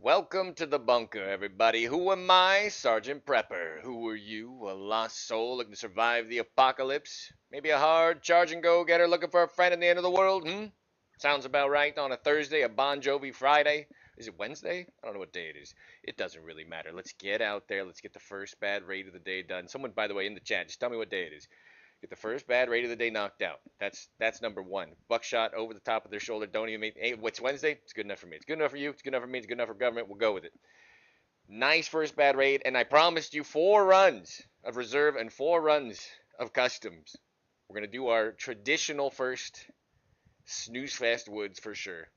Welcome to the bunker, everybody. Who am I? Sergeant Prepper. Who are you? A lost soul looking to survive the apocalypse? Maybe a hard charging go-getter looking for a friend in the end of the world? Sounds about right on a Thursday, a Bon Jovi Friday. Is it Wednesday? I don't know what day it is. It doesn't really matter. Let's get out there. Let's get the first bad raid of the day done. Someone, by the way, in the chat, just tell me what day it is. Get the first bad raid of the day knocked out. That's number one. Buckshot over the top of their shoulder. Don't even make. Hey, what's Wednesday? It's good enough for me. It's good enough for you. It's good enough for me. It's good enough for government. We'll go with it. Nice first bad raid, and I promised you 4 runs of reserve and 4 runs of customs. We're gonna do our traditional first snooze fast woods for sure.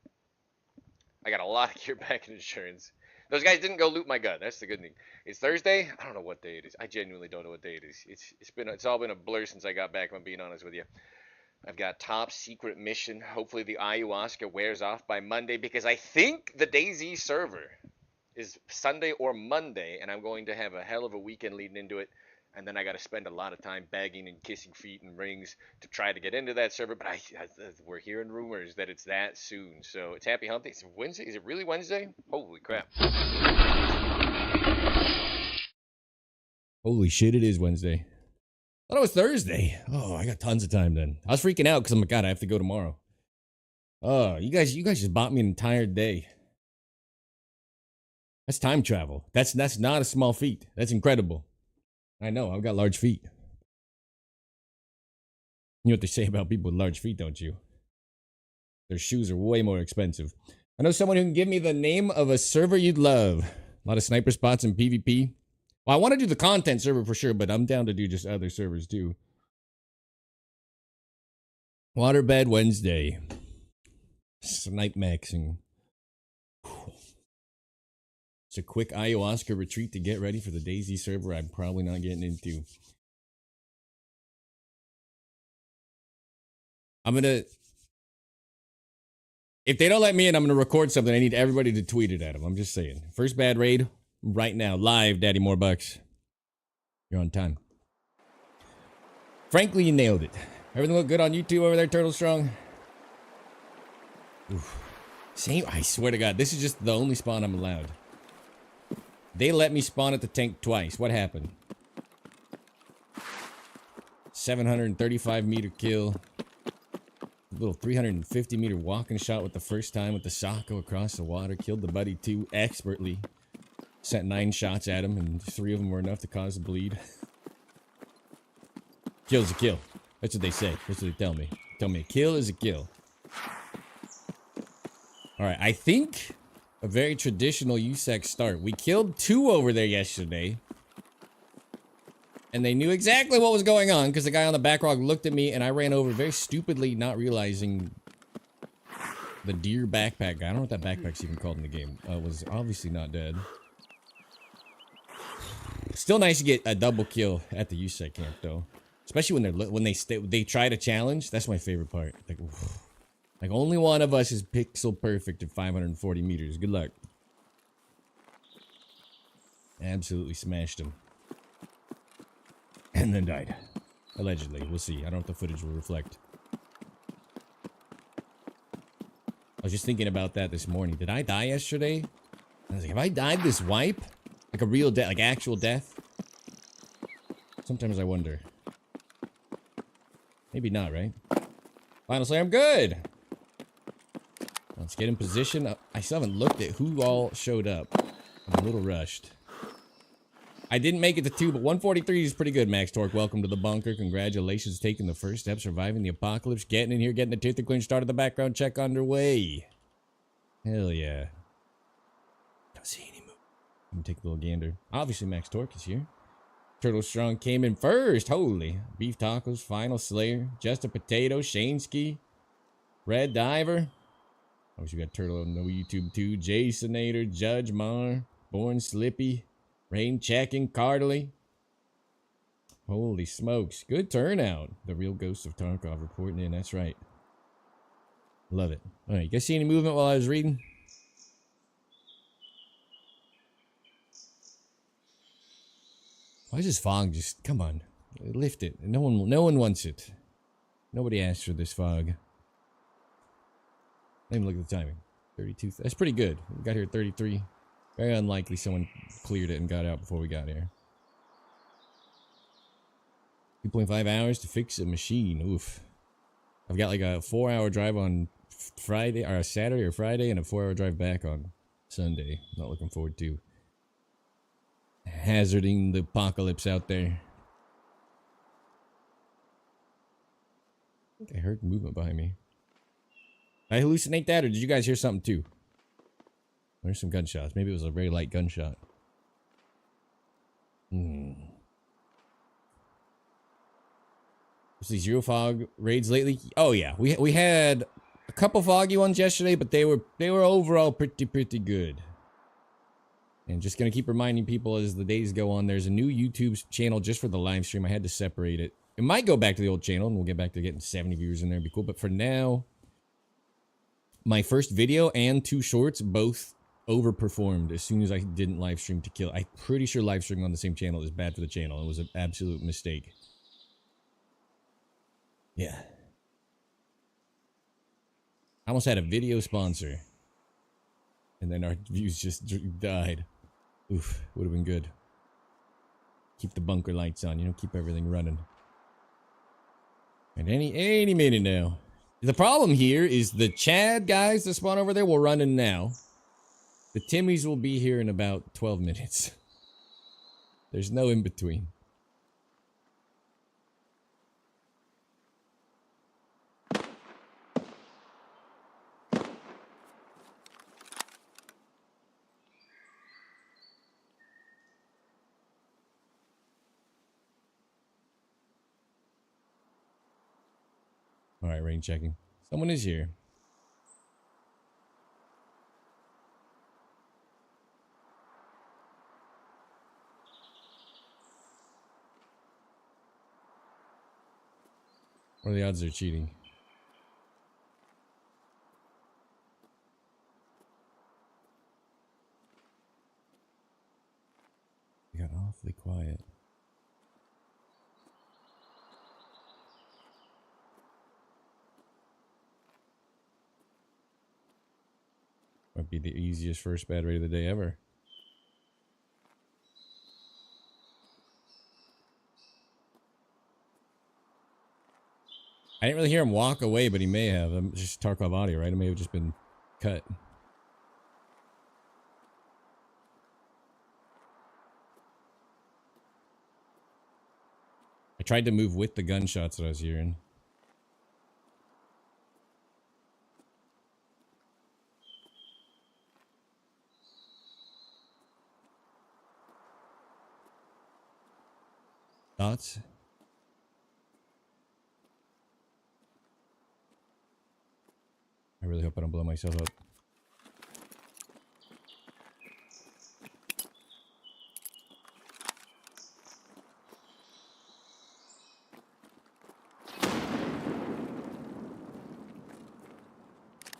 I got a lot of gear back in insurance. Those guys didn't go loot my gun. That's the good thing. It's Thursday. I don't know what day it is. I genuinely don't know what day it is. It's all been a blur since I got back. If I'm being honest with you. I've got top secret mission. Hopefully the ayahuasca wears off by Monday because I think the DayZ server is Sunday or Monday, and I'm going to have a hell of a weekend leading into it. And then I got to spend a lot of time begging and kissing feet and rings to try to get into that server. But we're hearing rumors that it's that soon. So it's happy hump day. It's Wednesday. Is it really Wednesday? Holy crap. Holy shit, it is Wednesday. I thought it was Thursday. Oh, I got tons of time then. I was freaking out because I'm like, God, I have to go tomorrow. Oh, you guys just bought me an entire day. That's time travel. That's not a small feat. That's incredible. I know, I've got large feet. You know what they say about people with large feet, don't you? Their shoes are way more expensive. I know someone who can give me the name of a server you'd love. A lot of sniper spots in PvP. Well, I want to do the content server for sure, but I'm down to do just other servers too. Waterbed Wednesday. Snipemaxxing. It's a quick ayahuasca retreat to get ready for the DayZ server I'm probably not getting into. If they don't let me in, I'm gonna record something. I need everybody to tweet it at them. I'm just saying. First bad raid right now, live, Daddy More Bucks. You're on time. Frankly, you nailed it. Everything look good on YouTube over there, Turtle Strong? Oof. Same, I swear to God, this is just the only spawn I'm allowed. They let me spawn at the tank twice. What happened? 735 meter kill. A little 350 meter walking shot with the first time with the Sako across the water. Killed the buddy too expertly. Sent 9 shots at him and 3 of them were enough to cause a bleed. Kill's a kill. That's what they say. That's what they tell me. Tell me a kill is a kill. Alright, I think a very traditional USEC start. We killed 2 over there yesterday. And they knew exactly what was going on because the guy on the back rock looked at me and I ran over very stupidly, not realizing the deer backpack guy. I don't know what that backpack's even called in the game. Was obviously not dead. Still nice to get a double kill at the USEC camp though. Especially when they try to challenge. That's my favorite part. Like only one of us is pixel perfect at 540 meters. Good luck. Absolutely smashed him. And then died. Allegedly. We'll see. I don't know if the footage will reflect. I was just thinking about that this morning. Did I die yesterday? I was like, have I died this wipe? Like a real death, like actual death? Sometimes I wonder. Maybe not, right? Final Slayer, I'm good! Let's get in position. I still haven't looked at who all showed up. I'm a little rushed. I didn't make it to 2, but 143 is pretty good, Max Torque. Welcome to the bunker. Congratulations taking the first step, surviving the apocalypse, getting in here, getting the tooth clean, started the background check underway. Hell yeah. Don't see any move. Let me take a little gander. Obviously, Max Torque is here. Turtle Strong came in first. Holy. Beef Tacos, Final Slayer, Just a Potato, Shaneski, Red Diver. Obviously, we got Turtle on the YouTube too. Jasonator, Judge Mar, Born Slippy. Rain checking, Cardley. Holy smokes. Good turnout. The real ghost of Tarkov reporting in. That's right. Love it. Alright, you guys see any movement while I was reading? Why is this fog just... Come on. Lift it. No one wants it. Nobody asked for this fog. Let me look at the timing. 32. That's pretty good. We got here at 33. Very unlikely someone cleared it and got out before we got here. 2.5 hours to fix a machine. Oof. I've got like a 4-hour drive on Friday, or Saturday or Friday, and a 4-hour drive back on Sunday. Not looking forward to hazarding the apocalypse out there. I think I heard movement behind me. Did I hallucinate that, or did you guys hear something too? There's some gunshots. Maybe it was a very light gunshot. Was these zero fog raids lately? Oh yeah, we had a couple foggy ones yesterday, but they were overall pretty good. And just gonna keep reminding people as the days go on, there's a new YouTube channel just for the live stream. I had to separate it. It might go back to the old channel, and we'll get back to getting 70 viewers in there. It'd be cool. But for now, my first video and 2 shorts both overperformed as soon as I didn't live stream to kill. I'm pretty sure live streaming on the same channel is bad for the channel. It was an absolute mistake. Yeah. I almost had a video sponsor. And then our views just died. Oof, would have been good. Keep the bunker lights on, you know, keep everything running. And any minute now. The problem here is the Chad guys that spawn over there will run in now. The Timmies will be here in about 12 minutes. There's no in between. Alright, rain checking. Someone is here. What are the odds they're cheating? They got awfully quiet. Might be the easiest first bad raid of the day ever. I didn't really hear him walk away, but he may have. Just Tarkov audio, right? It may have just been cut. I tried to move with the gunshots that I was hearing. Thoughts? I really hope I don't blow myself up.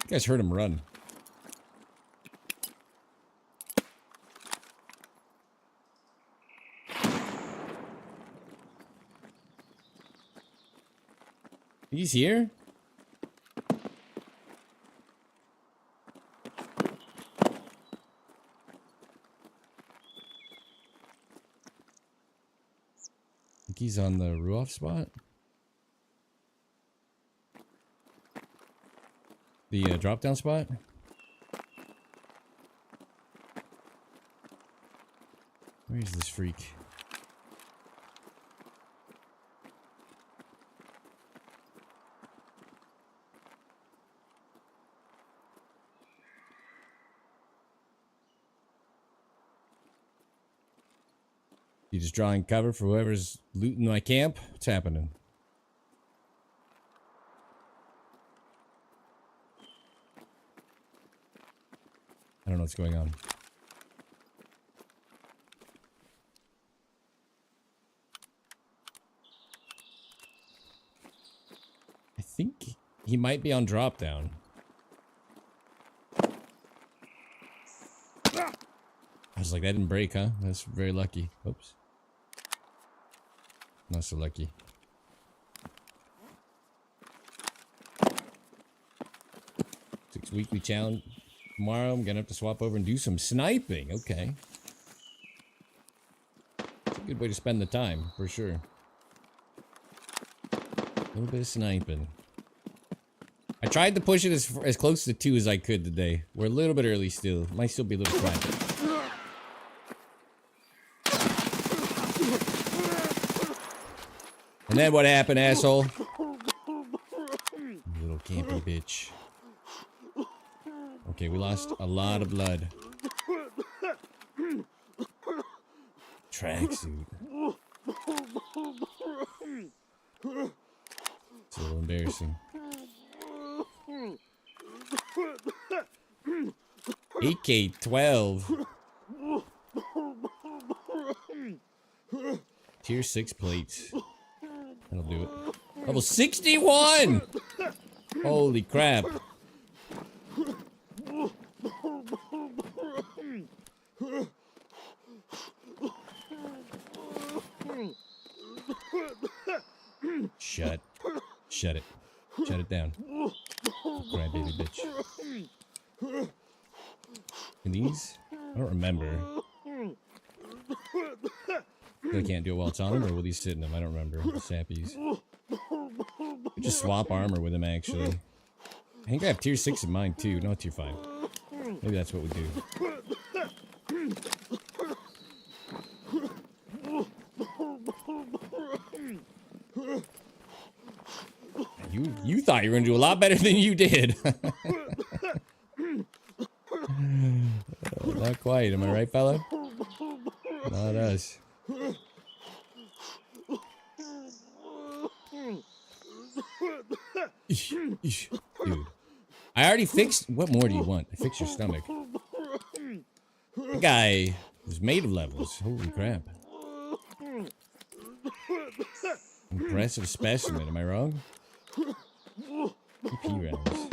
You guys heard him run. He's here? I think he's on the roof spot. The drop down spot. Where is this freak? You just drawing cover for whoever's looting my camp? What's happening? I don't know what's going on. I think he might be on drop down. I was like, that didn't break, huh? That's very lucky. Oops. Not so lucky. Six weekly challenge. Tomorrow I'm gonna have to swap over and do some sniping. Okay. It's a good way to spend the time, for sure. A little bit of sniping. I tried to push it as close to 2 as I could today. We're a little bit early still. Might still be a little flat. And then what happened, asshole? You little campy bitch. Okay, we lost a lot of blood. Tracksuit. It's a little embarrassing. AK-12. Tier 6 plates. That'll do it. Level 61! Holy crap. Shut it. Shut it down. Crybaby bitch. And these? I don't remember. I can't do it while it's on him, or will these sit in them? I don't remember. The sappies. Could just swap armor with him, actually. I think I have tier 6 in mine, too. No, tier 5. Maybe that's what we do. You thought you were gonna do a lot better than you did. Not quite, am I right, fella? Not us. Dude. I already fixed... What more do you want? I fixed your stomach. The guy was made of levels. Holy crap. Impressive specimen, am I wrong? EP rounds.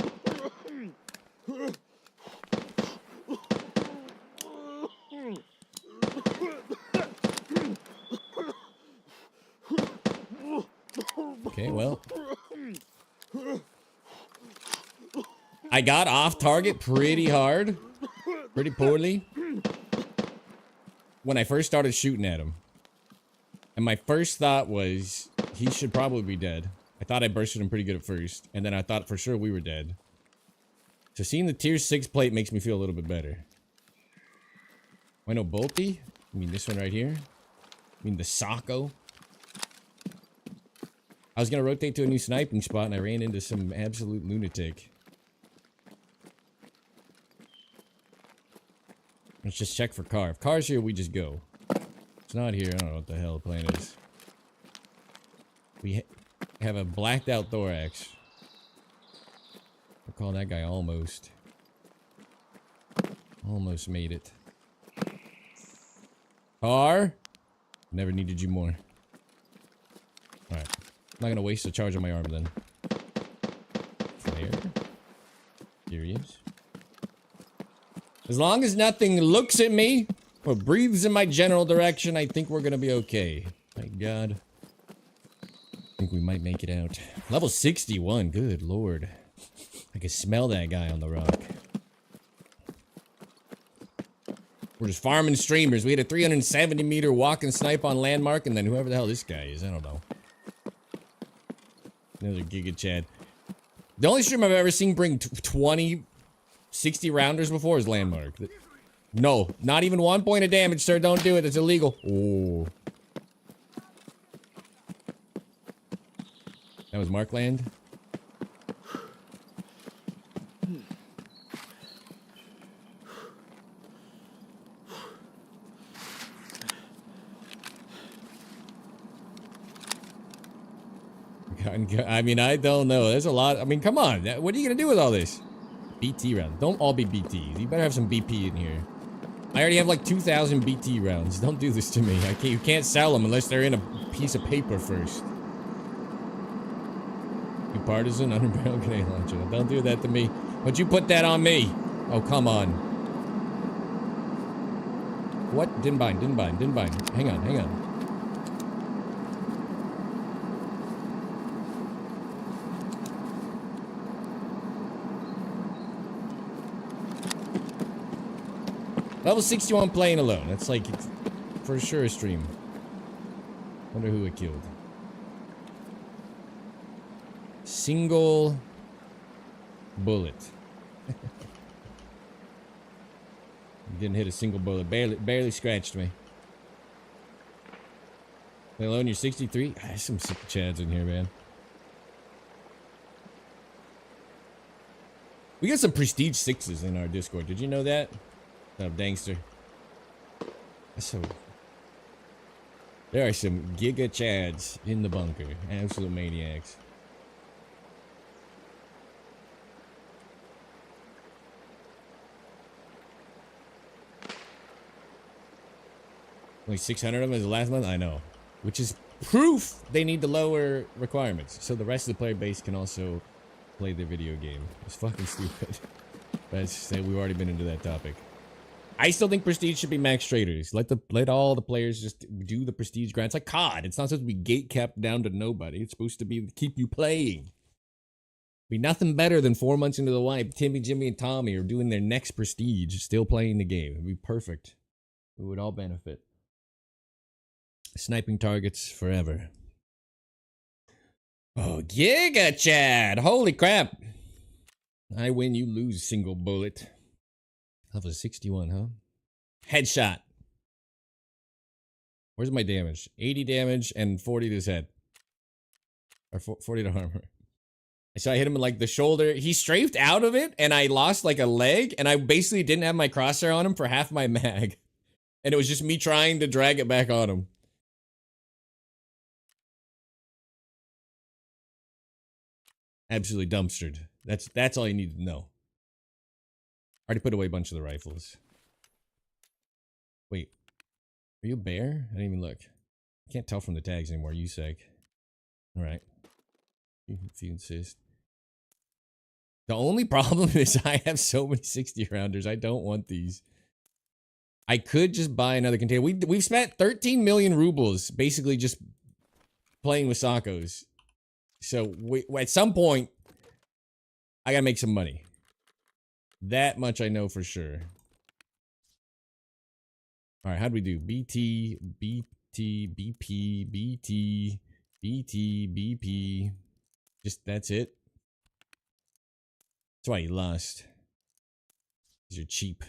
Okay, well. I got off target pretty hard. Pretty poorly. When I first started shooting at him. And my first thought was, he should probably be dead. I thought I bursted him pretty good at first. And then I thought for sure we were dead. So seeing the tier 6 plate makes me feel a little bit better. Why no bolty? I mean this one right here. I mean the Socko. I was gonna rotate to a new sniping spot and I ran into some absolute lunatic. Let's just check for car. If car's here, we just go. If it's not here, I don't know what the hell the plan is. We have a blacked out thorax. I'll call that guy almost. Almost made it. Car? Never needed you more. Alright. I'm not gonna waste a charge on my arm then. There. Here he is. As long as nothing looks at me or breathes in my general direction, I think we're gonna be okay. Thank God. I think we might make it out. Level 61, good lord. I can smell that guy on the rock. We're just farming streamers. We had a 370 meter walk and snipe on landmark, and then whoever the hell this guy is, I don't know. Another Giga Chad. The only stream I've ever seen bring 20 60 rounders before is landmark. No, not even 1 point of damage, sir. Don't do it. It's illegal. Oh. That was Markland. I mean, I don't know. There's a lot. I mean, come on. What are you going to do with all this? BT rounds. Don't all be BTs. You better have some BP in here. I already have like 2,000 BT rounds. Don't do this to me. You can't sell them unless they're in a piece of paper first. You partisan underground grenade launcher. Don't do that to me. Would you put that on me? Oh, come on. What? Didn't bind. Hang on. Level 61 playing alone. That's like, it's for sure a stream. Wonder who it killed. Single bullet. Didn't hit a single bullet. Barely scratched me. Play alone, you're 63? There's some sick chads in here, man. We got some prestige 6s in our Discord. Did you know that? Oh, dangster. That's so... There are some giga chads in the bunker. Absolute maniacs. Only 600 of them is the last month? I know. Which is proof they need to lower requirements. So the rest of the player base can also play their video game. It's fucking stupid. But we've already been into that topic. I still think Prestige should be max traders. Let all the players just do the Prestige grind. It's like COD. It's not supposed to be gate capped down to nobody. It's supposed to be keep you playing. Be nothing better than 4 months into the wipe. Timmy, Jimmy, and Tommy are doing their next Prestige, still playing the game. It'd be perfect. We would all benefit. Sniping targets forever. Oh, Giga Chad! Holy crap! I win, you lose, single bullet. Level 61, huh? Headshot. Where's my damage? 80 damage and 40 to his head. Or 40 to armor. So I hit him in like the shoulder. He strafed out of it and I lost like a leg and I basically didn't have my crosshair on him for half my mag. And it was just me trying to drag it back on him. Absolutely dumpstered. That's all you need to know. Already put away a bunch of the rifles. Wait. Are you a bear? I didn't even look. I can't tell from the tags anymore. You sec. Alright. If you insist. The only problem is I have so many 60 rounders. I don't want these. I could just buy another container. We've spent 13 million rubles basically just playing with Sakos. So at some point, I gotta make some money. That much I know for sure. Alright, how do we do? BT, BP, BP. Just, that's it. That's why you lost. Because you're cheap.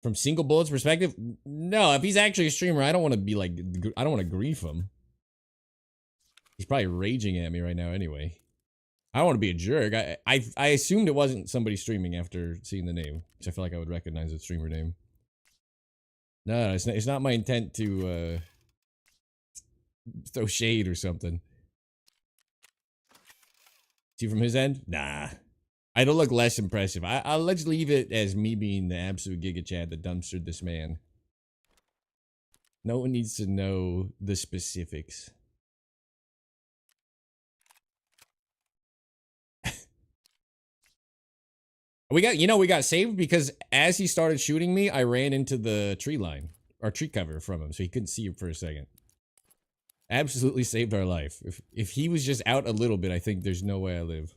From single bullets perspective, no, if he's actually a streamer, I don't want to be like, I don't want to grief him. He's probably raging at me right now anyway. I don't want to be a jerk. I assumed it wasn't somebody streaming after seeing the name. Because I feel like I would recognize the streamer name. No, it's not my intent to throw shade or something. See from his end? Nah. I don't look less impressive. I'll just leave it as me being the absolute Giga Chad that dumpstered this man. No one needs to know the specifics. We got saved because as he started shooting me, I ran into the tree line. Or tree cover from him, so he couldn't see him for a second. Absolutely saved our life. If he was just out a little bit, I think there's no way I live.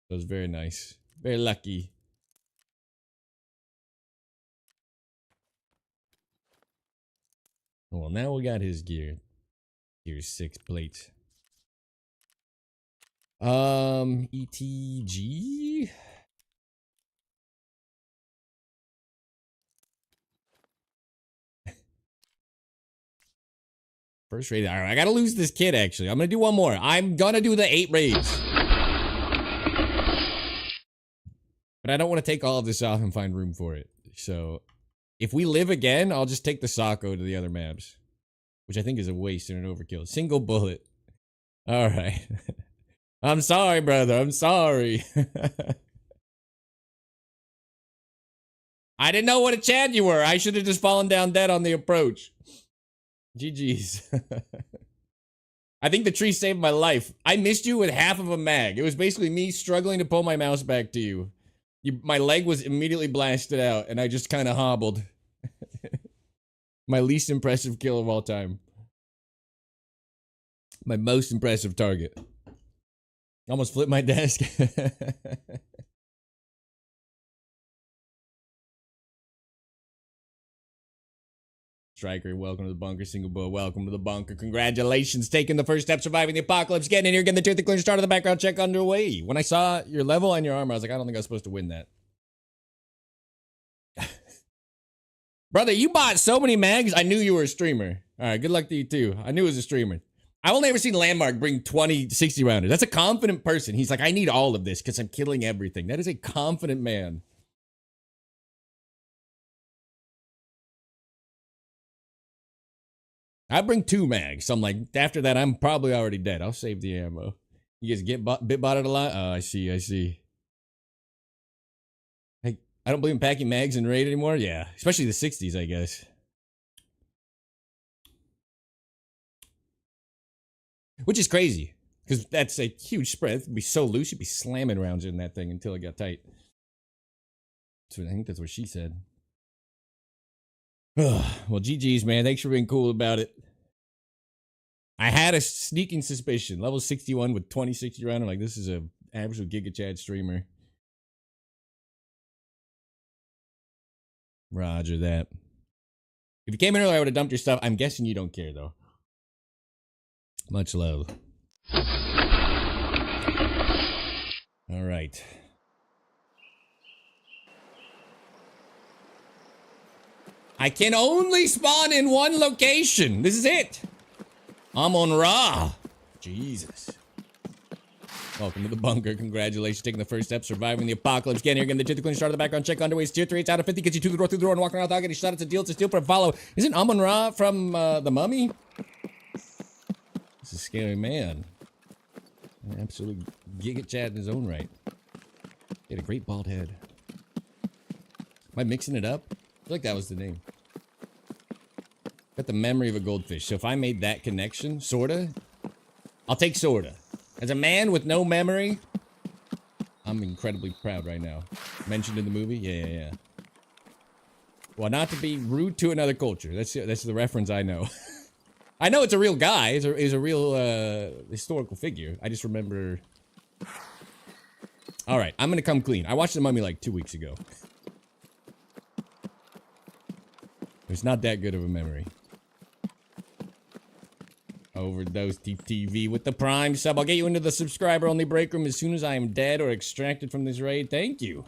That was very nice. Very lucky. Well, now we got his gear. Here's 6 plates. ETG? First raid. Alright, I gotta lose this kid actually. I'm gonna do one more. I'm gonna do the 8 raids. But I don't want to take all of this off and find room for it. So, if we live again, I'll just take the Sako to the other maps. Which I think is a waste and an overkill. Single bullet. Alright. I'm sorry, brother. I'm sorry. I didn't know what a Chad you were. I should have just fallen down dead on the approach. GG's. I think the tree saved my life. I missed you with half of a mag. It was basically me struggling to pull my mouse back to you. My leg was immediately blasted out, and I just kind of hobbled. My least impressive kill of all time. My most impressive target. Almost flipped my desk. Striker, welcome to the bunker. Single boy, welcome to the bunker. Congratulations, taking the first step, surviving the apocalypse, getting in here, getting the tooth clear, start of the background check underway. When I saw your level and your armor, I was like, I don't think I was supposed to win that. Brother, you bought so many mags, I knew you were a streamer. All right, good luck to you too. I knew it was a streamer. I've only ever seen Landmark bring 20 60 rounders. That's a confident person. He's like, I need all of this because I'm killing everything. That is a confident man. I bring 2 mags. So I'm like, after that, I'm probably already dead. I'll save the ammo. You guys get bit-botted a lot? Oh, I see. Hey, I don't believe in packing mags in raid anymore. Yeah, especially the 60s, I guess. Which is crazy, because that's a huge spread. It'd be so loose, you'd be slamming rounds in that thing until it got tight. So I think that's what she said. Well, GG's, man. Thanks for being cool about it. I had a sneaking suspicion. Level 61 with 2060 round. I'm like, this is a absolute Giga Chad streamer. Roger that. If you came in earlier, I would have dumped your stuff. I'm guessing you don't care, though. Much love. All right. I can only spawn in one location. This is it. I'm on Ra. Jesus. Welcome to the bunker. Congratulations, taking the first step, surviving the apocalypse. Getting here, getting the tooth clean, start of the background check underway. Tier 3, it's out of 50. Gets you to the door, and walking around without getting shot. It's a deal. It's a steal for a follow. Isn't Amon Ra from The Mummy? This is a scary man. An absolute Giga Chad in his own right. He had a great bald head. Am I mixing it up? I feel like that was the name. Got the memory of a goldfish. So if I made that connection, sorta, I'll take sorta. As a man with no memory, I'm incredibly proud right now. Mentioned in the movie? Yeah. Well, not to be rude to another culture. That's the reference I know. I know it's a real guy. He's a real historical figure. I just remember. All right, I'm gonna come clean. I watched The Mummy like 2 weeks ago. It's not that good of a memory. Overdose TV with the Prime sub. I'll get you into the subscriber-only break room as soon as I am dead or extracted from this raid. Thank you.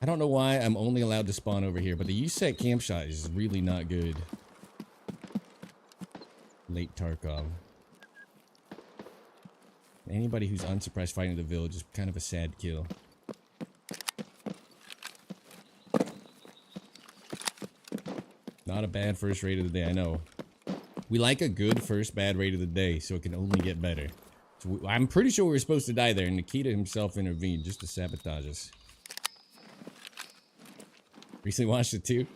I don't know why I'm only allowed to spawn over here, but the USEC camp shot is really not good. Late Tarkov. Anybody who's unsuppressed fighting the village is kind of a sad kill. Not a bad first raid of the day, I know. We like a good first bad raid of the day, so it can only get better. So I'm pretty sure we were supposed to die there, and Nikita himself intervened just to sabotage us. Recently watched it too.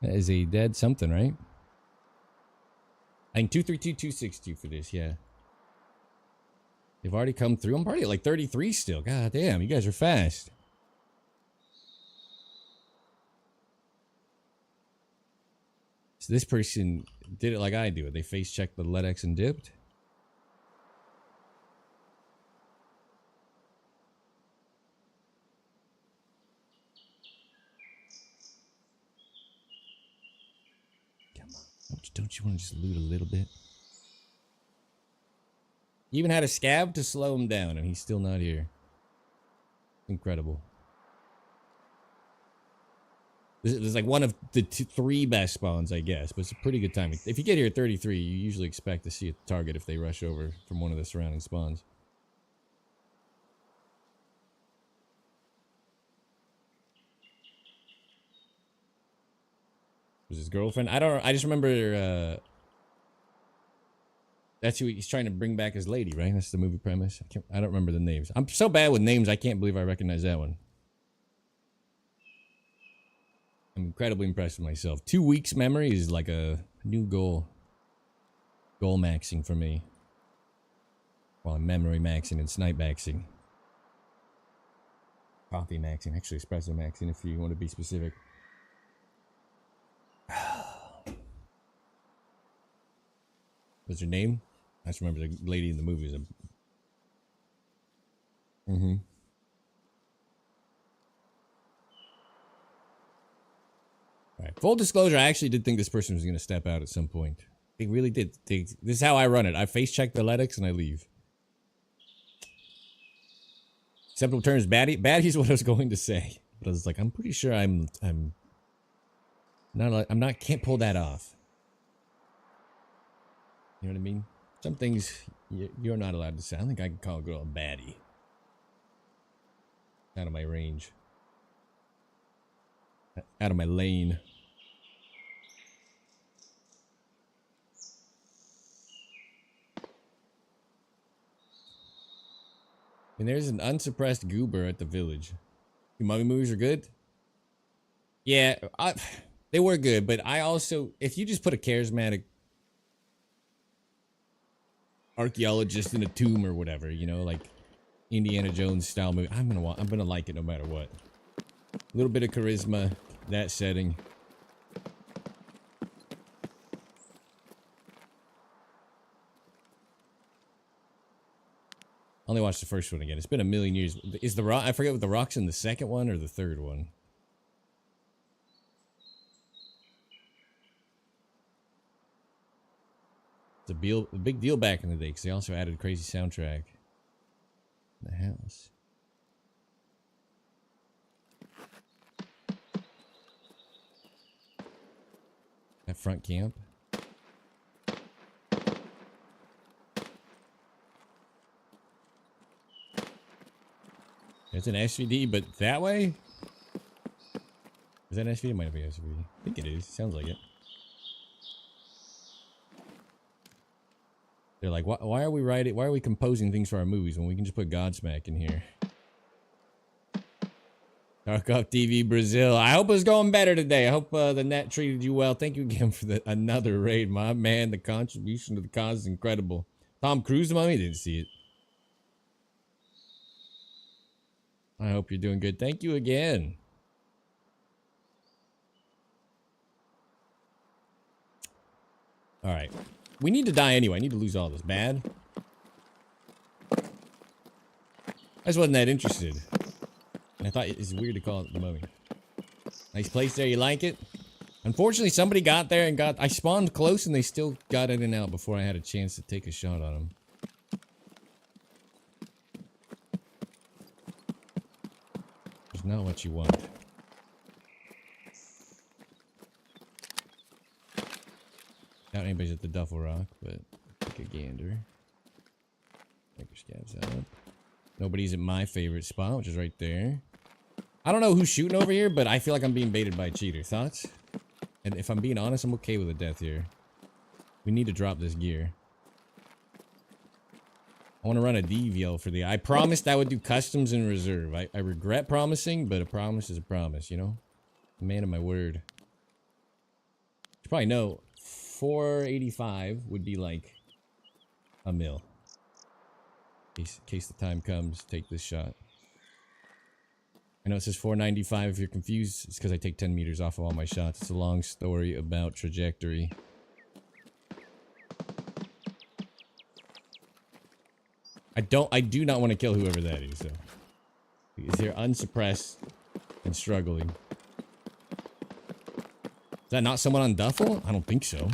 That is a dead something, right? I think 232-262 for this, yeah. They've already come through. I'm already at like 33 still. God damn, you guys are fast. So this person did it like I do it. They face checked the LEDX and dipped. Come on. Don't you want to just loot a little bit? He even had a scab to slow him down, and he's still not here. Incredible. This is like one of the 3 best spawns, I guess, but it's a pretty good timing. If you get here at 33, you usually expect to see a target if they rush over from one of the surrounding spawns. Was his girlfriend? I just remember, that's who he's trying to bring back his lady, right? That's the movie premise. I don't remember the names. I'm so bad with names, I can't believe I recognize that one. I'm incredibly impressed with myself. 2 weeks memory is like a new goal. Goal maxing for me. While I'm memory maxing and snipe maxing. Coffee maxing, actually espresso maxing if you want to be specific. What's her name? I just remember the lady in the movie was a... Mm-hmm. Alright, full disclosure, I actually did think this person was going to step out at some point. They really did. This is how I run it. I face check the Letics and I leave. Acceptable terms, baddie. Baddie is what I was going to say. But I was like, I'm pretty sure I'm not, can't pull that off. You know what I mean? Some things you're not allowed to say. I think I can call a girl a baddie. Out of my range. Out of my lane. And there's an unsuppressed goober at the village. The mummy movies are good? Yeah, they were good, but I also, if you just put a charismatic archaeologist in a tomb or whatever, you know, like Indiana Jones style movie, I'm gonna like it no matter what. A little bit of charisma, that setting. Only watched the first one again. It's been a million years. Is the rock? I forget what the rock's in the second one or the third one. It's a big deal back in the day because they also added a crazy soundtrack in the house. That front camp. It's an SVD, but that way? Is that an SVD? It might be an SVD. I think it is. Sounds like it. They're like, why are we writing? Why are we composing things for our movies when we can just put Godsmack in here? Tarkov TV Brazil. I hope it's going better today. I hope the net treated you well. Thank you again for another raid, my man. The contribution to the cause is incredible. Tom Cruise, mommy didn't see it. I hope you're doing good. Thank you again. All right. We need to die anyway. I need to lose all this. Bad. I just wasn't that interested. And I thought it's weird to call it the mummy. Nice place there. You like it? Unfortunately, somebody got there and I spawned close and they still got in and out before I had a chance to take a shot on them. It's not what you want. Doubt anybody's at the Duffel Rock, but take a gander. Take your scabs out. Nobody's at my favorite spot, which is right there. I don't know who's shooting over here, but I feel like I'm being baited by a cheater. Thoughts? And if I'm being honest, I'm okay with a death here. We need to drop this gear. I want to run a DVL for the... I promised I would do customs and reserve. I regret promising, but a promise is a promise, you know? A man of my word. You probably know 485 would be like a mil. In case the time comes, take this shot. I know it says 495. If you're confused, it's because I take 10 meters off of all my shots. It's a long story about trajectory. I do not want to kill whoever that is, though. Because they're unsuppressed and struggling. Is that not someone on Duffel? I don't think so.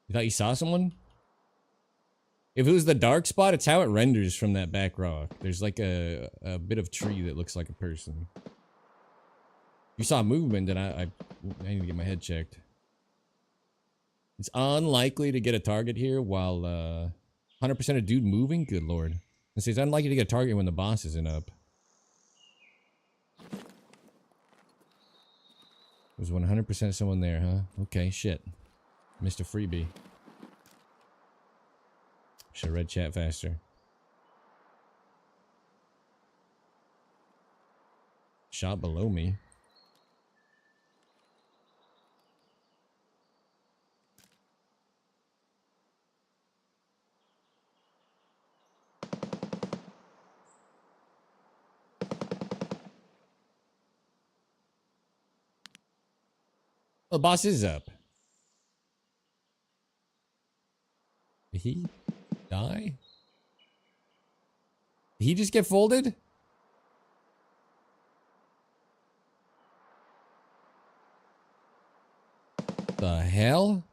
You thought you saw someone? If it was the dark spot, it's how it renders from that back rock. There's like a bit of tree that looks like a person. You saw movement, then I need to get my head checked. It's unlikely to get a target here while 100% of dude moving? Good lord. It's unlikely to get a target when the boss isn't up. There's 100% someone there, huh? Okay, shit. Missed a freebie. Should've read chat faster. Shot below me. Oh, the boss is up. Did he die? Did he just get folded? The hell?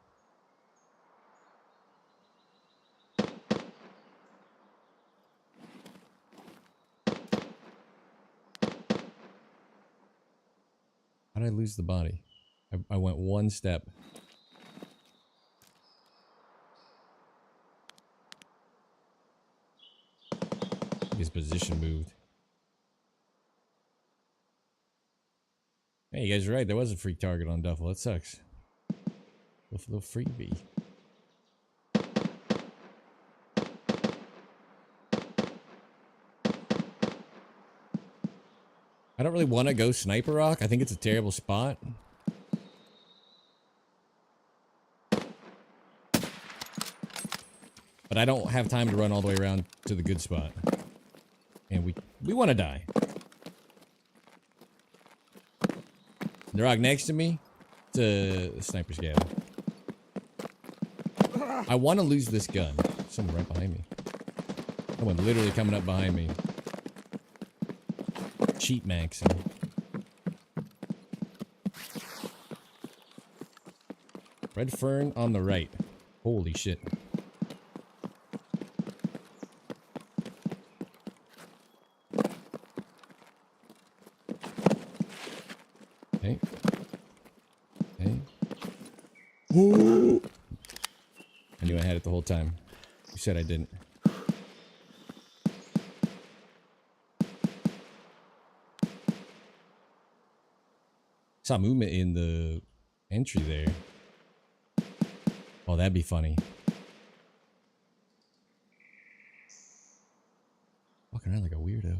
How did I lose the body? I went one step. His position moved. Hey, you guys are right. There was a free target on Duffel. That sucks. Little freebie. I don't really want to go Sniper Rock. I think it's a terrible spot. But I don't have time to run all the way around to the good spot. And we want to die. The rock next to me, it's a sniper scav. I want to lose this gun. Someone right behind me. Someone literally coming up behind me. Cheat maxing. Red fern on the right. Holy shit. Okay. Okay. Ooh. I knew I had it the whole time. You said I didn't. Saw movement in the entry there. Oh, that'd be funny. Walking around like a weirdo.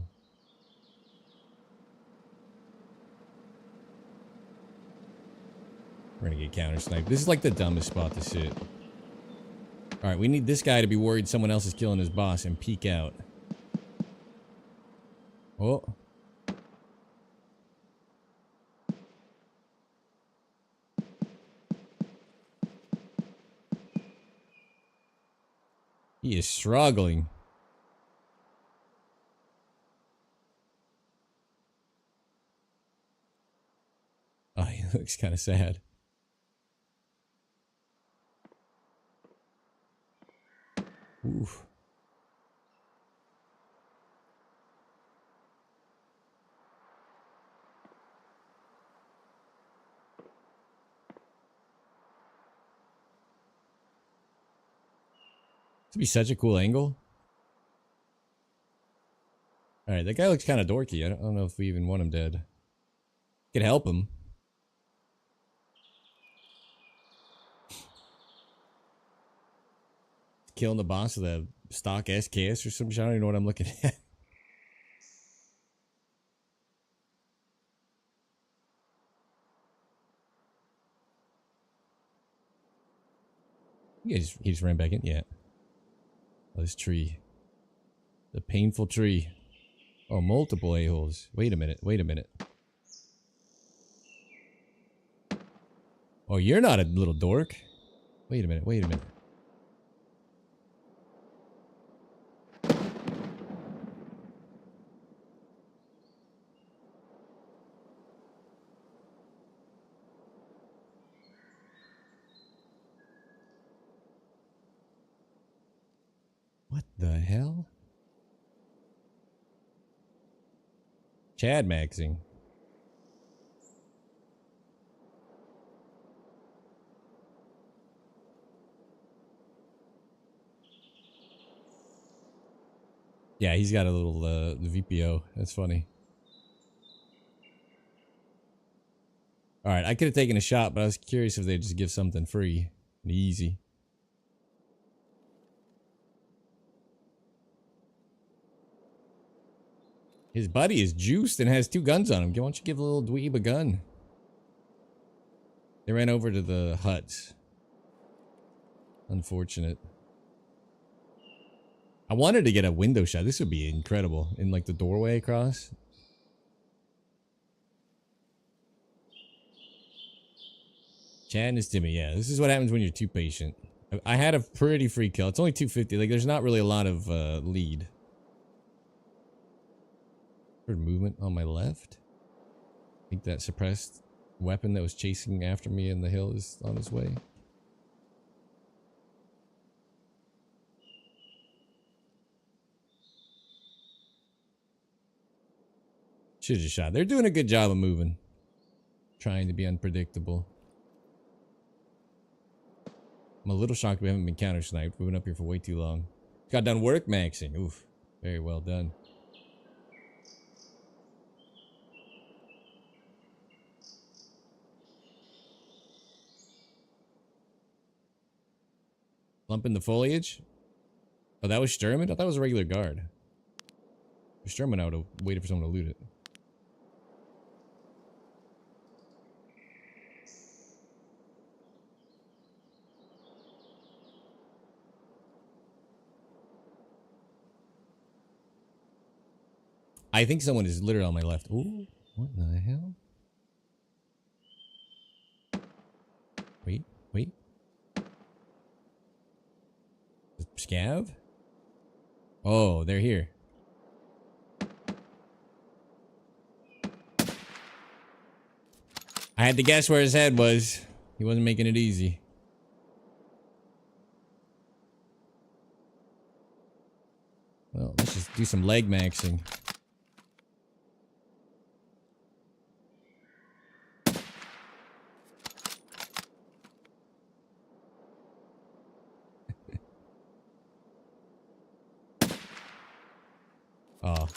We're gonna get counter sniped. This is like the dumbest spot to sit. Alright, we need this guy to be worried someone else is killing his boss and peek out. Oh. He is struggling. Oh, he looks kind of sad. Oof. This would be such a cool angle. Alright, that guy looks kind of dorky. I don't know if we even want him dead. Could help him. Killing the boss with a stock SKS or some shit. I don't even know what I'm looking at. He just ran back in. Yeah. Oh, this tree. The painful tree. Oh, multiple a-holes. Wait a minute. Wait a minute. Oh, you're not a little dork. Wait a minute. Wait a minute. What the hell? Chad maxing. Yeah, he's got a little the VPO. That's funny. All right, I could have taken a shot, but I was curious if they'd just give something free and easy. His buddy is juiced and has 2 guns on him. Why don't you give a little dweeb a gun? They ran over to the huts. Unfortunate. I wanted to get a window shot. This would be incredible. In like the doorway across. Chatting is Timmy. Yeah, this is what happens when you're too patient. I had a pretty free kill. It's only 250. Like, there's not really a lot of lead. Heard movement on my left. I think that suppressed weapon that was chasing after me in the hill is on its way. Should've just shot. They're doing a good job of moving. Trying to be unpredictable. I'm a little shocked we haven't been counter-sniped. We've been up here for way too long. Got done work maxing. Oof. Very well done. Lump in the foliage? Oh, that was Sturman? I thought that was a regular guard. For Sturman, I would have waited for someone to loot it. I think someone is literally on my left. Ooh, what the hell? Wait, wait. Scav? Oh, they're here. I had to guess where his head was. He wasn't making it easy. Well, let's just do some leg maxing. Oh,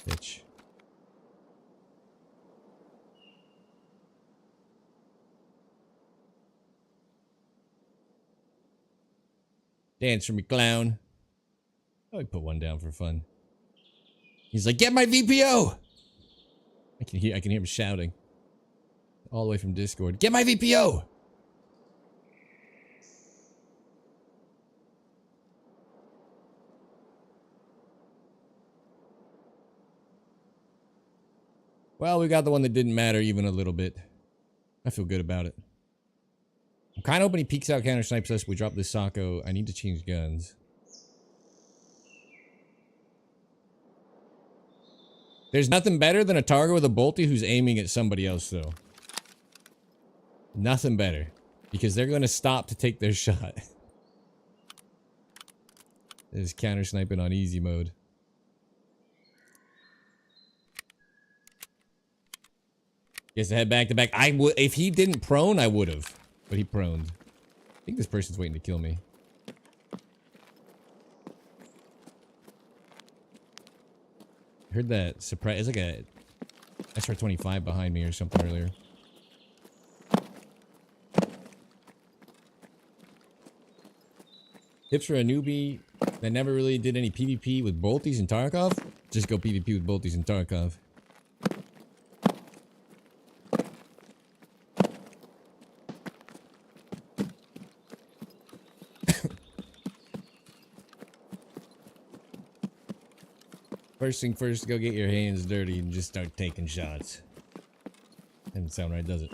bitch. Dance for me, clown. Oh, he put one down for fun. He's like, get my VPO! I can hear him shouting. All the way from Discord. Get my VPO! Well, we got the one that didn't matter even a little bit. I feel good about it. I'm kind of hoping he peeks out, counter snipes us. We drop this Sako. I need to change guns. There's nothing better than a target with a bolty who's aiming at somebody else, though. Nothing better. Because they're going to stop to take their shot. This is counter sniping on easy mode. He has to head back to back. I would, if he didn't prone, I would have. But he proned. I think this person's waiting to kill me. I heard that surprise. It's like a SR-25 behind me or something earlier. Tips for a newbie that never really did any PvP with bolties and Tarkov? Just go PvP with bolties and Tarkov. First thing first, go get your hands dirty and just start taking shots. Doesn't sound right, does it?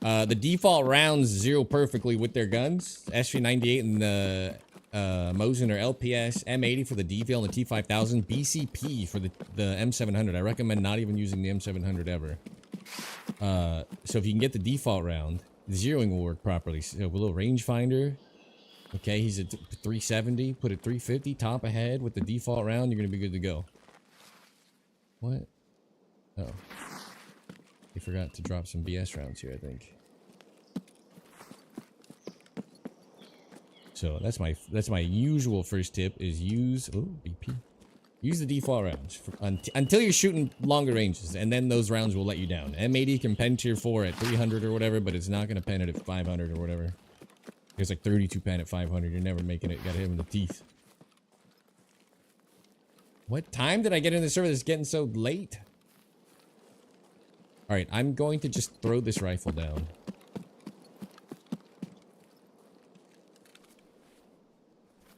The default rounds zero perfectly with their guns. SG98 and the Mosin or LPS, M80 for the DVL and the T5000, BCP for the M700. I recommend not even using the M700 ever. So if you can get the default round, the zeroing will work properly. So a little rangefinder. Okay, he's at 370. Put it 350, top ahead with the default round. You're gonna be good to go. What? Oh, he forgot to drop some BS rounds here, I think. So that's my usual first tip is use BP. Use the default rounds until you're shooting longer ranges, and then those rounds will let you down. M80 can pen tier 4 at 300 or whatever, but it's not gonna pen it at 500 or whatever. It's like 32 pen at 500. You're never making it. Gotta hit him in the teeth. What time did I get in the server that's getting so late? Alright, I'm going to just throw this rifle down.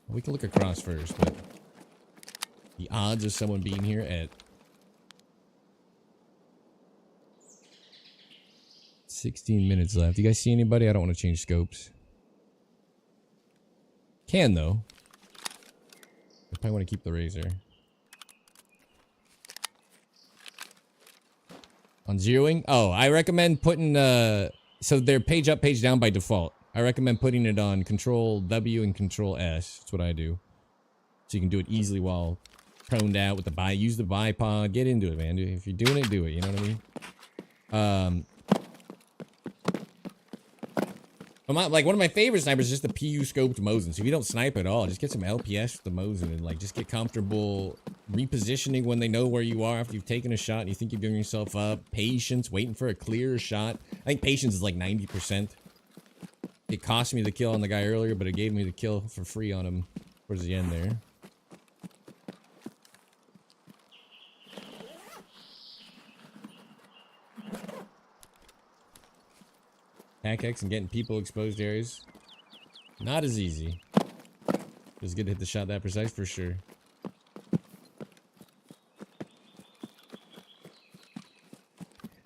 We can look across first, but the odds of someone being here at 16 minutes left. You guys see anybody? I don't want to change scopes. Can though. I probably want to keep the razor. On zeroing? Oh, I recommend putting so they're page up, page down by default. I recommend putting it on Control W and Control S. That's what I do. So you can do it easily while proned out with the use the bipod. Get into it, man. If you're doing it, do it. You know what I mean? Like one of my favorite snipers is just the PU scoped Mosin. So if you don't snipe at all, just get some LPS with the Mosin and like just get comfortable repositioning when they know where you are after you've taken a shot and you think you're giving yourself up. Patience, waiting for a clearer shot. I think patience is like 90%. It cost me the kill on the guy earlier, but it gave me the kill for free on him towards the end there. Hack-X and getting people exposed areas. Not as easy. Just good to hit the shot that precise for sure.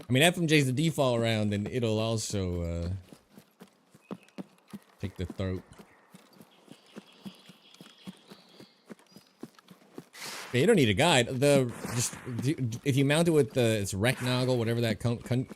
I mean, FMJ's the default round, and it'll also take the throat. Yeah, you don't need a guide. If you mount it with it's Recnoggle, whatever that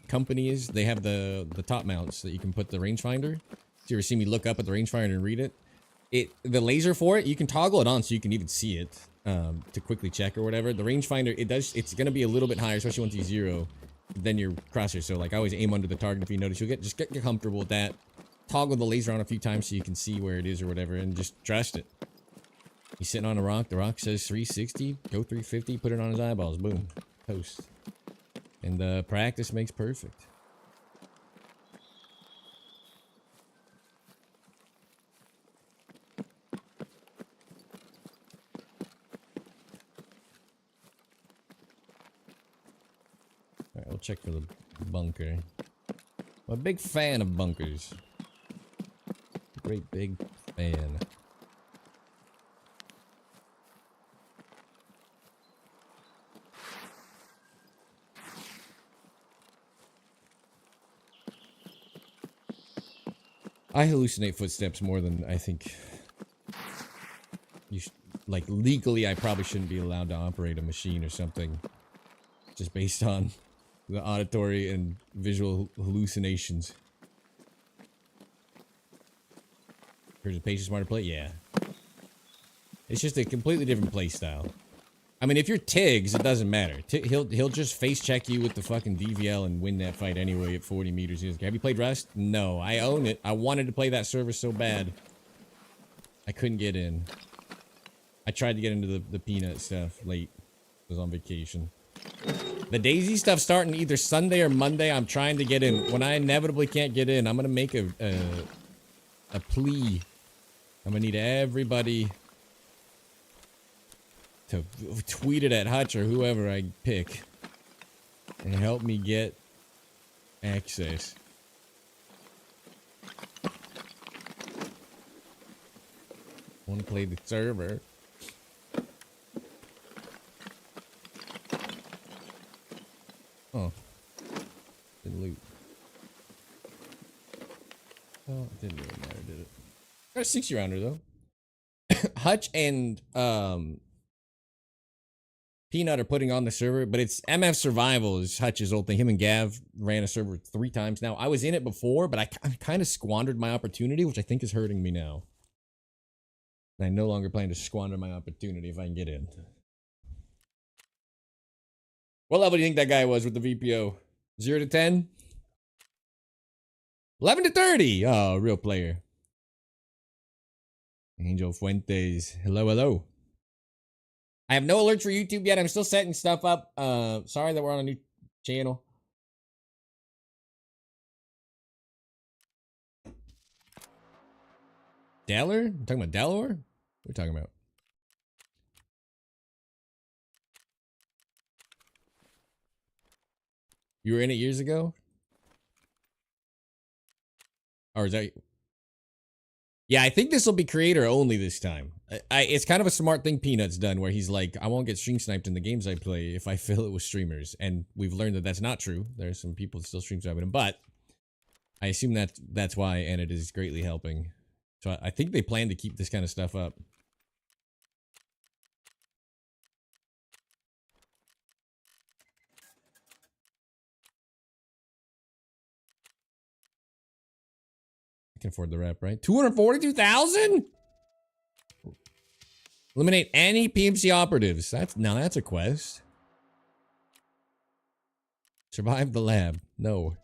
company is, they have the top mounts that you can put the rangefinder. So you ever see me look up at the rangefinder and read it? The laser for it, you can toggle it on so you can even see it to quickly check or whatever. The rangefinder, it's gonna be a little bit higher, especially once you zero, than your crosshair. So like I always aim under the target. If you notice, just get comfortable with that. Toggle the laser on a few times so you can see where it is or whatever, and just trust it. He's sitting on a rock. The rock says 360. Go 350. Put it on his eyeballs. Boom. Toast. And practice makes perfect. Alright, we'll check for the bunker. I'm a big fan of bunkers. Great big fan. I hallucinate footsteps more than I think you like legally I probably shouldn't be allowed to operate a machine or something just based on the auditory and visual hallucinations. Here's a patient smarter play? Yeah. It's just a completely different play style. I mean, if you're Tiggs, it doesn't matter. He'll just face check you with the fucking DVL and win that fight anyway at 40 meters. Have you played Rust? No, I own it. I wanted to play that server so bad. I couldn't get in. I tried to get into the peanut stuff late. I was on vacation. The Daisy stuff starting either Sunday or Monday. I'm trying to get in. When I inevitably can't get in, I'm gonna make a plea. I'm gonna need everybody to tweet it at Hutch or whoever I pick and help me get access. I want to play the server. Oh, didn't loot. Oh, it didn't really matter, did it? Got a 60-rounder though. Hutch and Peanut are putting on the server, but it's MF Survival is Hutch's old thing. Him and Gav ran a server 3 times now. I was in it before, but I kind of squandered my opportunity, which I think is hurting me now. And I no longer plan to squander my opportunity if I can get in. What level do you think that guy was with the VPO? 0 to 10? 11 to 30! Oh, real player. Angel Fuentes. Hello, hello. I have no alerts for YouTube yet. I'm still setting stuff up. Sorry that we're on a new channel. Daller? You talking about Dalor? What are we talking about? You were in it years ago? Or is that... Yeah, I think this will be creator only this time. It's kind of a smart thing Peanut's done where he's like, I won't get stream sniped in the games I play if I fill it with streamers. And we've learned that that's not true. There's some people that still stream sniping him, but I assume that's why, and it is greatly helping. So I think they plan to keep this kind of stuff up. I can afford the rep, right? 242,000? Eliminate any PMC operatives. That's a quest. Survive the lab. No.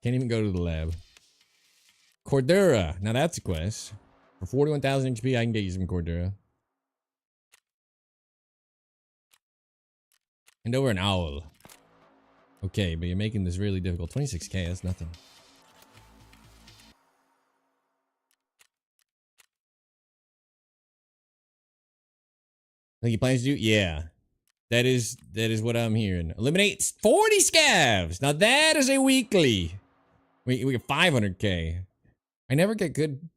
Can't even go to the lab. Cordura. Now that's a quest. For 41,000 XP, I can get you some Cordura. And over an owl. Okay, but you're making this really difficult. 26k, that's nothing. Think he plans to do? Yeah. That is what I'm hearing. Eliminate 40 scavs. Now that is a weekly. We get 500k. I never get good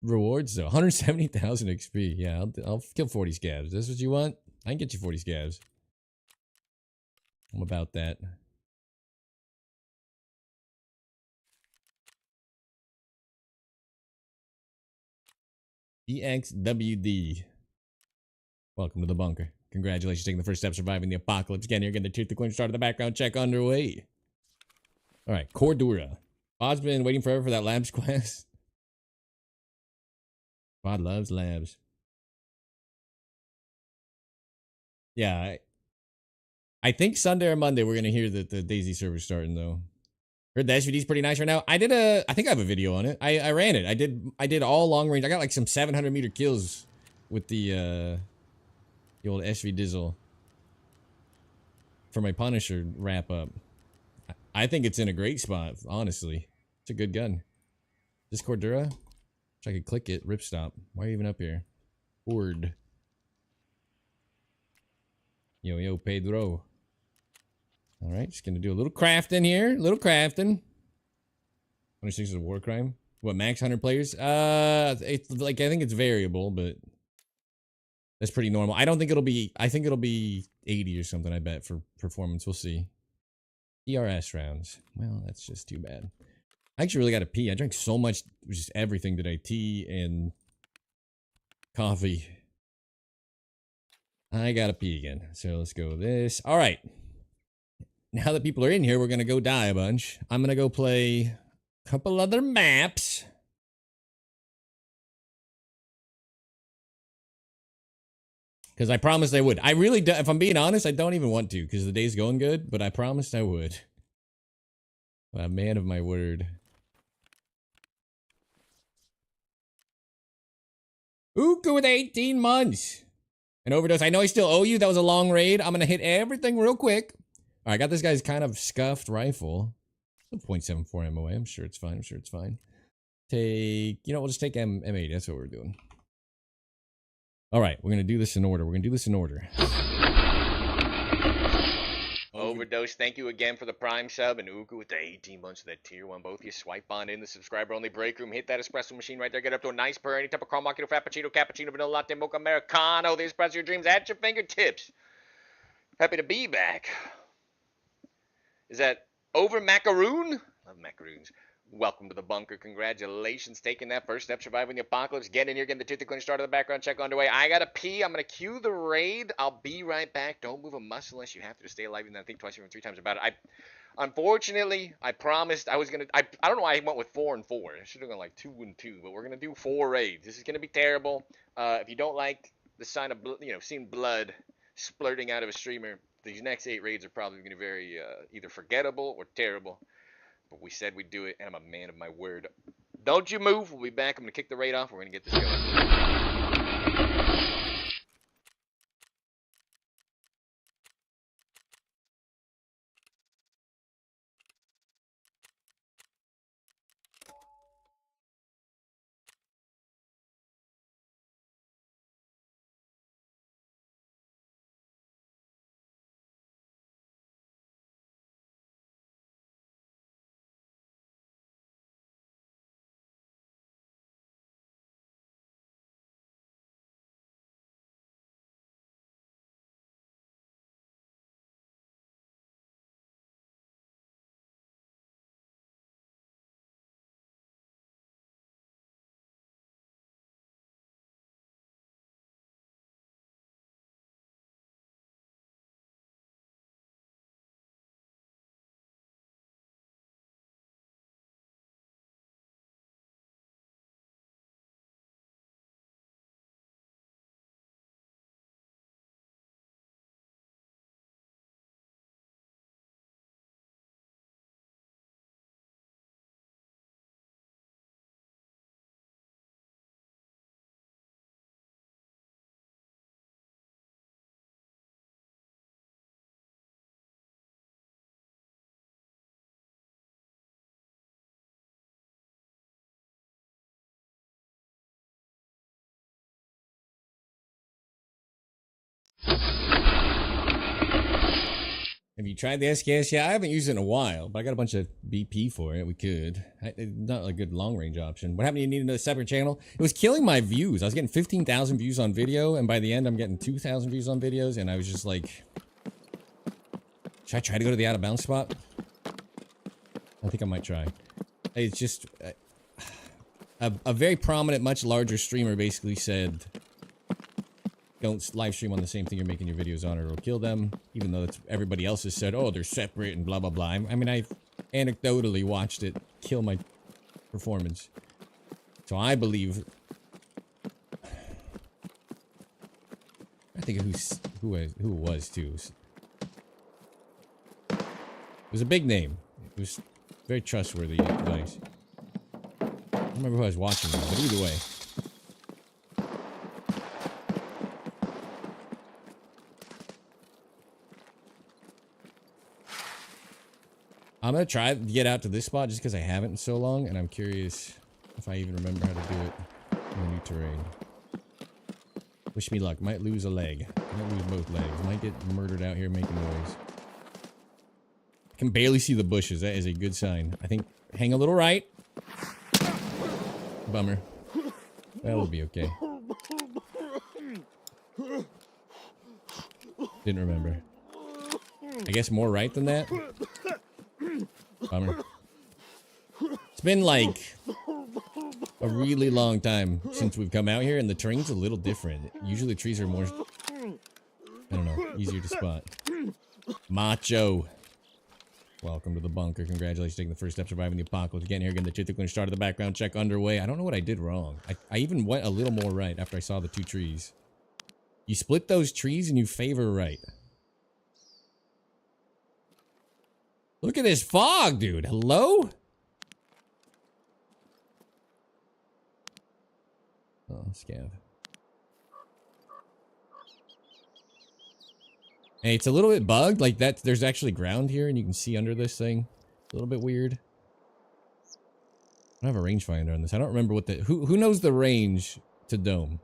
rewards though. 170,000 XP. Yeah, I'll kill 40 scavs. Is this what you want? I can get you 40 scavs. I'm about that. EXWD. Welcome to the bunker. Congratulations taking the first step surviving the apocalypse. Again, you're getting the tooth to clean. Started the background check underway. Alright, Cordura. Bod's been waiting forever for that labs quest. Bod loves labs. Yeah, I think Sunday or Monday we're gonna hear that the Daisy server's starting though. Heard the SVD's pretty nice right now. I think I have a video on it. I ran it. I did all long range. I got like some 700-meter kills with the old SV Dizzle for my Punisher wrap up. I think it's in a great spot, honestly. It's a good gun. This Cordura, if I could click it, ripstop. Why are you even up here? Horde. Yo, Pedro. Alright, just gonna do a little crafting here. Little crafting. 26 is a war crime. What, max 100 players? It's like, I think it's variable, but that's pretty normal. I think it'll be 80 or something, I bet, for performance. We'll see. ERS rounds. Well, that's just too bad. I actually really got to pee. I drank so much, just everything today. Tea and coffee. I gotta pee again. So let's go with this. Alright. Now that people are in here, we're gonna go die a bunch. I'm gonna go play a couple other maps. Because I promised I would. I really do. If I'm being honest, I don't even want to. Because the day's going good. But I promised I would. A man of my word. Uku with 18 months. An overdose. I know I still owe you. That was a long raid. I'm going to hit everything real quick. Alright, I got this guy's kind of scuffed rifle. 0.74 MOA. I'm sure it's fine. I'm sure it's fine. Take... You know, we'll just take M80. That's what we're doing. Alright, we're going to do this in order. We're going to do this in order. Overdose, thank you again for the Prime sub, and Uku with the 18 months of that tier 1. Both you swipe on in the subscriber-only break room, hit that espresso machine right there, get up to a nice purr, any type of caramel macchiato, frappuccino, cappuccino, vanilla latte, mocha, americano, the espresso of your dreams at your fingertips. Happy to be back. Is that over macaroon? Love macaroons. Welcome to the bunker. Congratulations taking that first step, surviving the apocalypse. Get in here, getting the tooth clean, start of the background check underway. I gotta pee. I'm gonna cue the raid. I'll be right back. Don't move a muscle unless you have to stay alive. And then think twice, even 3 times about it. Unfortunately, I promised I was gonna. I don't know why I went with 4 and 4. I should have gone like 2 and 2. But we're gonna do 4 raids. This is gonna be terrible. If you don't like the sign of seeing blood splurting out of a streamer, these next 8 raids are probably gonna be very either forgettable or terrible. But we said we'd do it, and I'm a man of my word. Don't you move. We'll be back. I'm going to kick the raid off. We're going to get this going. Have you tried the SKS? Yeah, I haven't used it in a while, but I got a bunch of BP for it. We could. Not a good long-range option. What happened? You needed a separate channel? It was killing my views. I was getting 15,000 views on video, and by the end, I'm getting 2,000 views on videos, and I was just like... Should I try to go to the out-of-bounds spot? I think I might try. It's just... a very prominent, much larger streamer basically said... Don't live stream on the same thing you're making your videos on or it'll kill them. Even though everybody else has said, oh, they're separate and blah, blah, blah. I mean, I've anecdotally watched it kill my performance. So I believe... I think who it was, too. It was a big name. It was very trustworthy advice. I don't remember who I was watching, but either way. I'm gonna try to get out to this spot just because I haven't in so long, and I'm curious if I even remember how to do it in the new terrain. Wish me luck. Might lose a leg. Might lose both legs. Might get murdered out here making noise. I can barely see the bushes. That is a good sign. I think hang a little right. Bummer. That'll be okay. Didn't remember. I guess more right than that. Bummer. It's been like a really long time since we've come out here, and the terrain's a little different. Usually trees are more, I don't know, easier to spot. Macho. Welcome to the bunker. Congratulations on taking the first step surviving the apocalypse. Getting here, getting the tooth cleaner started, the background check underway. I don't know what I did wrong. I even went a little more right after I saw the two trees. You split those trees and you favor right. Look at this fog, dude. Hello? Oh, scav. Hey, it's a little bit bugged. Like that, there's actually ground here and you can see under this thing. A little bit weird. I don't have a rangefinder on this. I don't remember what the... Who knows the range to dome?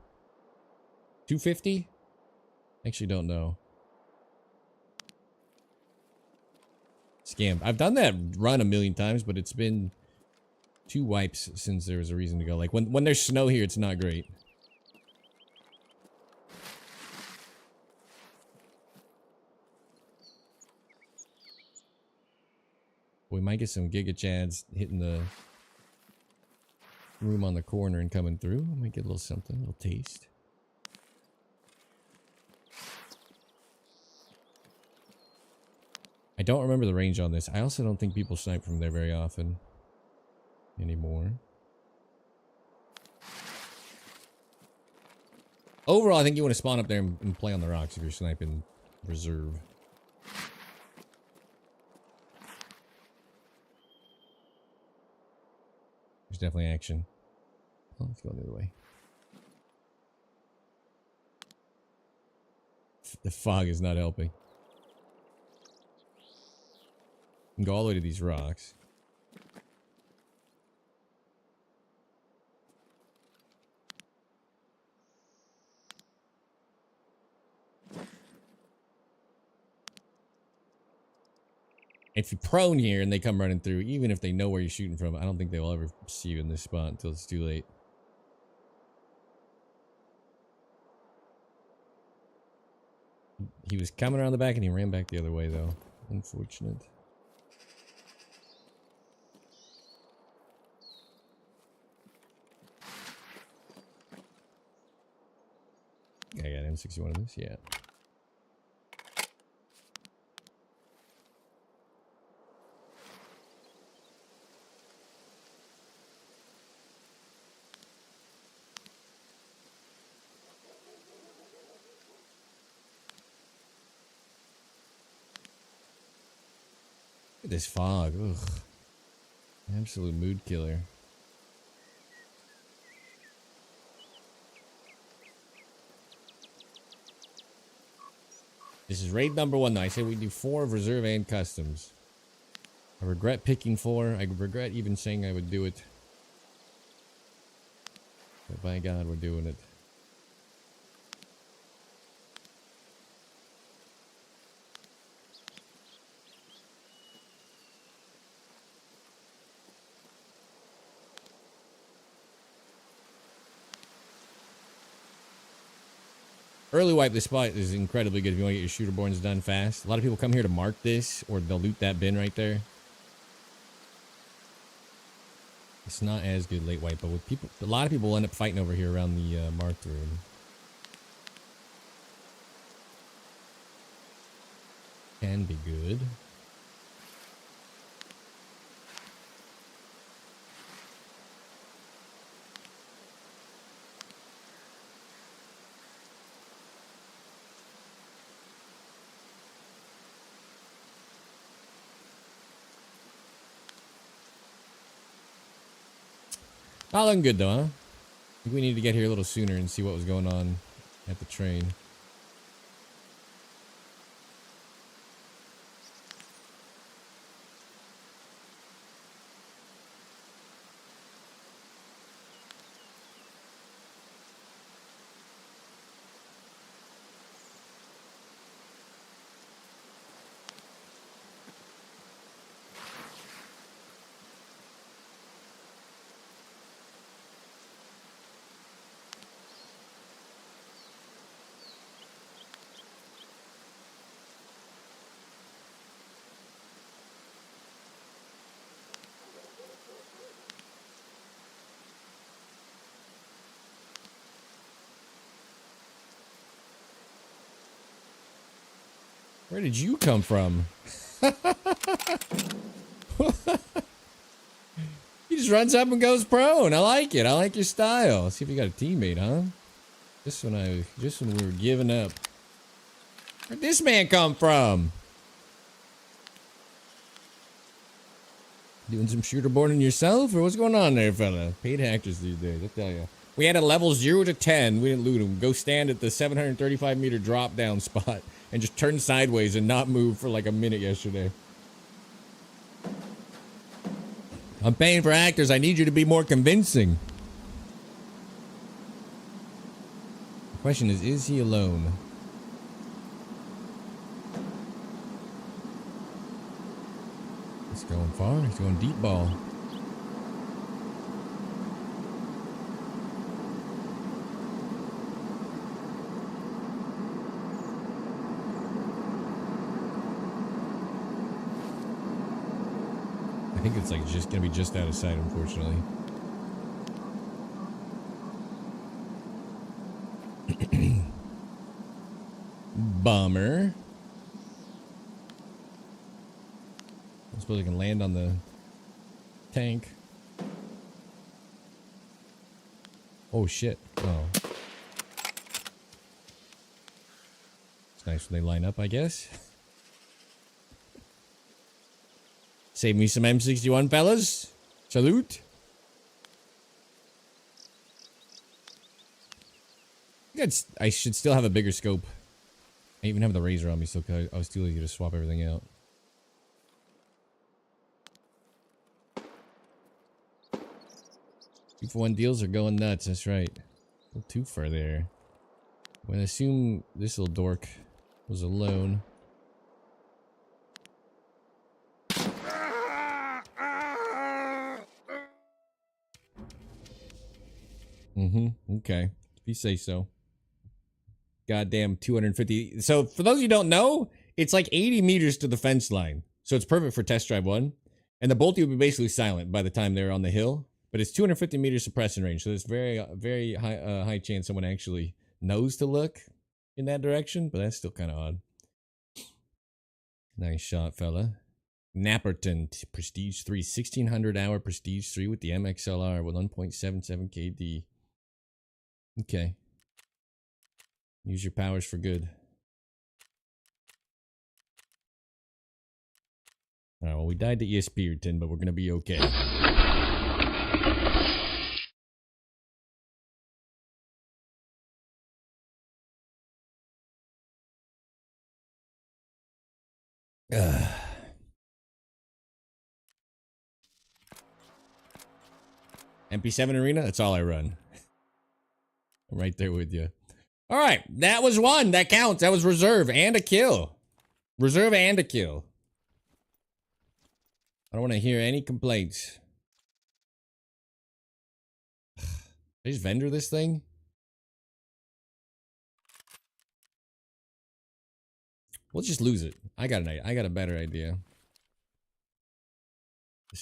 250? Actually don't know. Scam. I've done that run a million times, but it's been 2 wipes since there was a reason to go. Like, when there's snow here, it's not great. We might get some Giga Chads hitting the room on the corner and coming through. We might get a little something, a little taste. I don't remember the range on this. I also don't think people snipe from there very often anymore. Overall, I think you want to spawn up there and play on the rocks if you're sniping reserve. There's definitely action. Oh, let's go the other way. The fog is not helping. You can go all the way to these rocks. If you're prone here and they come running through, even if they know where you're shooting from, I don't think they will ever see you in this spot until it's too late. He was coming around the back and he ran back the other way, though. Unfortunate. I got M61 of this, yeah. Look at this fog, ugh. Absolute mood killer. This is raid number 1 though. I say we do 4 of reserve and customs. I regret picking 4. I regret even saying I would do it. But by God, we're doing it. Early wipe this spot is incredibly good if you want to get your shooter borns done fast. A lot of people come here to mark this, or they'll loot that bin right there. It's not as good late wipe, but with people, a lot of people end up fighting over here around the marked room. Can be good. Not looking good though, huh? I think we need to get here a little sooner and see what was going on at the train. Where did you come from? He just runs up and goes prone. I like it. I like your style. Let's see if you got a teammate, huh? Just when we were giving up. Where'd this man come from? Doing some shooter boarding yourself, or what's going on there, fella? Paid hackers these days, I tell you. We had a level 0 to 10. We didn't loot him. Go stand at the 735 meter drop down spot and just turn sideways and not move for like a minute yesterday. I'm paying for actors. I need you to be more convincing. The question is he alone? He's going far. He's going deep ball. I think it's like just gonna be just out of sight, unfortunately. Bummer. I suppose I can land on the tank. Oh shit. Oh. It's nice when they line up, I guess. Save me some M61, fellas. Salute. I should still have a bigger scope. I even have the razor on me, so I was too lazy to swap everything out. 2-for-1 deals are going nuts. That's right. A little too far there. I'm gonna assume this little dork was alone. Okay. If you say so. Goddamn 250. So for those of you who don't know, it's like 80 meters to the fence line. So it's perfect for test drive 1. And the bolty would be basically silent by the time they're on the hill. But it's 250 meters suppression range. So there's very high chance someone actually knows to look in that direction. But that's still kind of odd. Nice shot, fella. Napperton Prestige 3. 1600 hour Prestige 3 with the MXLR with 1.77 KD. Okay. Use your powers for good. Alright, well, we died to ESPerton, but we're gonna be okay. MP7 Arena, that's all I run. I'm right there with you. Alright, that was one. That counts. That was reserve and a kill. Reserve and a kill. I don't want to hear any complaints. I just vendor this thing? We'll just lose it. I got a better idea.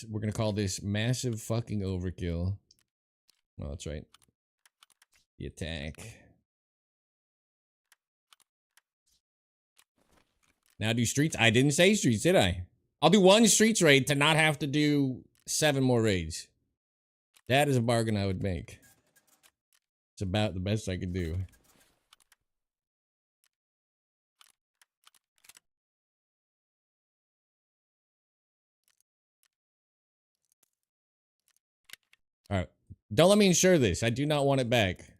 We're gonna call this massive fucking overkill. Oh, that's right. The attack. Now do streets. I didn't say streets, did I? I'll do 1 streets raid to not have to do 7 more raids. That is a bargain I would make. It's about the best I could do. Alright. Don't let me insure this. I do not want it back.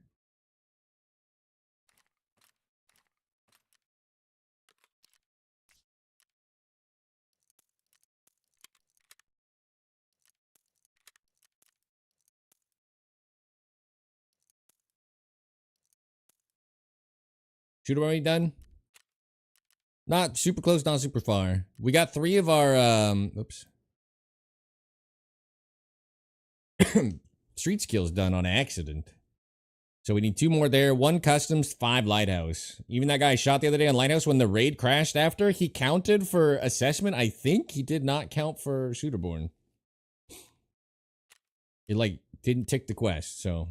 Shooter already done? Not super close, not super far. We got 3 of our, oops. Street skills done on accident. So we need 2 more there. 1 customs, 5 lighthouse. Even that guy I shot the other day on lighthouse when the raid crashed after, he counted for assessment. I think he did not count for shooterborn. It like didn't tick the quest, so.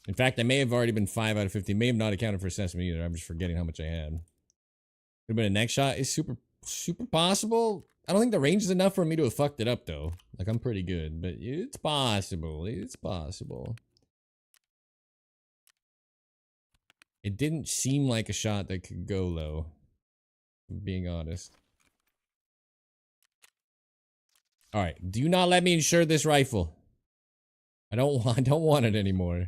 In fact, I may have already been 5 out of 50. May have not accounted for assessment either. I'm just forgetting how much I had. Could have been a next shot. Is super possible. I don't think the range is enough for me to have fucked it up though. Like I'm pretty good, but it's possible. It's possible. It didn't seem like a shot that could go low. I'm being honest. All right, do not let me insure this rifle. I don't want it anymore.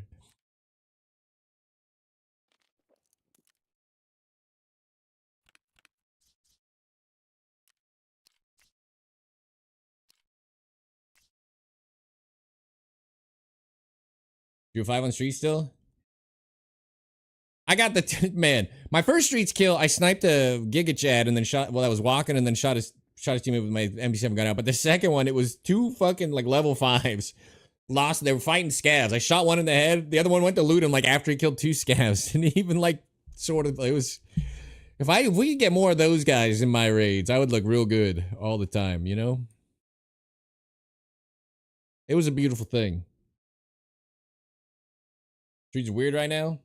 You're 5 on street still? I got the man. My first streets kill, I sniped a Giga Chad and then shot while I was walking and then shot his teammate with my MP7 gun out. But the second one, it was 2 fucking like level 5s. Lost. They were fighting scavs. I shot one in the head. The other one went to loot him like after he killed 2 scavs. And even like sort of it was. If we could get more of those guys in my raids, I would look real good all the time. You know. It was a beautiful thing. Streets weird right now.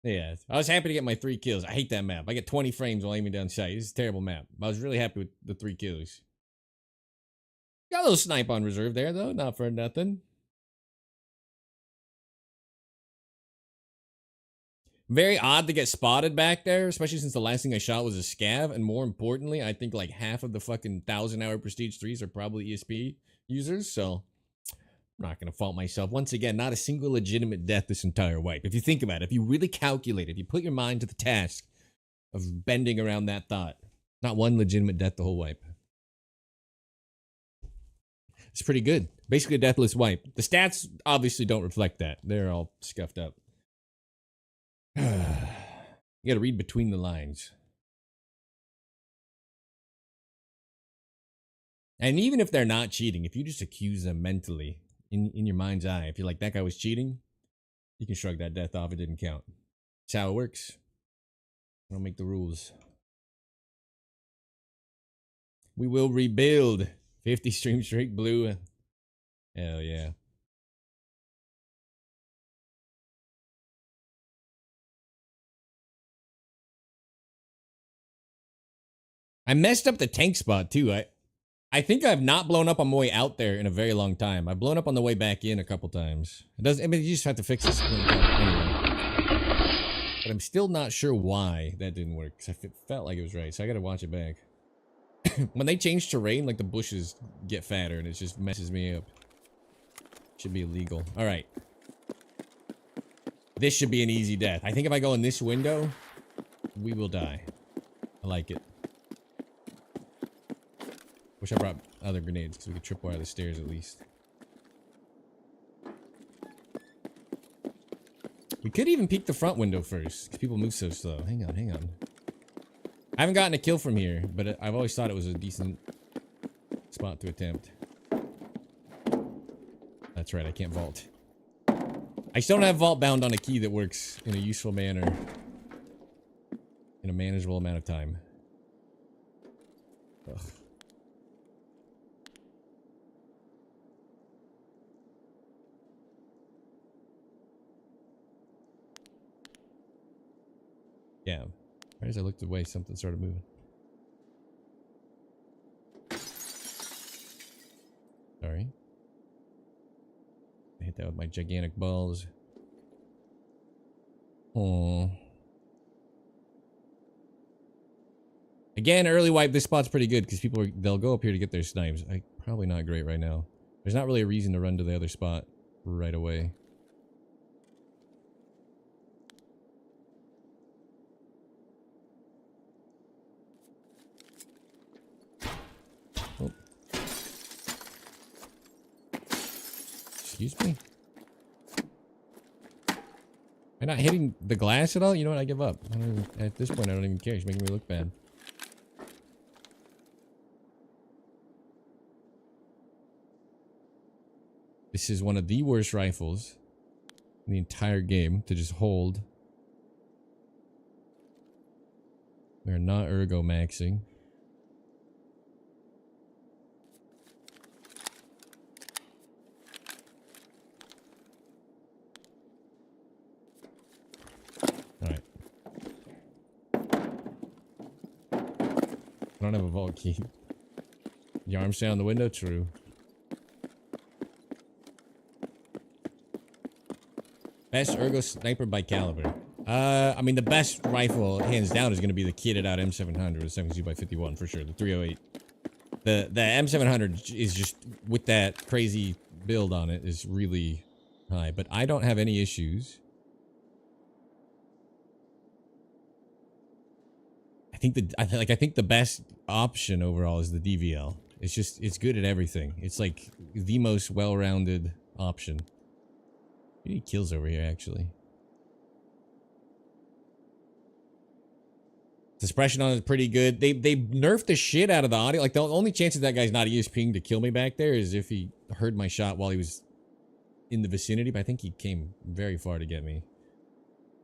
Yeah, I was happy to get my 3 kills. I hate that map. I get 20 frames while aiming down sight. This is a terrible map. I was really happy with the 3 kills. Got a little snipe on reserve there, though. Not for nothing. Very odd to get spotted back there, especially since the last thing I shot was a scav. And more importantly, I think like half of the fucking 1,000-hour Prestige 3s are probably ESP users, so... I'm not going to fault myself. Once again, not a single legitimate death this entire wipe. If you think about it, if you really calculate it, if you put your mind to the task of bending around that thought, not one legitimate death the whole wipe. It's pretty good. Basically a deathless wipe. The stats obviously don't reflect that. They're all scuffed up. You got to read between the lines. And even if they're not cheating, if you just accuse them mentally, in your mind's eye, if you're like, that guy was cheating, you can shrug that death off. It didn't count. That's how it works. I don't make the rules. We will rebuild. 50 stream streak blue. Hell yeah. I messed up the tank spot too. I think I've not blown up on my way out there in a very long time. I've blown up on the way back in a couple times. It doesn't. I mean, you just have to fix this anyway. But I'm still not sure why that didn't work. Because I felt like it was right, so I gotta watch it back. When they change terrain, like the bushes get fatter, and it just messes me up. Should be illegal. All right. This should be an easy death. I think if I go in this window, we will die. I like it. Wish I brought other grenades because we could tripwire the stairs at least. We could even peek the front window first because people move so slow. Hang on, hang on. I haven't gotten a kill from here, but I've always thought it was a decent spot to attempt. That's right, I can't vault. I still don't have vault bound on a key that works in a useful manner. In a manageable amount of time. Ugh. Yeah. Right as I looked away, something started moving. Sorry. I hit that with my gigantic balls. Oh. Again, early wipe. This spot's pretty good because they'll go up here to get their snipes. Probably not great right now. There's not really a reason to run to the other spot right away. Oh. Excuse me? Am I not hitting the glass at all? You know what? I give up. At this point, I don't even care. It's making me look bad. This is one of the worst rifles in the entire game to just hold. We're not ergo-maxing. Alright. I don't have a vault key. The arm stay on the window? True. Best ergo sniper by caliber. I mean, the best rifle, hands down, is going to be the kitted out M700 with 72x51 for sure. The 308. The M700 is just, with that crazy build on it, is really high. But I don't have any issues. I think the best option overall is the DVL. It's good at everything. It's like the most well-rounded option. We need kills over here, actually. The suppression on it is pretty good. They nerfed the shit out of the audio. Like, the only chance that guy's not ESPing to kill me back there is if he heard my shot while he was in the vicinity. But I think he came very far to get me.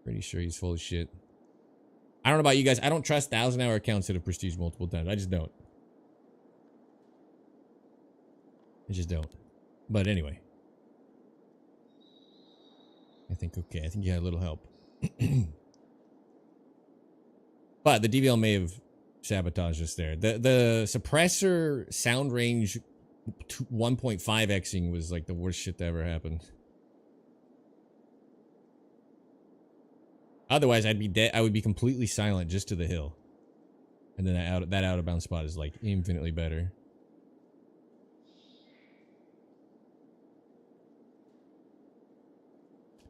Pretty sure he's full of shit. I don't know about you guys. I don't trust 1,000-hour accounts that have prestige multiple times. I just don't. I just don't. But anyway. I think okay. I think you had a little help. But the DVL may have sabotaged us there. The suppressor sound range 1.5xing was like the worst shit that ever happened. Otherwise, I'd be dead. I would be completely silent just to the hill. And then that out of bounds spot is like infinitely better.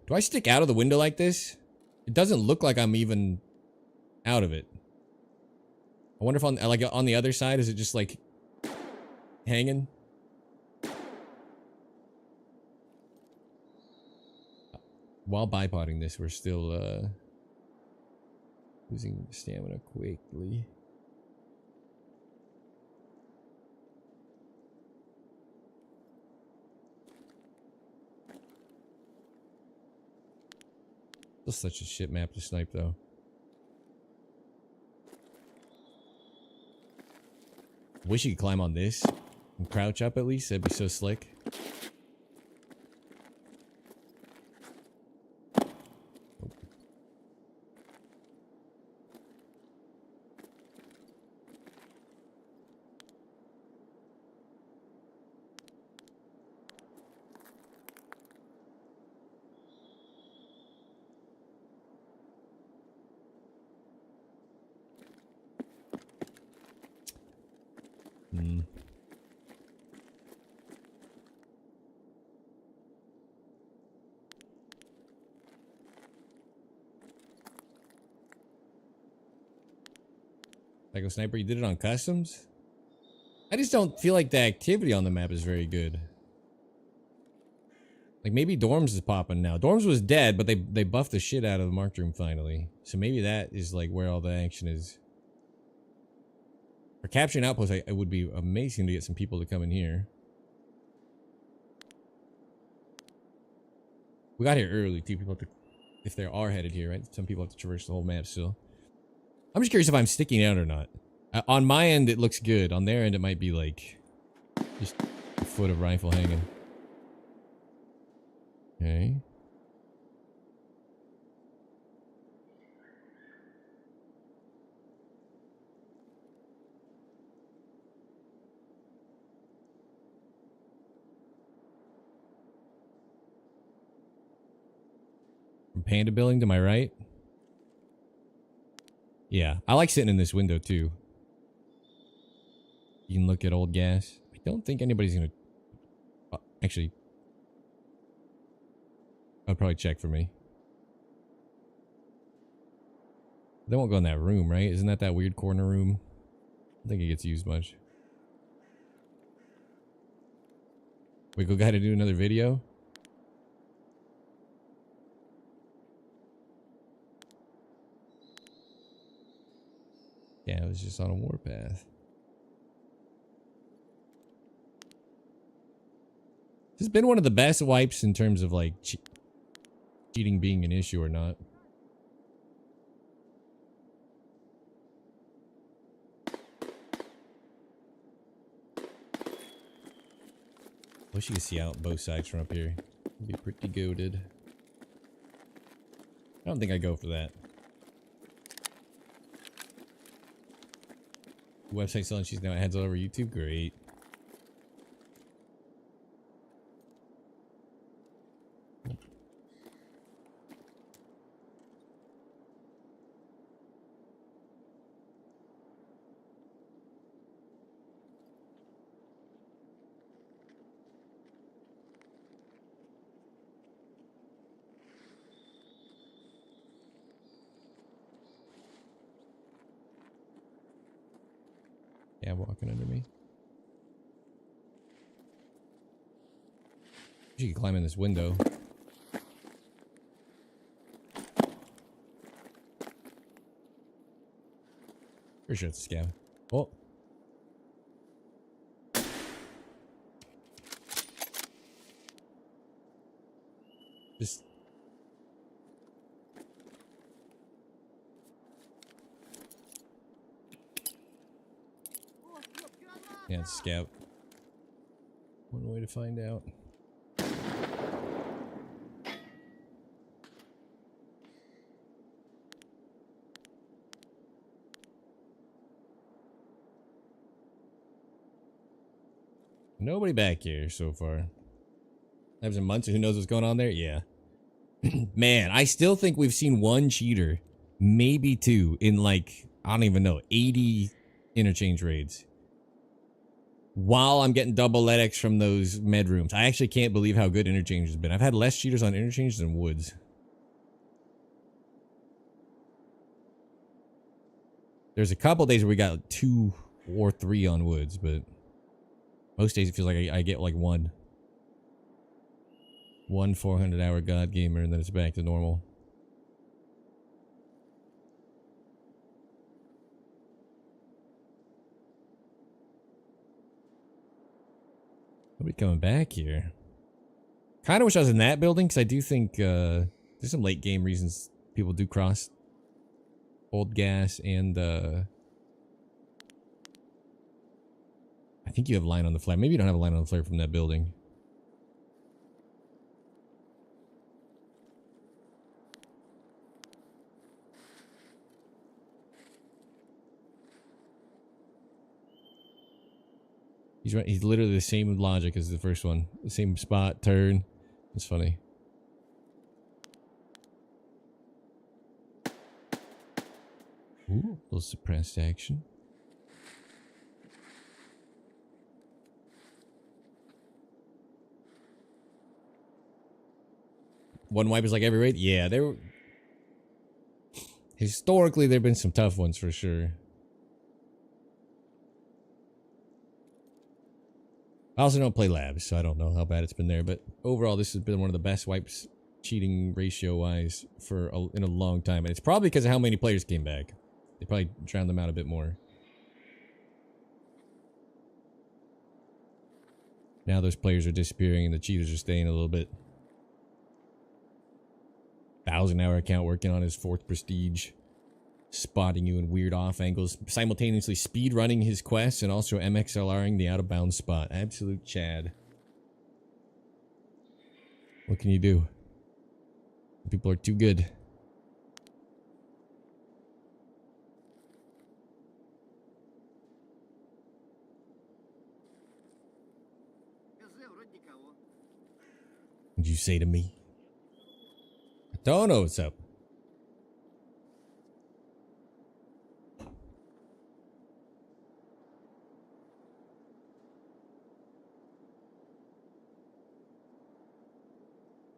Do I stick out of the window like this? It doesn't look like I'm even out of it. I wonder if on the other side, is it just like hanging? While bipoding this, we're still losing stamina quickly. Still such a shit map to snipe, though. Wish you could climb on this and crouch up at least. That'd be so slick. Psycho Sniper, you did it on customs? I just don't feel like the activity on the map is very good. Like, maybe Dorms is popping now. Dorms was dead, but they buffed the shit out of the marked room finally. So maybe that is like where all the action is. For capturing outposts, it would be amazing to get some people to come in here. We got here early too. People have to, if they are headed here, right? Some people have to traverse the whole map still. I'm just curious if I'm sticking out or not. On my end, it looks good. On their end, it might be like just a foot of rifle hanging. Okay. From Panda Building to my right. Yeah, I like sitting in this window too. You can look at old gas. I don't think anybody's gonna... actually, I'll probably check for me. They won't go in that room, right? Isn't that weird corner room? I don't think it gets used much. We go gotta do another video? Yeah, it was just on a warpath. This has been one of the best wipes in terms of like cheating being an issue or not. Wish you could see out both sides from up here. It'd be pretty goated. I don't think I'd go for that. Website selling she's now heads all over YouTube. Great. Yeah, walking under me. You can climb in this window. Pretty sure it's a scab. Oh. Just... yeah, it's a scout. One way to find out. Nobody back here so far. Lives in months, who knows what's going on there? Yeah. Man, I still think we've seen one cheater, maybe two, in like, I don't even know, 80 interchange raids. While I'm getting double LEDX from those med rooms. I actually can't believe how good interchange has been. I've had less cheaters on interchange than woods. There's a couple days where we got 2 or 3 on woods, but most days it feels like I get like one 400-hour god gamer and then it's back to normal. Nobody coming back here. Kind of wish I was in that building because I do think there's some late game reasons people do cross old gas and I think you have line on the flare. Maybe you don't have a line on the flare from that building. He's right. He's literally the same logic as the first one. The same spot, turn. It's funny. Ooh, a little suppressed action. One wipe is like every raid? Yeah, there were... historically, there have been some tough ones for sure. I also don't play labs, so I don't know how bad it's been there. But overall, this has been one of the best wipes cheating ratio-wise in a long time. And it's probably because of how many players came back. They probably drowned them out a bit more. Now those players are disappearing and the cheaters are staying a little bit. 1,000-hour account working on his 4th prestige. Spotting you in weird off angles. Simultaneously speed running his quests and also MXLRing the out of bounds spot. Absolute Chad. What can you do? People are too good. What'd you say to me? I don't know what's up.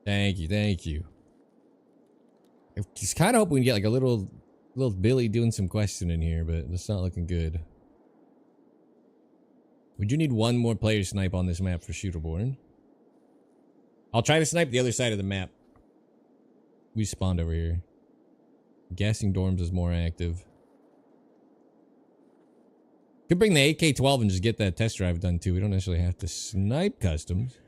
Thank you, thank you. I just kind of hope we can get like a little Billy doing some questing in here, but it's not looking good. Would you need one more player to snipe on this map for Shooterborn? I'll try to snipe the other side of the map. We spawned over here. Guessing dorms is more active. Could bring the AK-12 and just get that test drive done too. We don't necessarily have to snipe customs.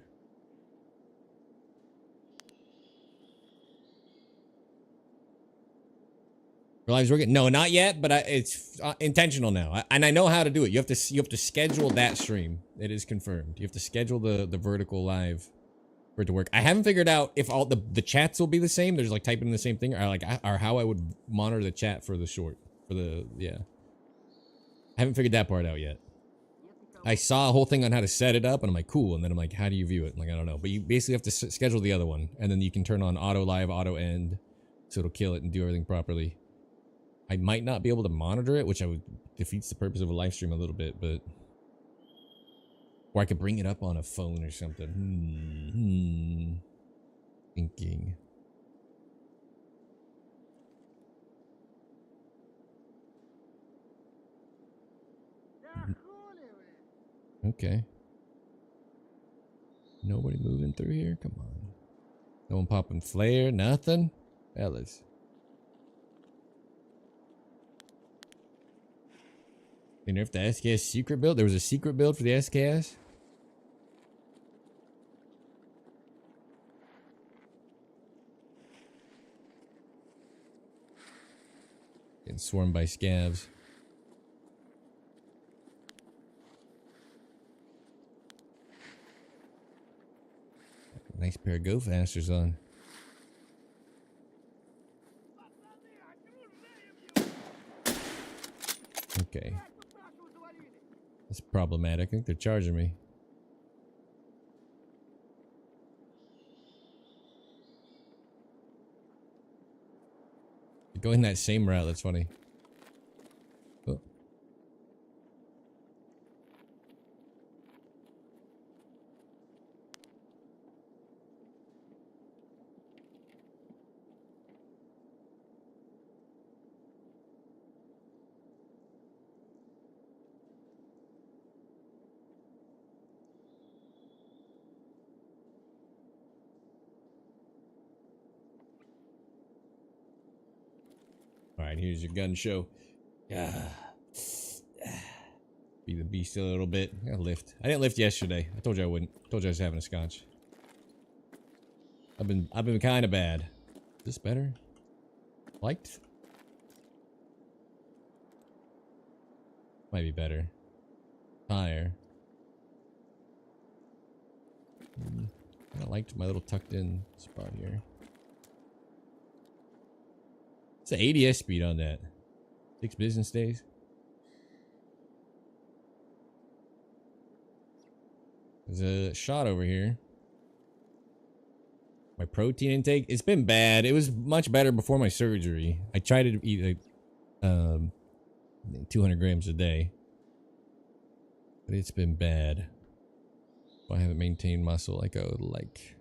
Realize we're getting no, not yet, but it's intentional now, and I know how to do it. You have to schedule that stream. It is confirmed. You have to schedule the vertical live for it to work. I haven't figured out if all the chats will be the same. There's like typing in the same thing, or how I would monitor the chat for the short yeah. I haven't figured that part out yet. I saw a whole thing on how to set it up, and I'm like, cool. And then I'm like, how do you view it? I'm like, I don't know. But you basically have to schedule the other one, and then you can turn on auto live, auto end, so it'll kill it and do everything properly. I might not be able to monitor it, which defeats the purpose of a live stream a little bit, but or I could bring it up on a phone or something. Thinking. Okay. Nobody moving through here? Come on. No one popping flare? Nothing? Fellas. You know if the SKS secret build? There was a secret build for the SKS? Getting swarmed by scavs. Nice pair of go fasters on. Okay. That's problematic. I think they're charging me. They're going that same route. That's funny. Oh. Alright, here's your gun show. Be the beast a little bit. I gotta lift. I didn't lift yesterday. I told you I wouldn't. I told you I was having a scotch. I've been kind of bad. Is this better? Liked? Might be better. Higher. I liked my little tucked in spot here. It's the ADS speed on that. 6 business days. There's a shot over here. My protein intake, it's been bad. It was much better before my surgery. I tried to eat like 200 grams a day, but it's been bad. I haven't maintained muscle like I would like.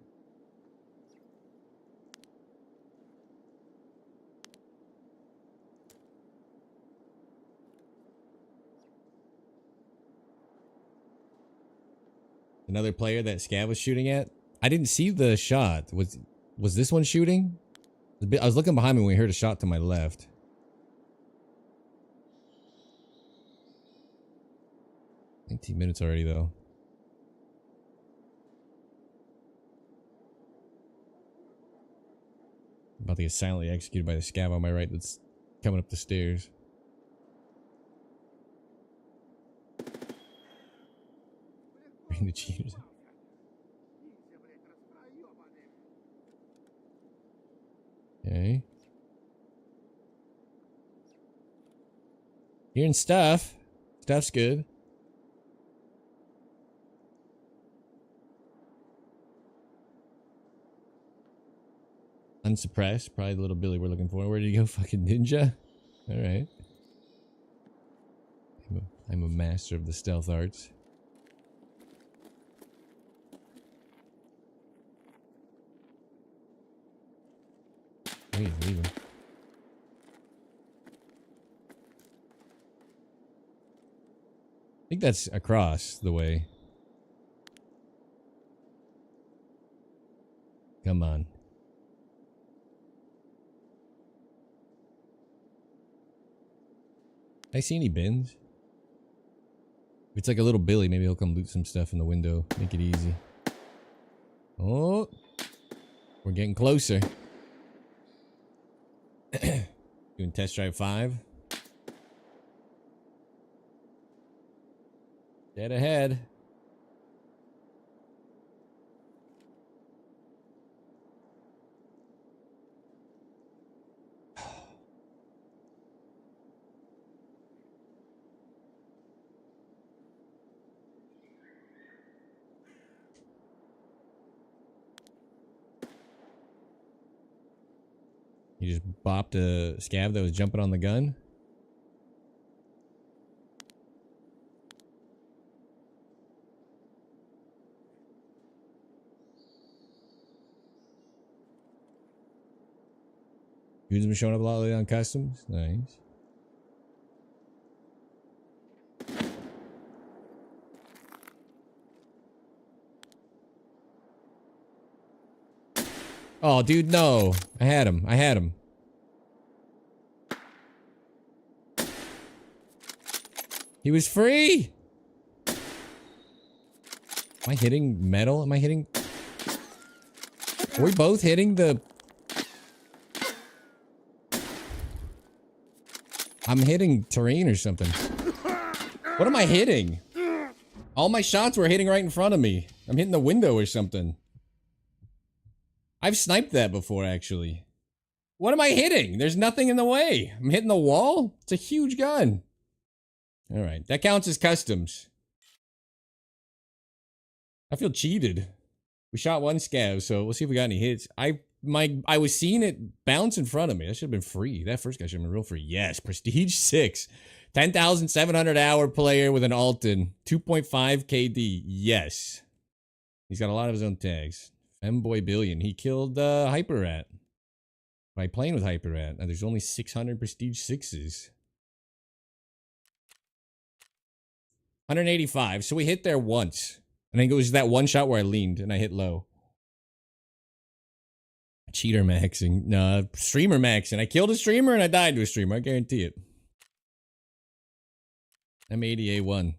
Another player that Scav was shooting at. I didn't see the shot. Was this one shooting? I was looking behind me when we heard a shot to my left. — 19 minutes already though. About to get silently executed by the scav on my right that's coming up the stairs. Bring the cheaters. Okay. Hearing stuff. Stuff's good. Unsuppressed. Probably the little Billy we're looking for. Where did he go? Fucking ninja? Alright. I'm a master of the stealth arts. Oh, he's leaving. I think that's across the way. Come on. I see any bins? If it's like a little Billy, maybe he'll come loot some stuff in the window. Make it easy. Oh. We're getting closer. Doing test drive 5. Dead ahead. You just bopped a scav that was jumping on the gun. Dude's been showing up a lot lately on customs. Nice. Oh, dude, no. I had him. I had him. He was free! Am I hitting metal? Am I hitting... Are we both hitting the... I'm hitting terrain or something. What am I hitting? All my shots were hitting right in front of me. I'm hitting the window or something. I've sniped that before, actually. What am I hitting? There's nothing in the way. I'm hitting the wall? It's a huge gun. Alright, that counts as customs. I feel cheated. We shot one scav, so we'll see if we got any hits. I was seeing it bounce in front of me. That should have been free. That first guy should have been real free. Yes, Prestige 6. 10,700 hour player with an Alton. 2.5 KD. Yes. He's got a lot of his own tags. Femboy Billion. He killed Hyper Rat by playing with Hyper Rat. Now there's only 600 Prestige 6s. 185. So we hit there once. I think it was that one shot where I leaned and I hit low. Cheater maxing. No, streamer maxing. I killed a streamer and I died to a streamer. I guarantee it. M80A1.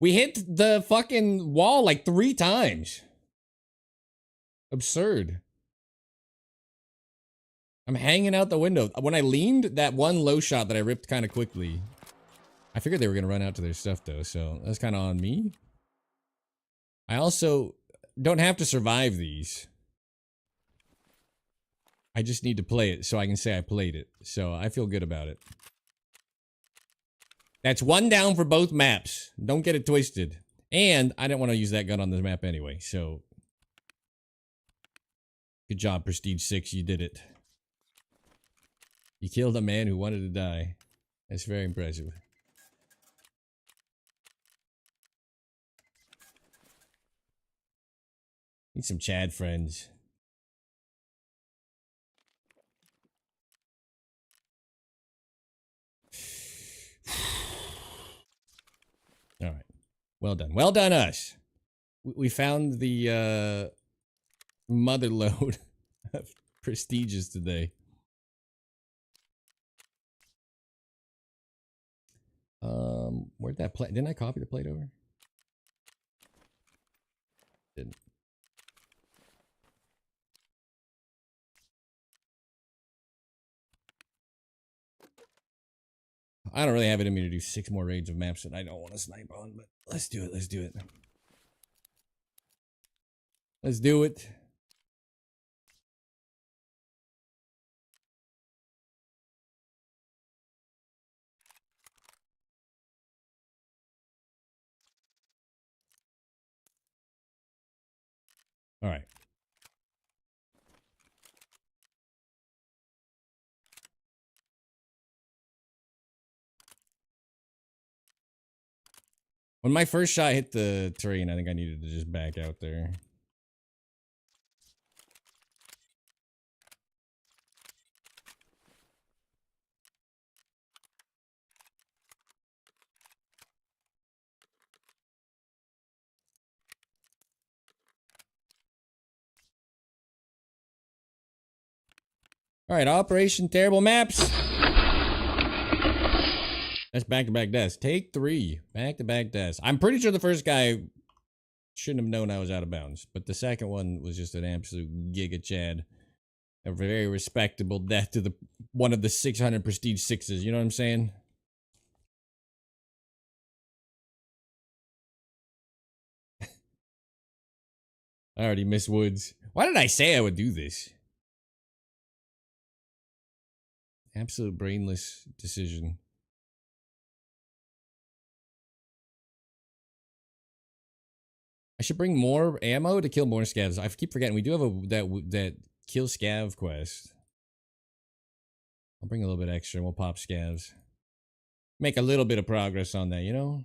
We hit the fucking wall like 3 times. Absurd. I'm hanging out the window. When I leaned, that one low shot that I ripped kind of quickly. I figured they were going to run out to their stuff though, so that's kind of on me. I also don't have to survive these. I just need to play it so I can say I played it. So I feel good about it. That's 1 down for both maps. Don't get it twisted. And I didn't want to use that gun on this map anyway, so... Good job, Prestige 6. You did it. You killed a man who wanted to die. That's very impressive. Need some Chad friends. All right. Well done. Well done, us. We found the mother load of prestiges today. Where'd that plate? Didn't I copy the plate over? Didn't. I don't really have it in me to do 6 more raids of maps that I don't want to snipe on, but let's do it. Let's do it. Let's do it. All right. When my first shot hit the terrain, I think I needed to just back out there. All right, Operation Terrible Maps. That's back-to-back deaths. Take 3. Back-to-back deaths. I'm pretty sure the first guy shouldn't have known I was out of bounds, but the second one was just an absolute giga chad. A very respectable death to the one of the 600 prestige 6s. You know what I'm saying? I already missed woods. Why did I say I would do this? Absolute brainless decision. I should bring more ammo to kill more scavs. I keep forgetting we do have that kill scav quest. I'll bring a little bit extra and we'll pop scavs. Make a little bit of progress on that, you know?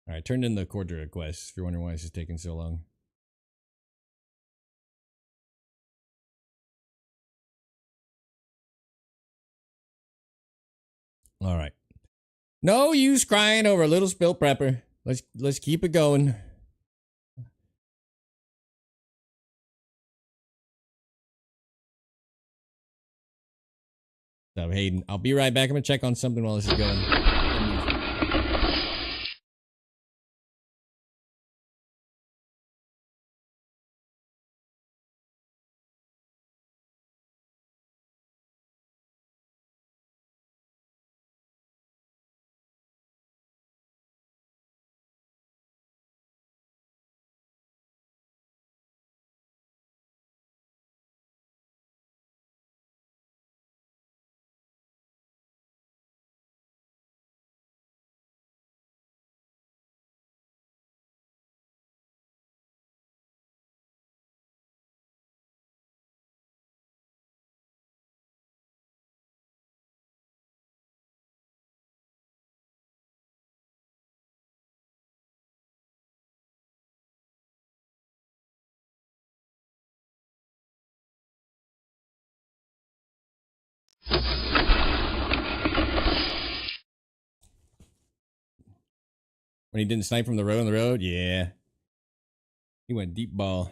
Alright, turned in the Cordura request if you're wondering why this is taking so long. Alright. No use crying over a little spilt prepper. Let's keep it going. So Hayden, I'll be right back. I'm gonna check on something while this is going. When he didn't snipe from the road on the road, yeah. He went deep ball.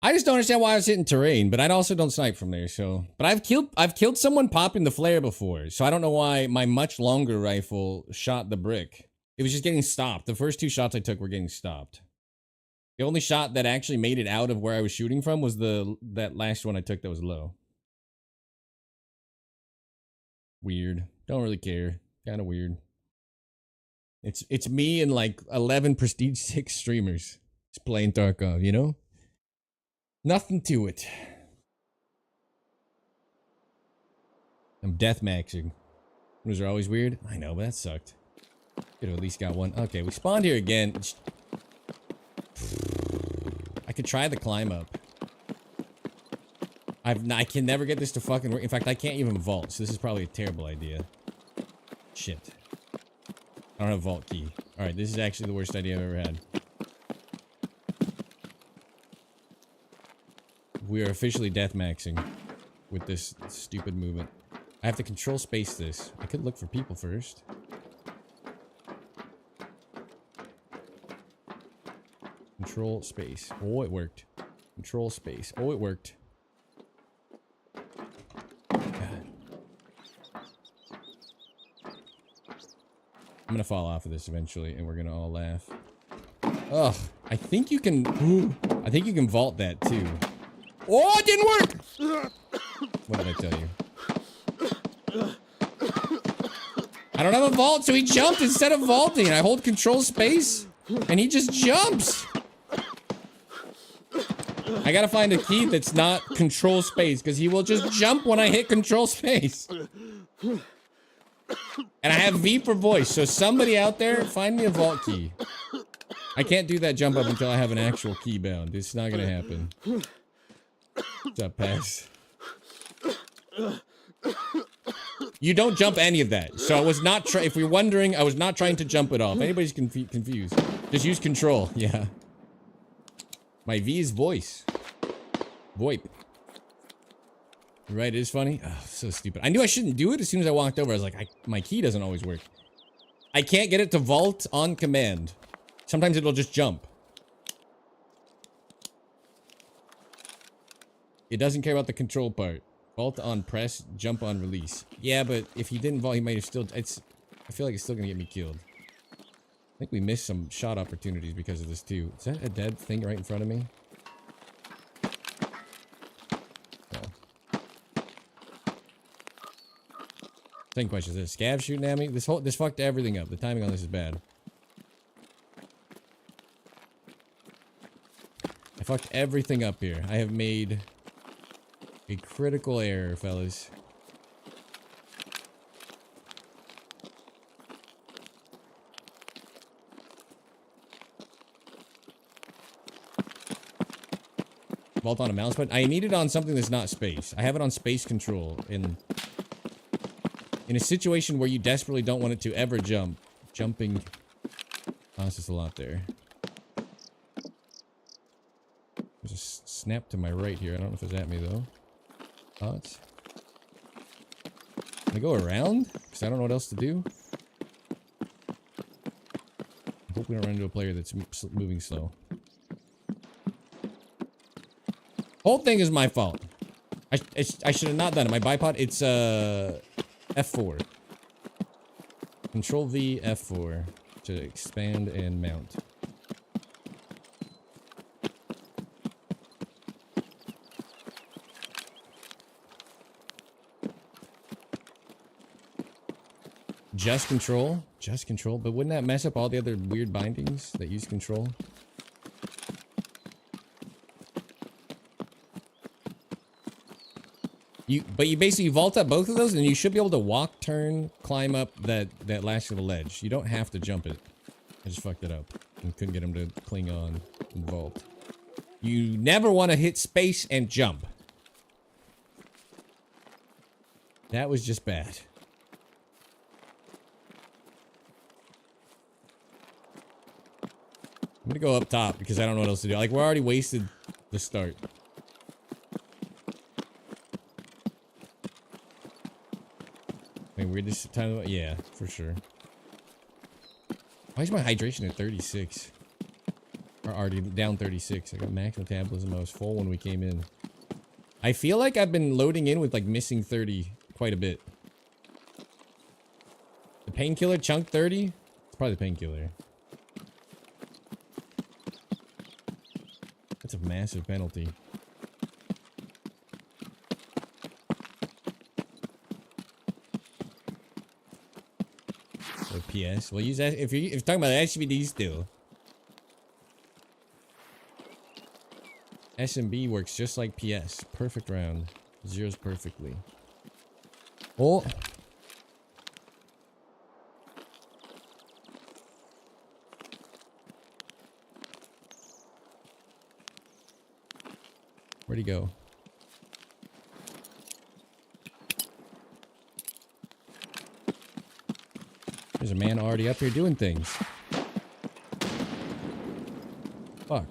I just don't understand why I was hitting terrain, but I also don't snipe from there, so. But I've killed someone popping the flare before, so I don't know why my much longer rifle shot the brick. It was just getting stopped. The first 2 shots I took were getting stopped. The only shot that actually made it out of where I was shooting from was that last one I took that was low. Weird. Don't really care. Kind of weird. It's me and like 11 prestige 6 streamers just playing Tarkov, you know? Nothing to it. I'm deathmaxing. Those are always weird. I know, but that sucked. Could have at least got one. Okay, we spawned here again. I could try the climb up. I can never get this to fucking work. In fact, I can't even vault, so this is probably a terrible idea. Shit. I don't have a vault key. Alright, this is actually the worst idea I've ever had. We are officially deathmaxing with this stupid movement. I have to control space this. I could look for people first. Control space. Oh, it worked. Control space. Oh, it worked. God. I'm gonna fall off of this eventually, and we're gonna all laugh. Ugh, I think you can. Ooh, I think you can vault that too. Oh, it didn't work! What did I tell you? I don't have a vault, so he jumped instead of vaulting. I hold control space, and he just jumps. I gotta find a key that's not control space, because he will just jump when I hit control space. And I have V for voice, so somebody out there, find me a vault key. I can't do that jump up until I have an actual key bound. It's not gonna happen. What's up, Pass? You don't jump any of that. So I was not if you're wondering, I was not trying to jump it off. Anybody's confused. Just use control. Yeah. My V is voice. VoIP. Right, it is funny. Oh, so stupid. I knew I shouldn't do it as soon as I walked over. I was like, my key doesn't always work. I can't get it to vault on command. Sometimes it'll just jump. It doesn't care about the control part. Vault on press, jump on release. Yeah, but if he didn't vault, he might have still... I feel like it's still gonna get me killed. I think we missed some shot opportunities because of this too. Is that a dead thing right in front of me? No. Second question, is there a scav shooting at me? This fucked everything up. The timing on this is bad. I fucked everything up here. I have made a critical error, fellas. Vault on a mouse button. I need it on something that's not space. I have it on space control. In a situation where you desperately don't want it to ever jump, jumping costs us a lot there. There's a snap to my right here. I don't know if it's at me though. Thoughts? Can I go around? Because I don't know what else to do. I hope we don't run into a player that's moving slow. Whole thing is my fault. I should have not done it. My bipod, it's F4. Control V, F4 to expand and mount. Just control? Just control? But wouldn't that mess up all the other weird bindings that use control? But you basically vault up both of those, and you should be able to walk, turn, climb up that last little ledge. You don't have to jump it. I just fucked it up and couldn't get him to cling on and vault. You never want to hit space and jump. That was just bad. I'm gonna go up top because I don't know what else to do. Like, we're already wasted the start. I mean, we're just time. Yeah, for sure. Why is my hydration at 36? Or already down 36. I got max metabolism. I was full when we came in. I feel like I've been loading in with like missing 30 quite a bit. The painkiller chunk 30? It's probably the painkiller. That's a massive penalty. So PS. Well, use that if you're talking about SVD still. SMB works just like PS. Perfect round. Zeros perfectly. Oh. Where'd he go? There's a man already up here doing things. Fuck.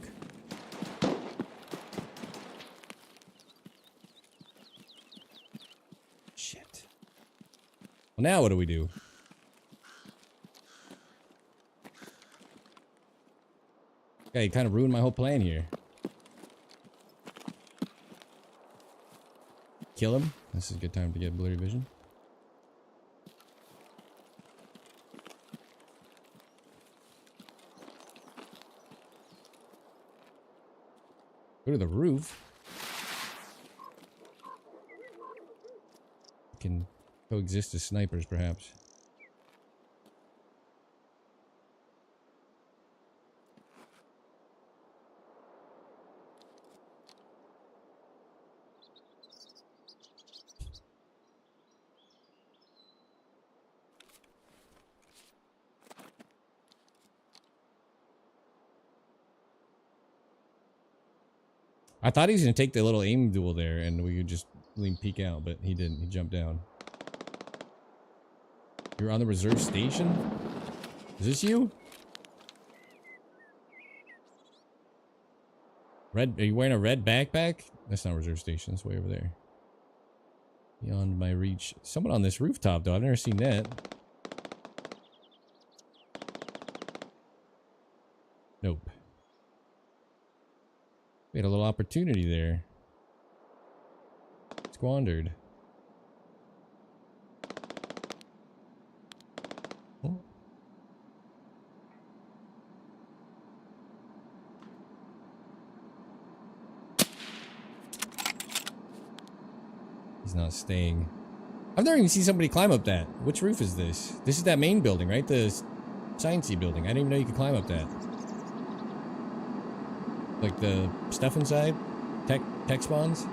Shit. Well, now what do we do? Yeah, you kind of ruined my whole plan here. Kill him. This is a good time to get blurry vision. Go to the roof. Can coexist as snipers, perhaps. I thought he was gonna take the little aim duel there, and we could just lean peek out, but he didn't. He jumped down. You're on the reserve station? Is this you? Red? Are you wearing a red backpack? That's not reserve station. It's way over there. Beyond my reach. Someone on this rooftop, though. I've never seen that. Nope. We had a little opportunity there. Squandered. Oh. He's not staying. I've never even seen somebody climb up that. Which roof is this? This is that main building, right? The sciencey building. I didn't even know you could climb up that. Like the stuff inside? Tech spawns?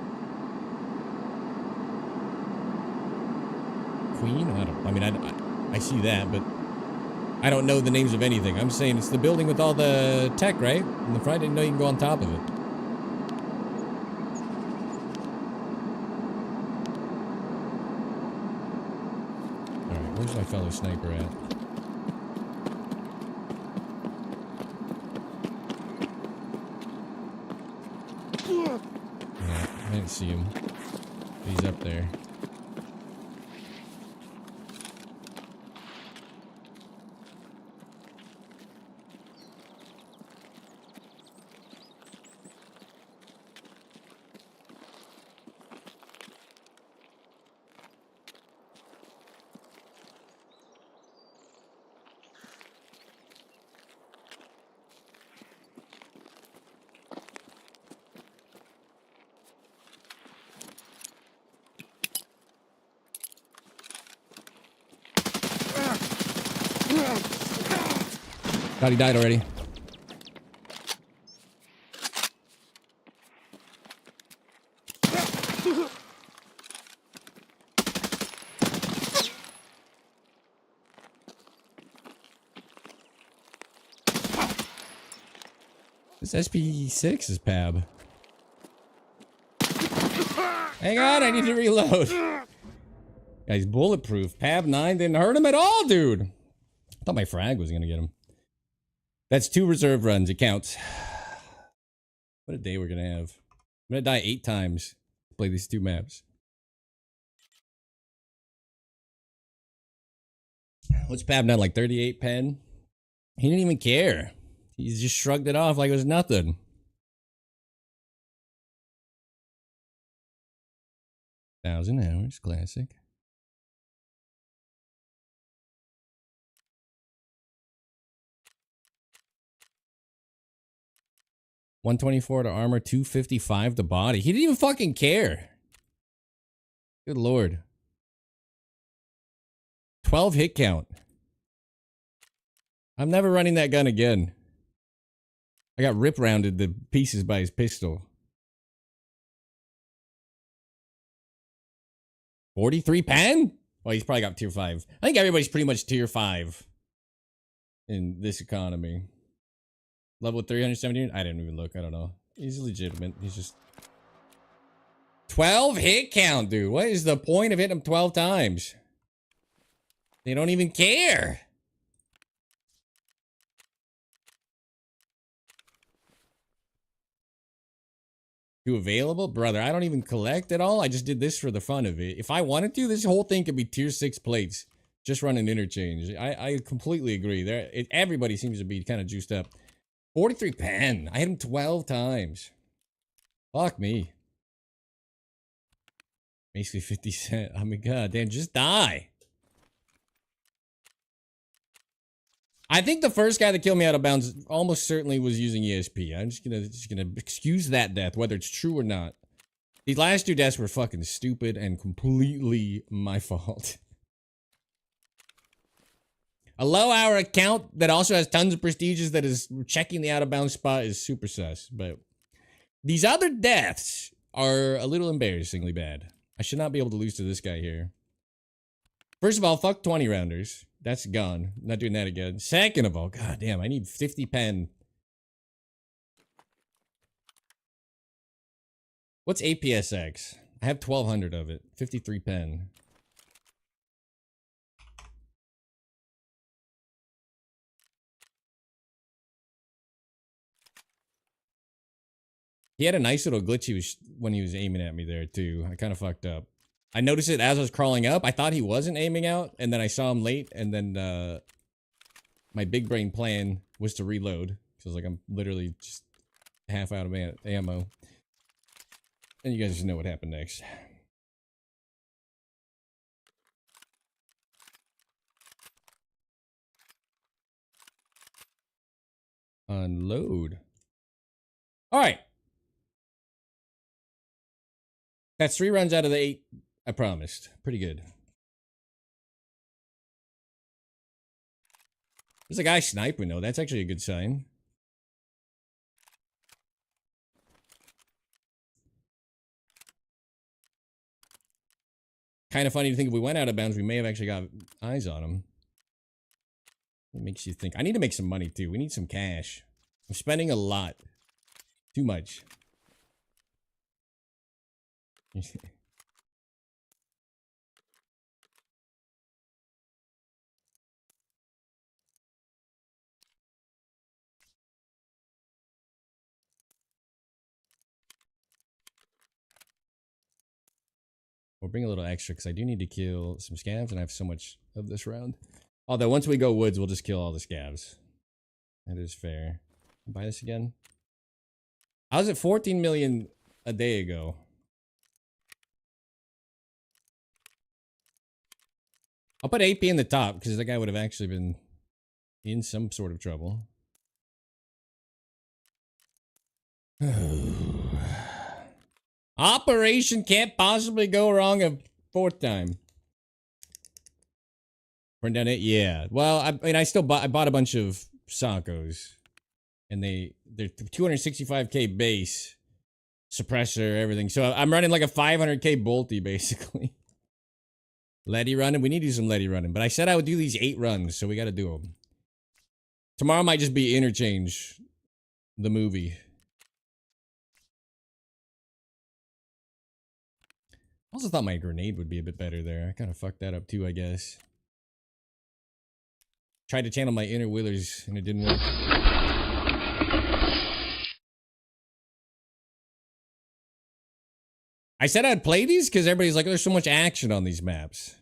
Queen? I see that, but I don't know the names of anything. I'm saying it's the building with all the tech, right? In the front, I didn't know you can go on top of it. Alright, where's my fellow sniper at? Yeah, I didn't see him. He's up there. God, he died already. This SP6 is Pab. Hang on, I need to reload. Guy's bulletproof. Pab 9 didn't hurt him at all, dude. I thought my frag was gonna get him. That's 2 reserve runs. It counts. What a day we're gonna have. I'm gonna die 8 times to play these 2 maps. What's Pab 9, like 38 pen? He didn't even care. He just shrugged it off like it was nothing. Thousand hours, classic. $124 to armor, $255 to body. He didn't even fucking care. Good lord. 12 hit count. I'm never running that gun again. I got rip rounded to pieces by his pistol. 43 pen? Well, he's probably got tier 5. I think everybody's pretty much tier 5 in this economy. Level 317? I didn't even look. I don't know. He's legitimate. He's just... 12 hit count, dude. What is the point of hitting him 12 times? They don't even care. You available? Brother, I don't even collect at all. I just did this for the fun of it. If I wanted to, this whole thing could be tier 6 plates. Just run an interchange. I completely agree. Everybody seems to be kind of juiced up. 43 pen. I hit him 12 times. Fuck me. Basically 50 cent. I mean, god damn, just die. I think the first guy that killed me out of bounds almost certainly was using ESP. I'm just gonna excuse that death, whether it's true or not. These last two deaths were fucking stupid and completely my fault. A low hour account that also has tons of prestiges that is checking the out of bounds spot is super sus. But these other deaths are a little embarrassingly bad. I should not be able to lose to this guy here. First of all, fuck 20 rounders. That's gone. Not doing that again. Second of all, god damn, I need 50 pen. What's APSX? I have 1200 of it. 53 pen. He had a nice little glitch when he was aiming at me there too. I kind of fucked up. I noticed it as I was crawling up. I thought he wasn't aiming out, and then I saw him late, and then my big brain plan was to reload. So I was like, I'm literally just half out of ammo. And you guys just know what happened next. Unload. All right. That's 3 runs out of the 8 I promised. Pretty good. There's a guy sniping though. That's actually a good sign. Kind of funny to think if we went out of bounds, we may have actually got eyes on him. It makes you think. I need to make some money too. We need some cash. I'm spending a lot. Too much. We'll bring a little extra because I do need to kill some scavs and I have so much of this round. Although once we go woods, we'll just kill all the scavs. That is fair. Buy this again. I was at 14 million a day ago. I'll put AP in the top because that guy would have actually been in some sort of trouble. Operation can't possibly go wrong a 4th time. Burn down it? Yeah. Well, I mean, I bought a bunch of Sakos. And they're 265k base. Suppressor, everything. So I'm running like a 500k bolty, basically. Letty running? We need to do some Letty running. But I said I would do these 8 runs, so we gotta do them. Tomorrow might just be Interchange. The movie. I also thought my grenade would be a bit better there. I kind of fucked that up too, I guess. Tried to channel my inner Willers, and it didn't work. I said I'd play these because everybody's like, there's so much action on these maps.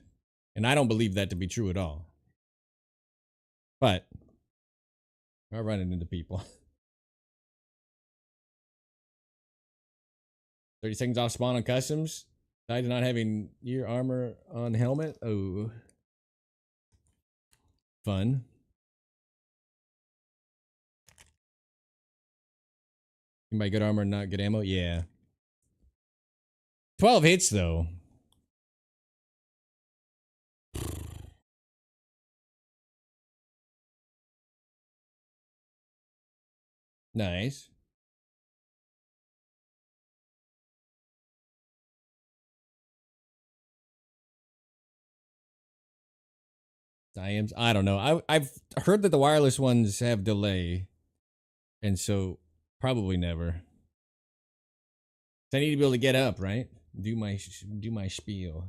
And I don't believe that to be true at all. But I'm running into people. 30 seconds off spawn on customs. Died to not having ear armor on helmet. Oh. Fun. You buy good armor and not good ammo? Yeah. 12 hits though. Nice. I don't know. I've heard that the wireless ones have delay. And so probably never. So I need to be able to get up, right? Do my spiel.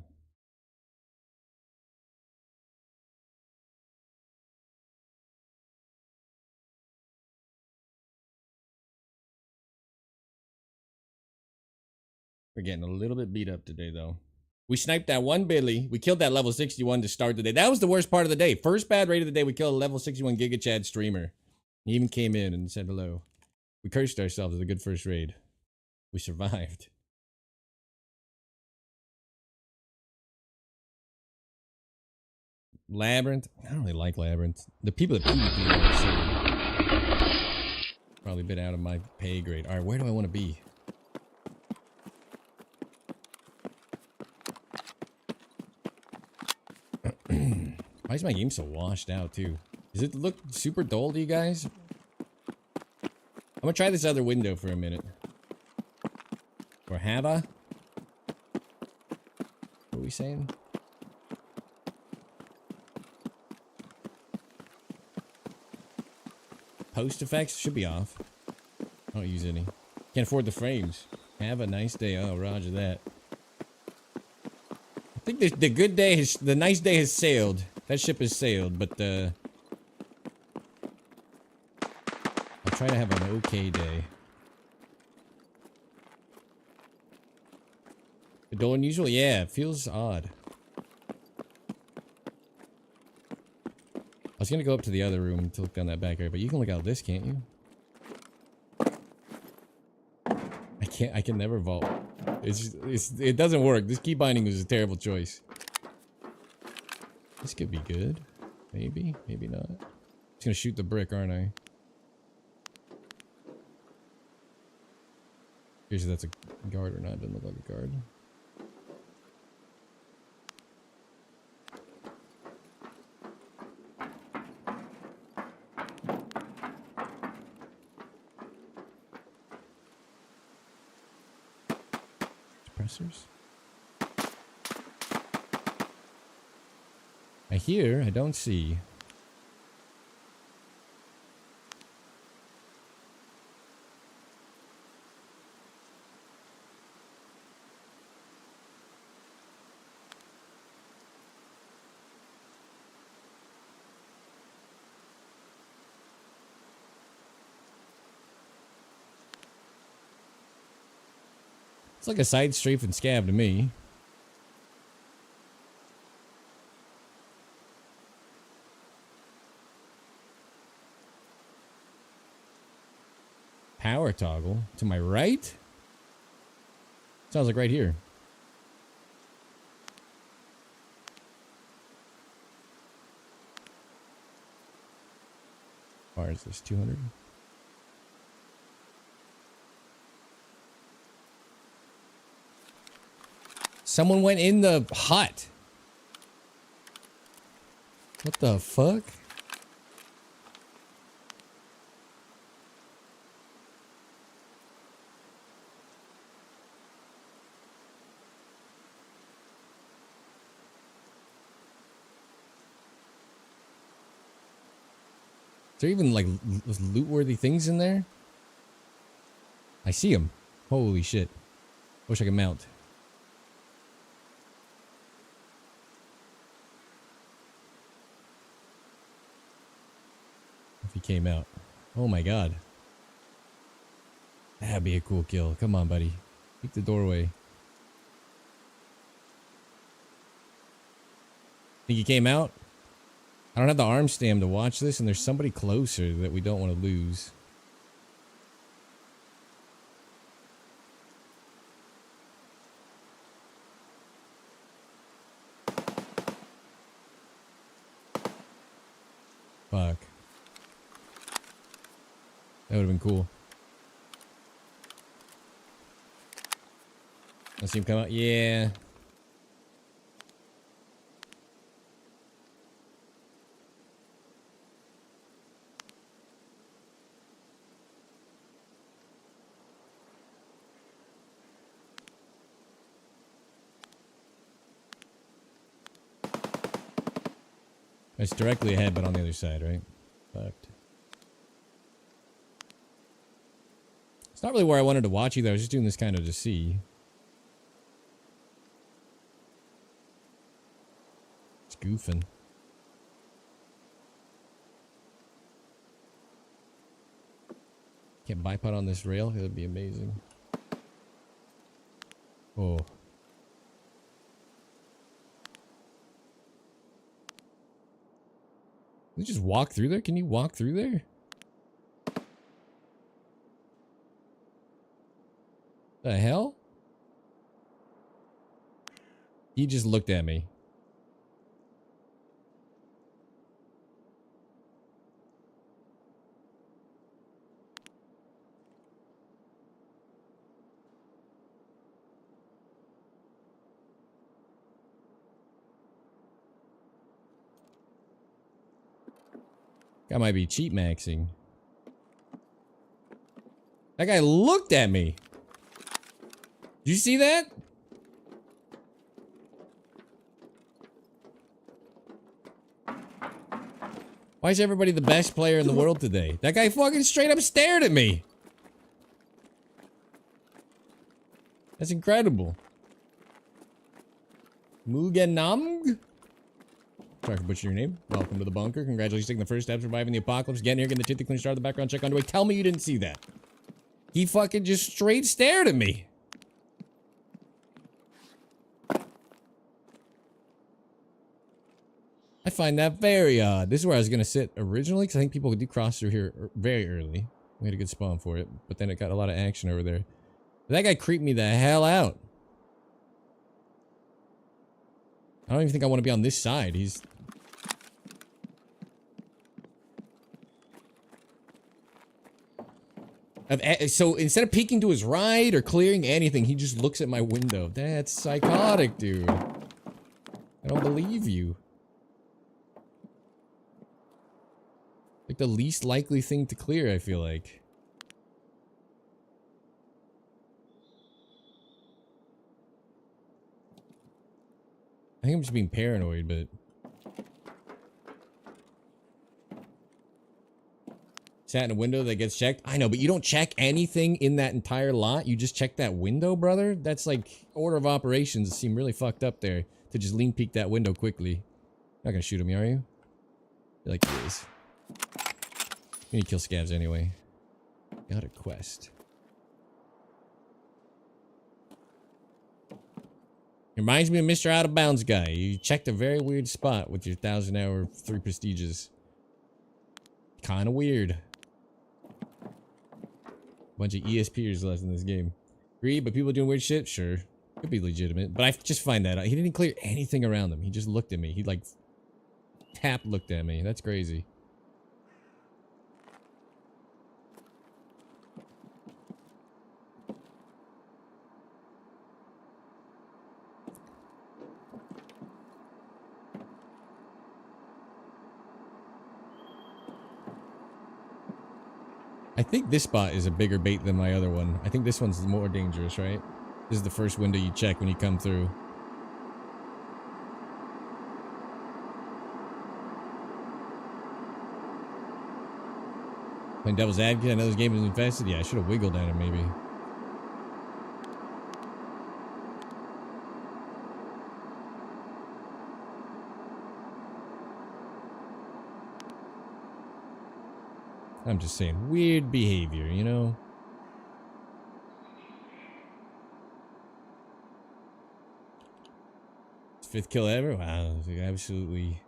We're getting a little bit beat up today though. We sniped that one Billy. We killed that level 61 to start the day. That was the worst part of the day. First bad raid of the day, we killed a level 61 Giga Chad streamer. He even came in and said hello. We cursed ourselves with a good first raid. We survived. Labyrinth. I don't really like Labyrinth. The people that PvP are probably a bit out of my pay grade. All right, where do I want to be? Why is my game so washed out too? Does it look super dull to you guys? I'm gonna try this other window for a minute. Or have I? What are we saying? Post effects should be off. I don't use any. Can't afford the frames. Have a nice day. Oh, roger that. I think the good day has, the nice day has sailed. That ship has sailed, but I'll try to have an okay day. Dull unusual? Yeah, it feels odd. I was gonna go up to the other room to look down that back area, but you can look out this, can't you? I can never vault. It doesn't work. This key binding was a terrible choice. This could be good. Maybe, maybe not. Just gonna shoot the brick, aren't I? Here's if that's a guard or not. Doesn't look like a guard. Suppressors. I hear, I don't see. It's like a side strafe and scab to me. Power toggle to my right? Sounds like right here. How far is this? 200? Someone went in the hut. What the fuck? Is there even like loot-worthy things in there? I see them. Holy shit. Wish I could mount. If he came out. Oh my god. That'd be a cool kill. Come on, buddy. Peek the doorway. Think he came out? I don't have the arm stam to watch this, and there's somebody closer that we don't want to lose. Fuck. That would have been cool. I see him come out. Yeah. It's directly ahead, but on the other side, right? Fucked. It's not really where I wanted to watch either. I was just doing this kind of to see. It's goofing. Can't bipod on this rail? It would be amazing. Oh. Can you just walk through there? Can you walk through there? The hell? He just looked at me. Guy might be cheat maxing. That guy looked at me. Did you see that? Why is everybody the best player in the world today? That guy fucking straight up stared at me. That's incredible. Muganamg? Sorry for butchering your name. Welcome to the bunker. Congratulations on taking the first step, surviving the apocalypse. Getting here, getting the clean start of the background check underway. Tell me you didn't see that. He fucking just straight stared at me. I find that very odd. This is where I was going to sit originally, because I think people do cross through here very early. We had a good spawn for it, but then it got a lot of action over there. That guy creeped me the hell out. I don't even think I want to be on this side. He's... So instead of peeking to his right or clearing anything, he just looks at my window. That's psychotic, dude. I don't believe you. Like the least likely thing to clear, I feel like. I think I'm just being paranoid, but... Sat in a window that gets checked? I know, but you don't check anything in that entire lot. You just check that window, brother? That's like order of operations seem really fucked up there. To just lean peek that window quickly. Not gonna shoot at me, are you? I feel like he is. You need to kill scavs anyway. Got a quest. Reminds me of Mr. Out of Bounds guy. You checked a very weird spot with your 1,000-hour 3 prestiges. Kinda weird. Bunch of ESPers left in this game. Agree, but people doing weird shit? Sure. Could be legitimate. But I just find that out. He didn't clear anything around him. He just looked at me. He like tap looked at me. That's crazy. I think this spot is a bigger bait than my other one. I think this one's more dangerous, right? This is the first window you check when you come through. Playing devil's advocate, I know this game is infested. Yeah, I should have wiggled at him maybe. I'm just saying, weird behavior, you know? Fifth kill ever? Wow, absolutely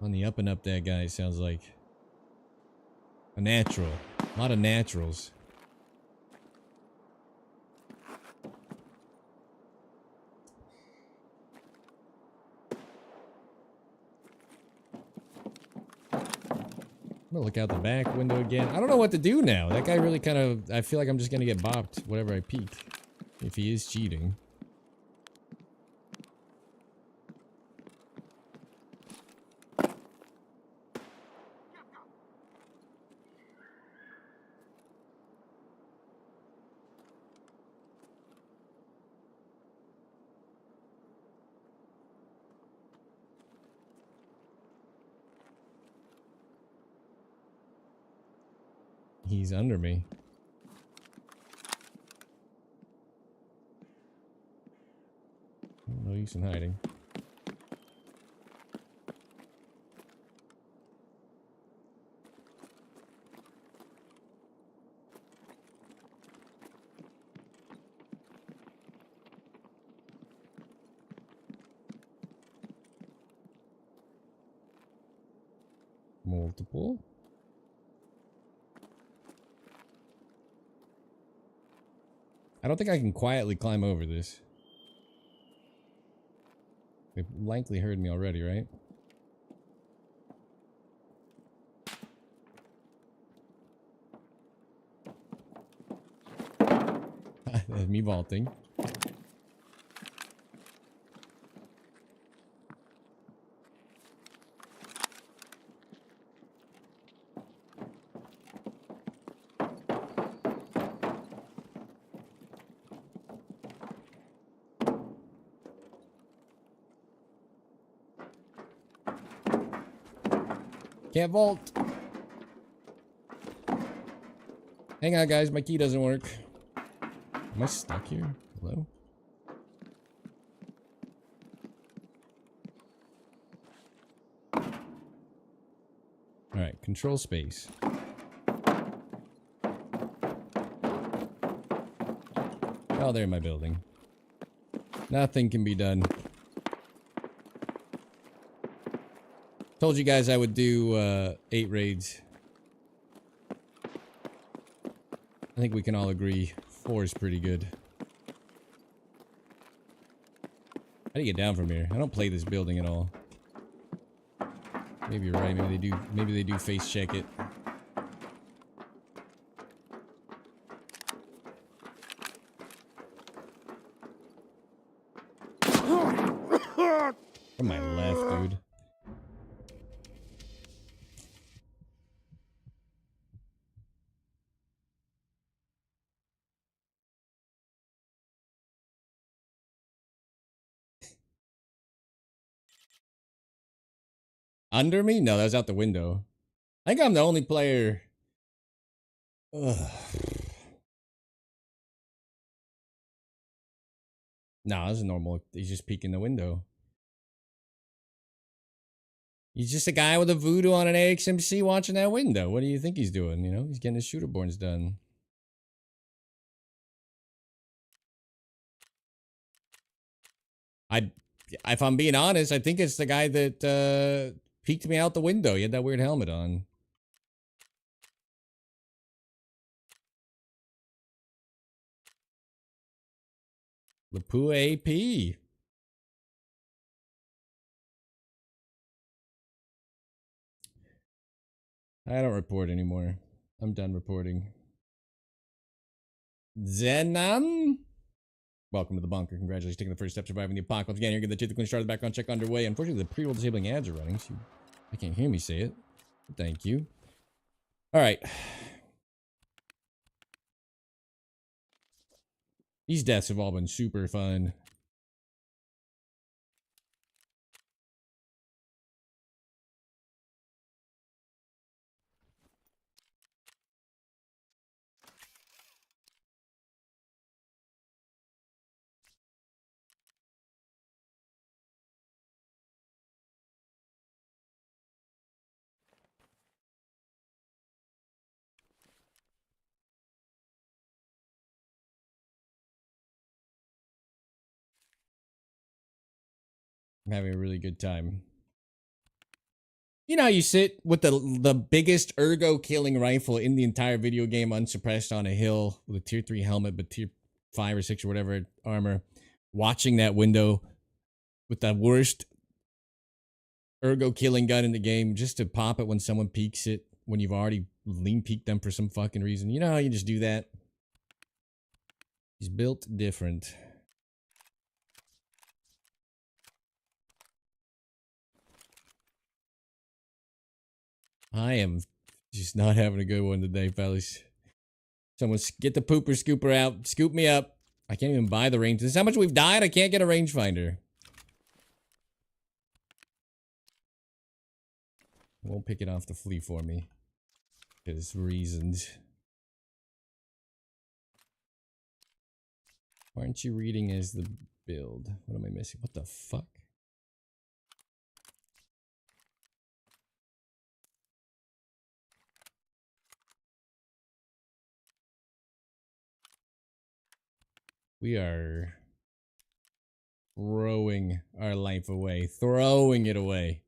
on the up and up that guy, sounds like. A natural. A lot of naturals. I'm gonna look out the back window again. I don't know what to do now. That guy really kind of... I feel like I'm just gonna get bopped whatever I peek. If he is cheating. He's under me. No use in hiding. Multiple. I don't think I can quietly climb over this. They've likely heard me already, right? That's me vaulting. Can't vault. Hang on, guys. My key doesn't work. Am I stuck here? Hello? Alright, control space. Oh, they're in my building. Nothing can be done. Told you guys I would do 8 raids. I think we can all agree 4 is pretty good. How do you get down from here? I don't play this building at all. Maybe you're right. Maybe they do face check it. From my left, dude. Under me? No, that was out the window. I think I'm the only player. Ugh. No, this is normal. He's just peeking the window. He's just a guy with a voodoo on an AXMC watching that window. What do you think he's doing? You know, he's getting his shooter borns done. If I'm being honest, I think it's the guy that peeked me out the window. He had that weird helmet on. Lapua AP. I don't report anymore. I'm done reporting. Zenam? Welcome to the bunker. Congratulations, taking the first step, surviving the apocalypse. Again, you're getting the tooth clean started background check underway. Unfortunately, the pre-roll disabling ads are running, so I can't hear me say it. Thank you. Alright. These deaths have all been super fun. I'm having a really good time. You know how you sit with the biggest ergo killing rifle in the entire video game unsuppressed on a hill with a tier 3 helmet but tier 5 or 6 or whatever armor, watching that window with the worst ergo killing gun in the game just to pop it when someone peeks it when you've already lean peeked them for some fucking reason. You know how you just do that? He's built different. I am just not having a good one today, fellas. Someone get the pooper scooper out. Scoop me up. I can't even buy the range. This is how much we've died. I can't get a rangefinder. Won't pick it off the flea for me. Because reasons. Why aren't you reading as the build? What am I missing? What the fuck? We are throwing our life away. Throwing it away.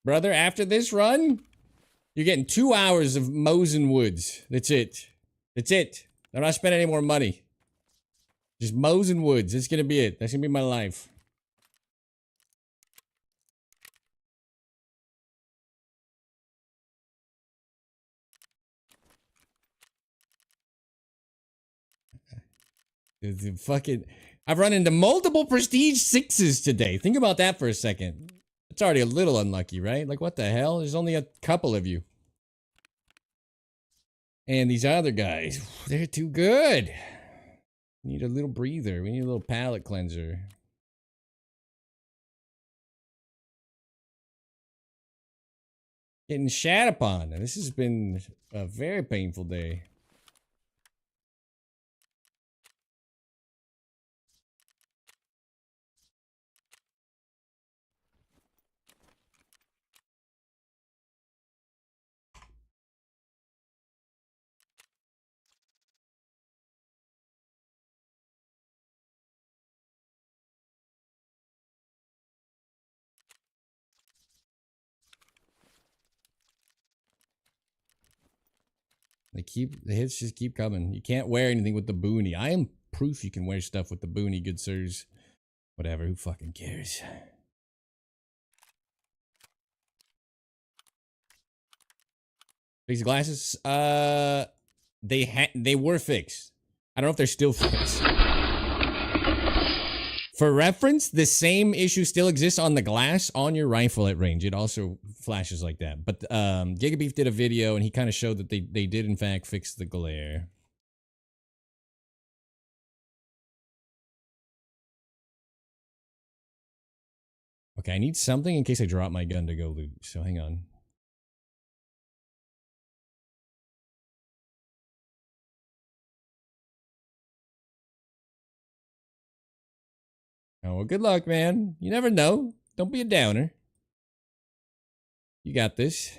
Brother, after this run, you're getting 2 hours of Mosin Woods. That's it. That's it. I'm not spending any more money. Just Mosin Woods. That's gonna be it. That's gonna be my life. Fucking, I've run into multiple prestige 6s today. Think about that for a second. It's already a little unlucky, right? Like, what the hell? There's only a couple of you. And these other guys, they're too good. Need a little breather. We need a little palate cleanser. Getting shat upon. This has been a very painful day. The hits just keep coming. You can't wear anything with the boonie. I am proof you can wear stuff with the boonie, good sirs. Whatever, who fucking cares? Fix glasses? They were fixed. I don't know if they're still fixed. For reference, the same issue still exists on the glass on your rifle at range. It also flashes like that. But Gigabeef did a video and he kind of showed that they did in fact fix the glare. Okay, I need something in case I drop my gun to go loot. So hang on. Oh, well, good luck, man. You never know. Don't be a downer. You got this.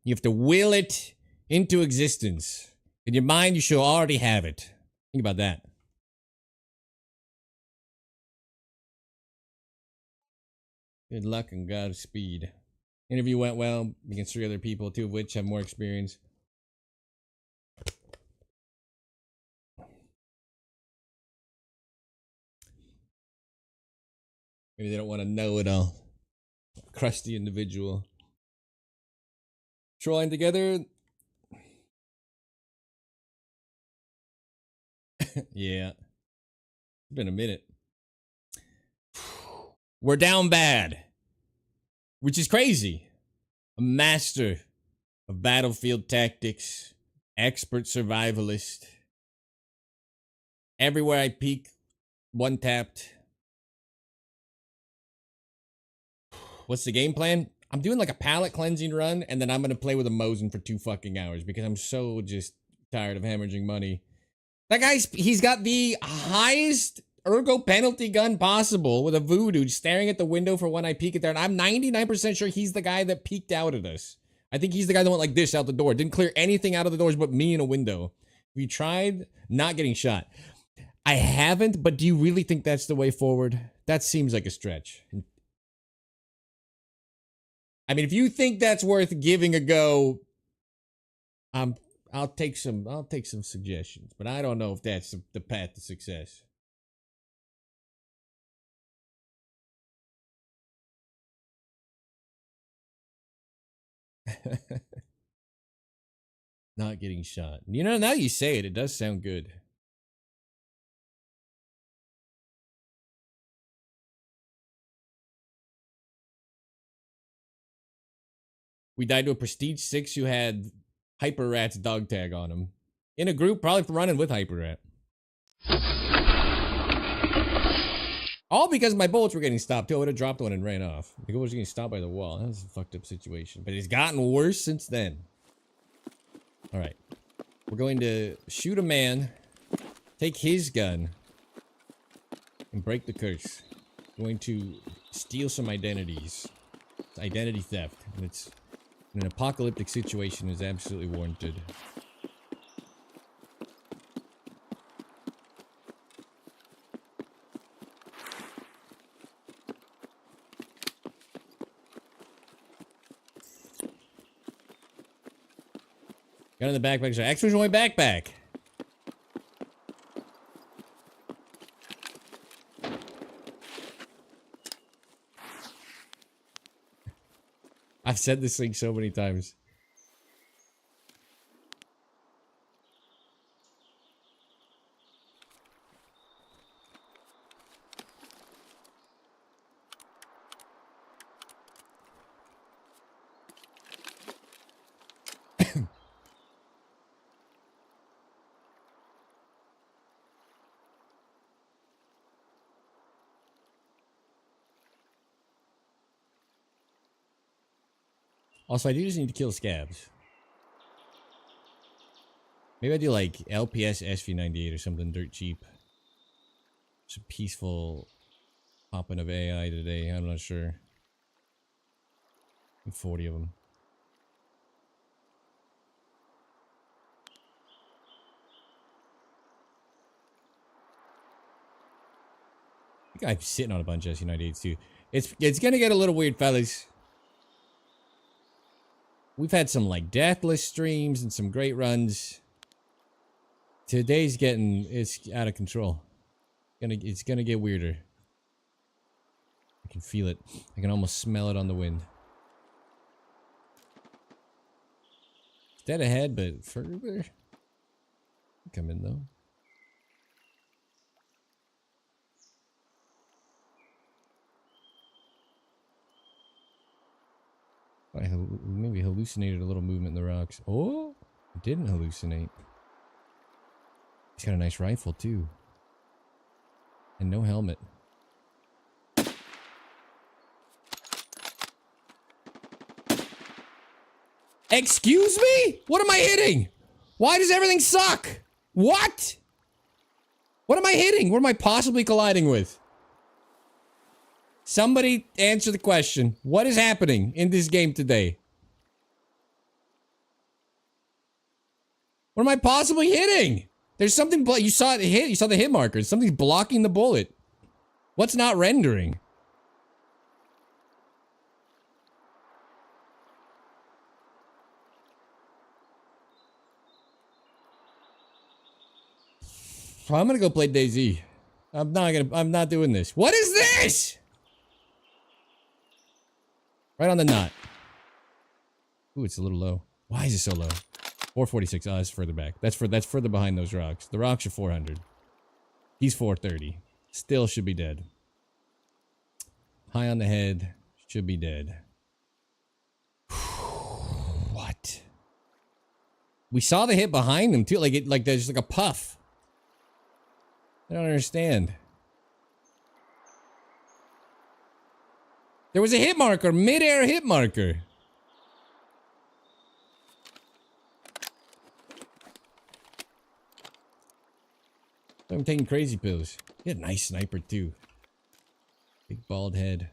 You have to will it into existence. In your mind, you should already have it. Think about that. Good luck and Godspeed. Interview went well against 3 other people, 2 of which have more experience. Maybe they don't want to know it all. Crusty individual. Trolling together. Yeah. It's been a minute. We're down bad. Which is crazy. A master of battlefield tactics. Expert survivalist. Everywhere I peek, one tapped. What's the game plan? I'm doing like a palate cleansing run, and then I'm gonna play with a Mosin for 2 fucking hours because I'm so just tired of hemorrhaging money. That he's got the highest ergo penalty gun possible with a voodoo staring at the window for when I peek at there, and I'm 99% sure he's the guy that peeked out at us. I think he's the guy that went like this out the door. Didn't clear anything out of the doors but me in a window. We tried not getting shot. I haven't, but do you really think that's the way forward? That seems like a stretch. I mean, if you think that's worth giving a go, I'll take some suggestions, but I don't know if that's the path to success. Not getting shot. You know, now you say it, it does sound good. We died to a Prestige 6 who had Hyper Rat's dog tag on him. In a group, probably running with Hyper Rat. All because my bullets were getting stopped too. I would have dropped one and ran off. The goal was getting stopped by the wall. That was a fucked up situation. But it's gotten worse since then. Alright. We're going to shoot a man, take his gun, and break the curse. We're going to steal some identities. It's identity theft. And it's in an apocalyptic situation is absolutely warranted. Gun in the backpack. So extras my backpack. I've said this thing so many times. Also, I do just need to kill scabs. Maybe I do like LPS SV98 or something dirt cheap. It's a peaceful popping of AI today. I'm not sure. 40 of them. I think I'm sitting on a bunch of SV98s too. It's gonna get a little weird, fellas. We've had some like deathless streams and some great runs. Today's it's out of control. It's gonna get weirder. I can feel it. I can almost smell it on the wind. It's dead ahead, but further. Come in though. I maybe hallucinated a little movement in the rocks. Oh, I didn't hallucinate. He's got a nice rifle too. And no helmet. Excuse me? What am I hitting? Why does everything suck? What? What am I hitting? What am I possibly colliding with? Somebody answer the question. What is happening in this game today? What am I possibly hitting? There's something, you saw it hit, you saw the hit marker. Something's blocking the bullet. What's not rendering? I'm gonna go play DayZ. I'm not doing this. What is this? Right on the knot. Ooh, it's a little low. Why is it so low? 446. Oh, that's further back. That's further behind those rocks. The rocks are 400. He's 430. Still should be dead. High on the head. Should be dead. What? We saw the hit behind him too. Like there's like a puff. I don't understand. There was a hit marker, mid-air hit marker. I'm taking crazy pills. He had a nice sniper too. Big bald head.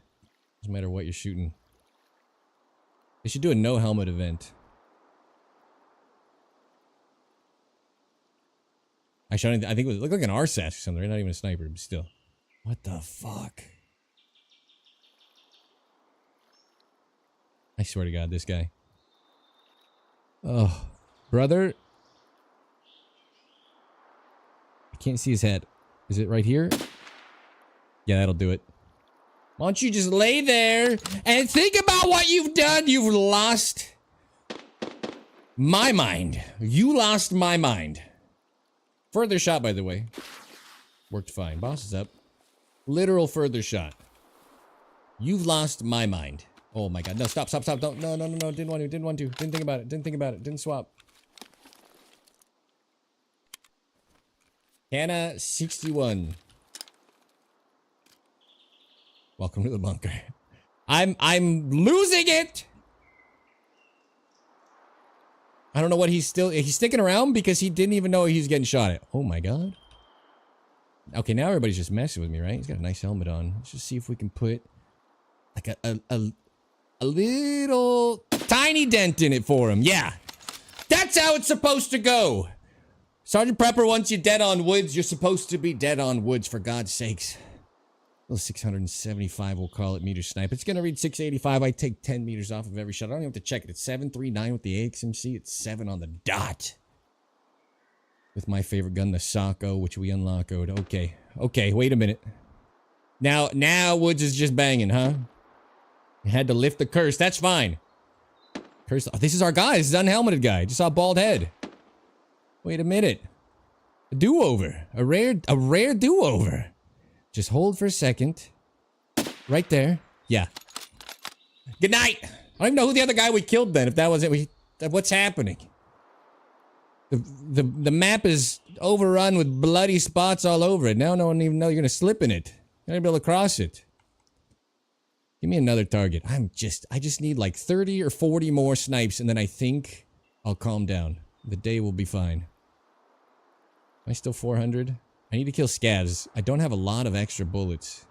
Doesn't matter what you're shooting. They should do a no helmet event. Actually, I think it looked like an RSAS or something, right? Not even a sniper, but still. What the fuck? I swear to God, this guy. Oh, brother. I can't see his head. Is it right here? Yeah, that'll do it. Why don't you just lay there and think about what you've done? You've lost my mind. You lost my mind. Further shot, by the way. Worked fine. Boss is up. Literal further shot. You've lost my mind. Oh my God. No, stop. Don't. No. Didn't want to. Didn't think about it. Didn't swap. Hannah 61. Welcome to the bunker. I'm losing it. I don't know what he's sticking around because he didn't even know he was getting shot at. Oh my God. Okay, now everybody's just messing with me, right? He's got a nice helmet on. Let's just see if we can put like a little tiny dent in it for him. Yeah. That's how it's supposed to go. Sergeant Prepper, once you're dead on woods, you're supposed to be dead on woods, for God's sakes. Well, 675, we'll call it meter snipe. It's going to read 685. I take 10 meters off of every shot. I don't even have to check it. It's 739 with the AXMC. It's 7 on the dot. With my favorite gun, the Socko, which we unlocked. Okay, wait a minute. Now Woods is just banging, huh? You had to lift the curse. That's fine. Curse. Oh, this is our guy. This is unhelmeted guy. Just saw a bald head. Wait a minute. A do-over. A rare do-over. Just hold for a second. Right there. Yeah. Good night. I don't even know who the other guy we killed then. If that wasn't what's happening? The map is overrun with bloody spots all over it. Now no one even know you're gonna slip in it. You're not gonna be able to cross it. Give me another target. I just need like 30 or 40 more snipes, and then I think I'll calm down. The day will be fine. Am I still 400? I need to kill scavs. I don't have a lot of extra bullets.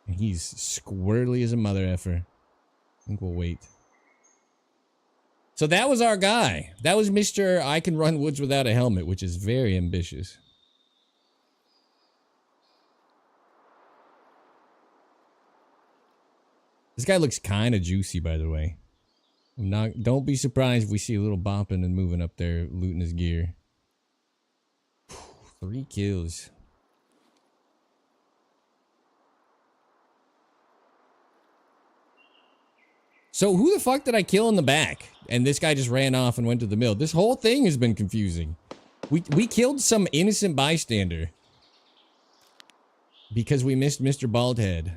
And he's squirrely as a mother effer. I think we'll wait. So that was our guy. That was Mr. I can run woods without a helmet, which is very ambitious. This guy looks kind of juicy, by the way. Don't be surprised if we see a little bopping and moving up there, looting his gear. 3 kills. So who the fuck did I kill in the back? And this guy just ran off and went to the mill. This whole thing has been confusing. We killed some innocent bystander. Because we missed Mr. Baldhead.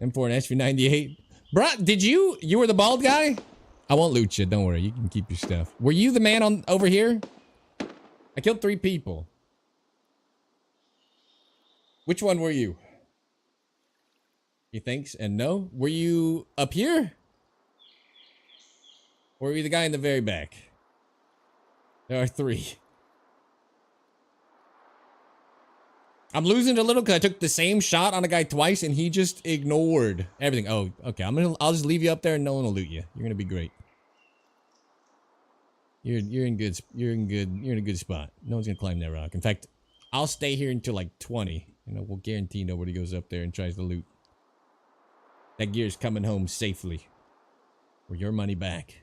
M4 and SV98. Bruh, did you were the bald guy? I won't loot you, don't worry. You can keep your stuff. Were you the man over here? I killed 3 people. Which one were you? He thinks and no. Were you up here? Or were you the guy in the very back? There are 3. I'm losing a little because I took the same shot on a guy twice and he just ignored everything. Oh, okay. I'll just leave you up there and no one will loot you. You're gonna be great. You're in a good spot. No one's gonna climb that rock. In fact, I'll stay here until like 20. You know, we'll guarantee nobody goes up there and tries to loot. That gear's coming home safely. For your money back.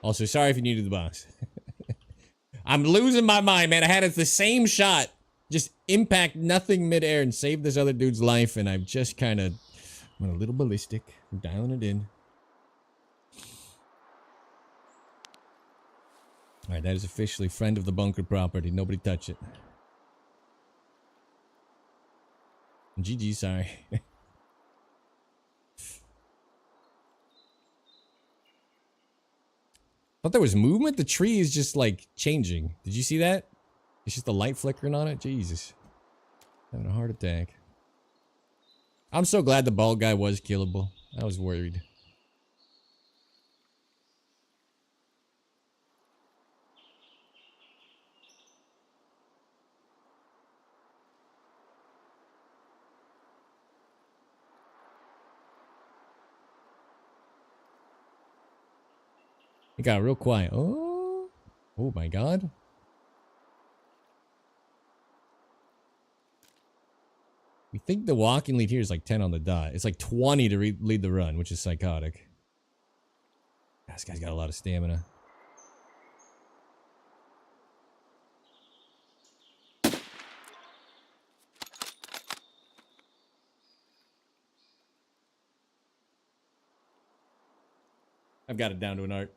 Also, sorry if you needed the box. I'm losing my mind, man. I had it the same shot. Just impact nothing midair and save this other dude's life. And I've just kind of went a little ballistic. I'm dialing it in. Alright, that is officially friend of the bunker property. Nobody touch it. GG, sorry. Thought there was movement. The tree is just like changing. Did you see that? It's just the light flickering on it. Jesus. Having a heart attack. I'm so glad the bald guy was killable. I was worried. It got real quiet. Oh my god. We think the walking lead here is like 10 on the dot. It's like 20 to lead the run, which is psychotic. This guy's got a lot of stamina. I've got it down to an art.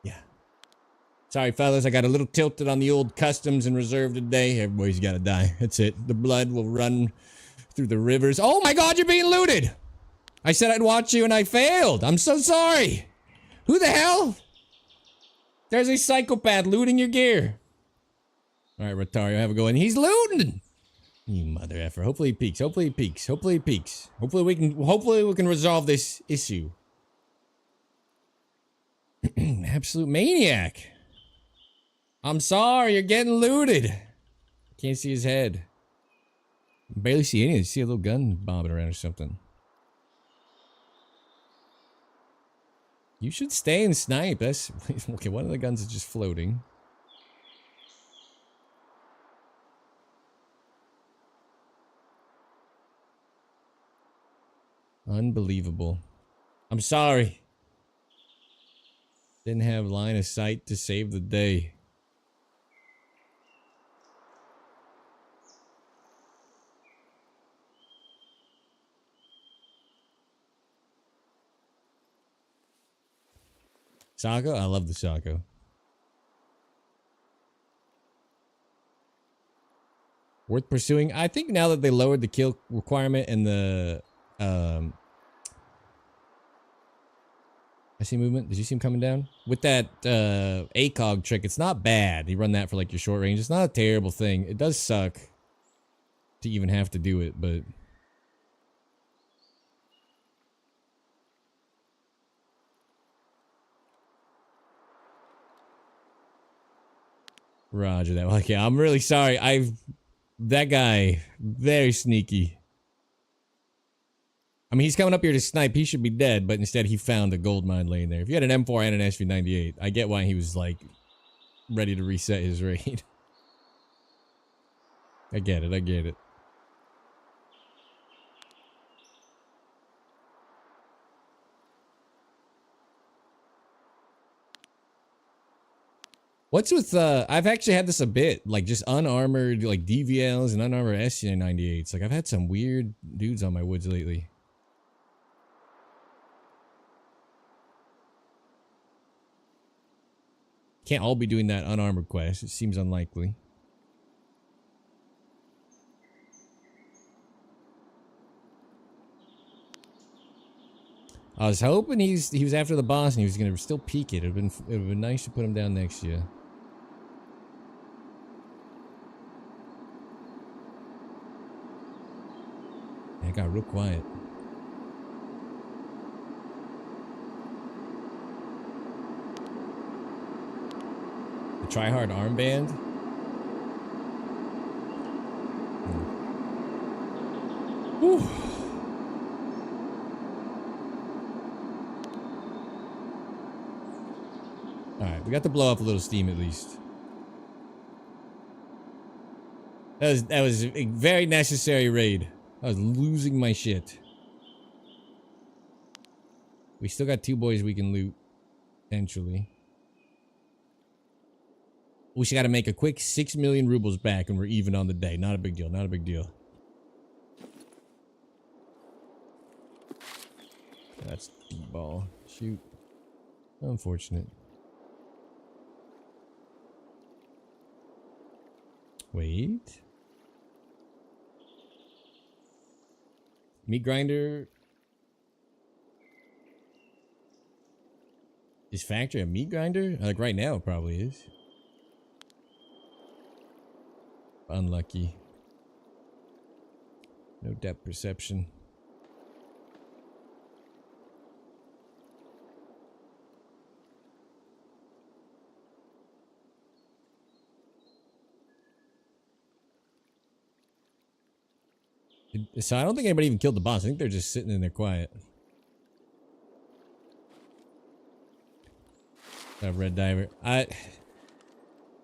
Yeah. Sorry, fellas. I got a little tilted on the old customs and reserve today. Everybody's got to die. That's it. The blood will run through the rivers. Oh my god, you're being looted! I said I'd watch you and I failed. I'm so sorry. Who the hell? There's a psychopath looting your gear. Alright, Rotario, have a go. And he's looting! You mother effer. Hopefully he peeks. Hopefully he peeks. Hopefully he peeks. Hopefully we can resolve this issue. Absolute maniac. I'm sorry, you're getting looted. Can't see his head. Barely see anything. See a little gun bobbing around or something. You should stay and snipe. That's okay. One of the guns is just floating. Unbelievable. I'm sorry. Didn't have line of sight to save the day. Sako? I love the Sako. Worth pursuing? I think now that they lowered the kill requirement and the I see movement. Did you see him coming down? With that ACOG trick, it's not bad. You run that for like your short range. It's not a terrible thing. It does suck to even have to do it, but... Roger that. Okay, I'm really sorry. That guy, very sneaky. I mean, he's coming up here to snipe. He should be dead, but instead he found a gold mine laying there. If you had an M4 and an SV98, I get why he was, like, ready to reset his raid. I get it. I get it. What's with, I've actually had this a bit, like, just unarmored, like, DVLs and unarmored SG98s. Like, I've had some weird dudes on my woods lately. Can't all be doing that unarmored quest. It seems unlikely. I was hoping he was after the boss and he was gonna still peek it. It would have been nice to put him down next year. It got real quiet. The tryhard armband. Whew. Alright, we got to blow up a little steam at least. That was a very necessary raid. I was losing my shit. We still got 2 boys we can loot. Potentially. We just gotta make a quick 6 million rubles back and we're even on the day. Not a big deal, not a big deal. That's D-ball. Shoot. Unfortunate. Wait. Meat grinder. Is factory a meat grinder? Like right now it probably is. Unlucky. No depth perception. So I don't think anybody even killed the boss. I think they're just sitting in there quiet. Red Diver. A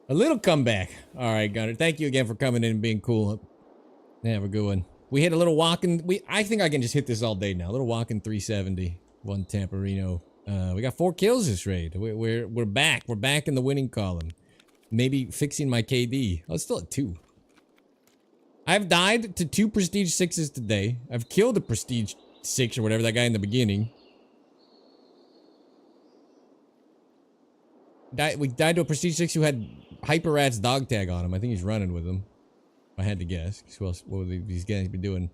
little comeback. Alright, Gunner. Thank you again for coming in and being cool. Have a good one. We hit a little walking. I think I can just hit this all day now. A little walking 370. 1 Tamperino. We got 4 kills this raid. We're back. We're back in the winning column. Maybe fixing my KD. Oh, it's still at 2. I've died to 2 prestige 6s today. I've killed a prestige 6 or whatever, that guy in the beginning. We died to a prestige 6 who had Hyper Rat's dog tag on him. I think he's running with him. I had to guess. What would these guys be doing?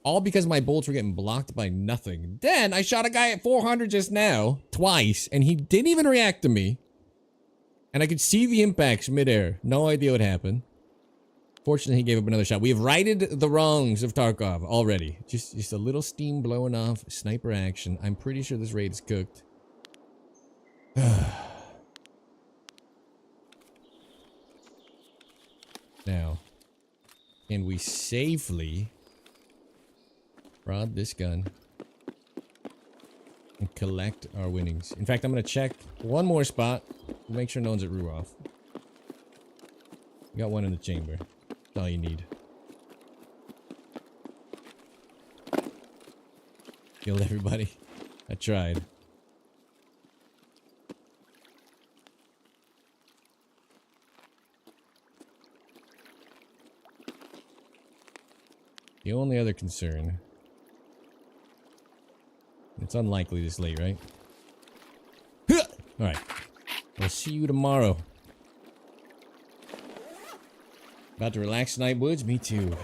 All because my bolts were getting blocked by nothing. Then I shot a guy at 400 just now, twice, and he didn't even react to me. And I could see the impacts midair. No idea what happened. Fortunately, he gave up another shot. We have righted the wrongs of Tarkov already. Just a little steam blowing off. Sniper action. I'm pretty sure this raid is cooked. Now, can we safely prod this gun and collect our winnings? In fact, I'm going to check one more spot. Make sure no one's at Ruoff. We got one in the chamber. That's all you need. Killed everybody. I tried. The only other concern... It's unlikely this late, right? Alright. We'll see you tomorrow. About to relax tonight, Woods? Me too.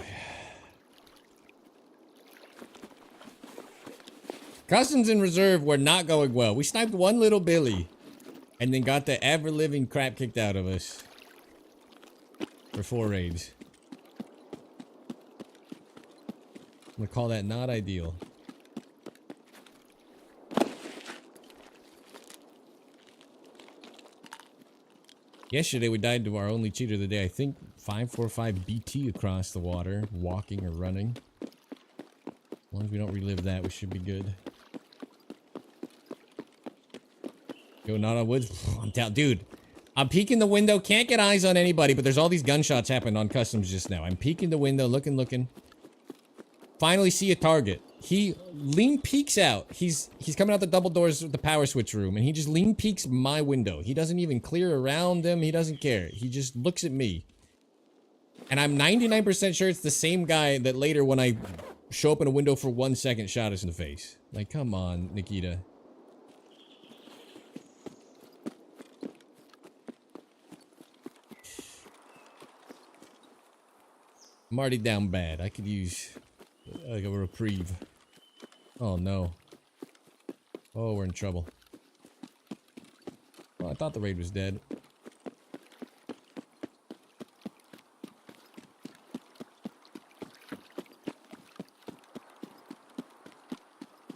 Customs and reserve were not going well. We sniped one little Billy and then got the ever-living crap kicked out of us for 4 raids. I'm gonna call that not ideal. Yesterday we died to our only cheater of the day. I think 545 BT across the water, walking or running. As long as we don't relive that, we should be good. Go not on woods. I'm down, dude. I'm peeking the window, can't get eyes on anybody, but there's all these gunshots happening on customs just now. I'm peeking the window, looking. Finally see a target. He lean peeks out. He's coming out the double doors of the power switch room, and he just lean peeks my window. He doesn't even clear around him. He doesn't care. He just looks at me. And I'm 99% sure it's the same guy that later, when I show up in a window for 1 second, shot us in the face. Like, come on, Nikita. I'm already down bad. I could use like a reprieve. Oh no. Oh, we're in trouble. Well, I thought the raid was dead.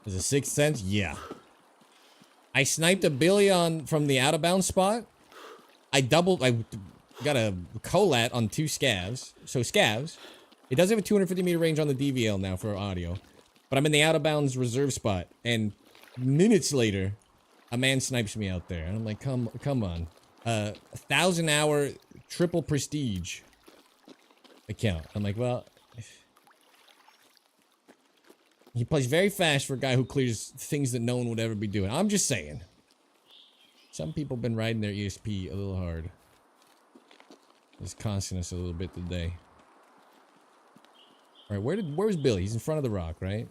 Is it Sixth Sense? Yeah. I sniped a Billy from the out of bounds spot. I got a collat on 2 scavs. So scavs. It does have a 250 meter range on the DVL now for audio. But I'm in the out of bounds reserve spot. And minutes later, a man snipes me out there. And I'm like, come on. 1,000 hour triple prestige account. I'm like, well. He plays very fast for a guy who clears things that no one would ever be doing. I'm just saying. Some people have been riding their ESP a little hard. It's costing us a little bit today. Alright, where's Billy? He's in front of the rock, right?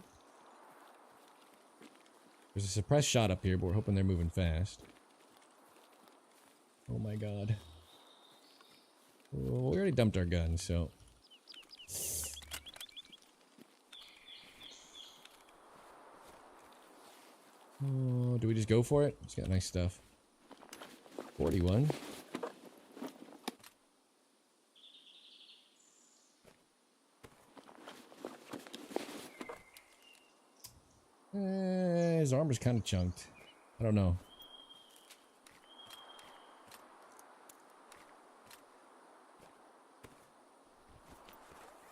There's a suppressed shot up here, but we're hoping they're moving fast. Oh my god. Well, we already dumped our guns, so... Oh, do we just go for it? It's got nice stuff. 41. His armor's kind of chunked. I don't know.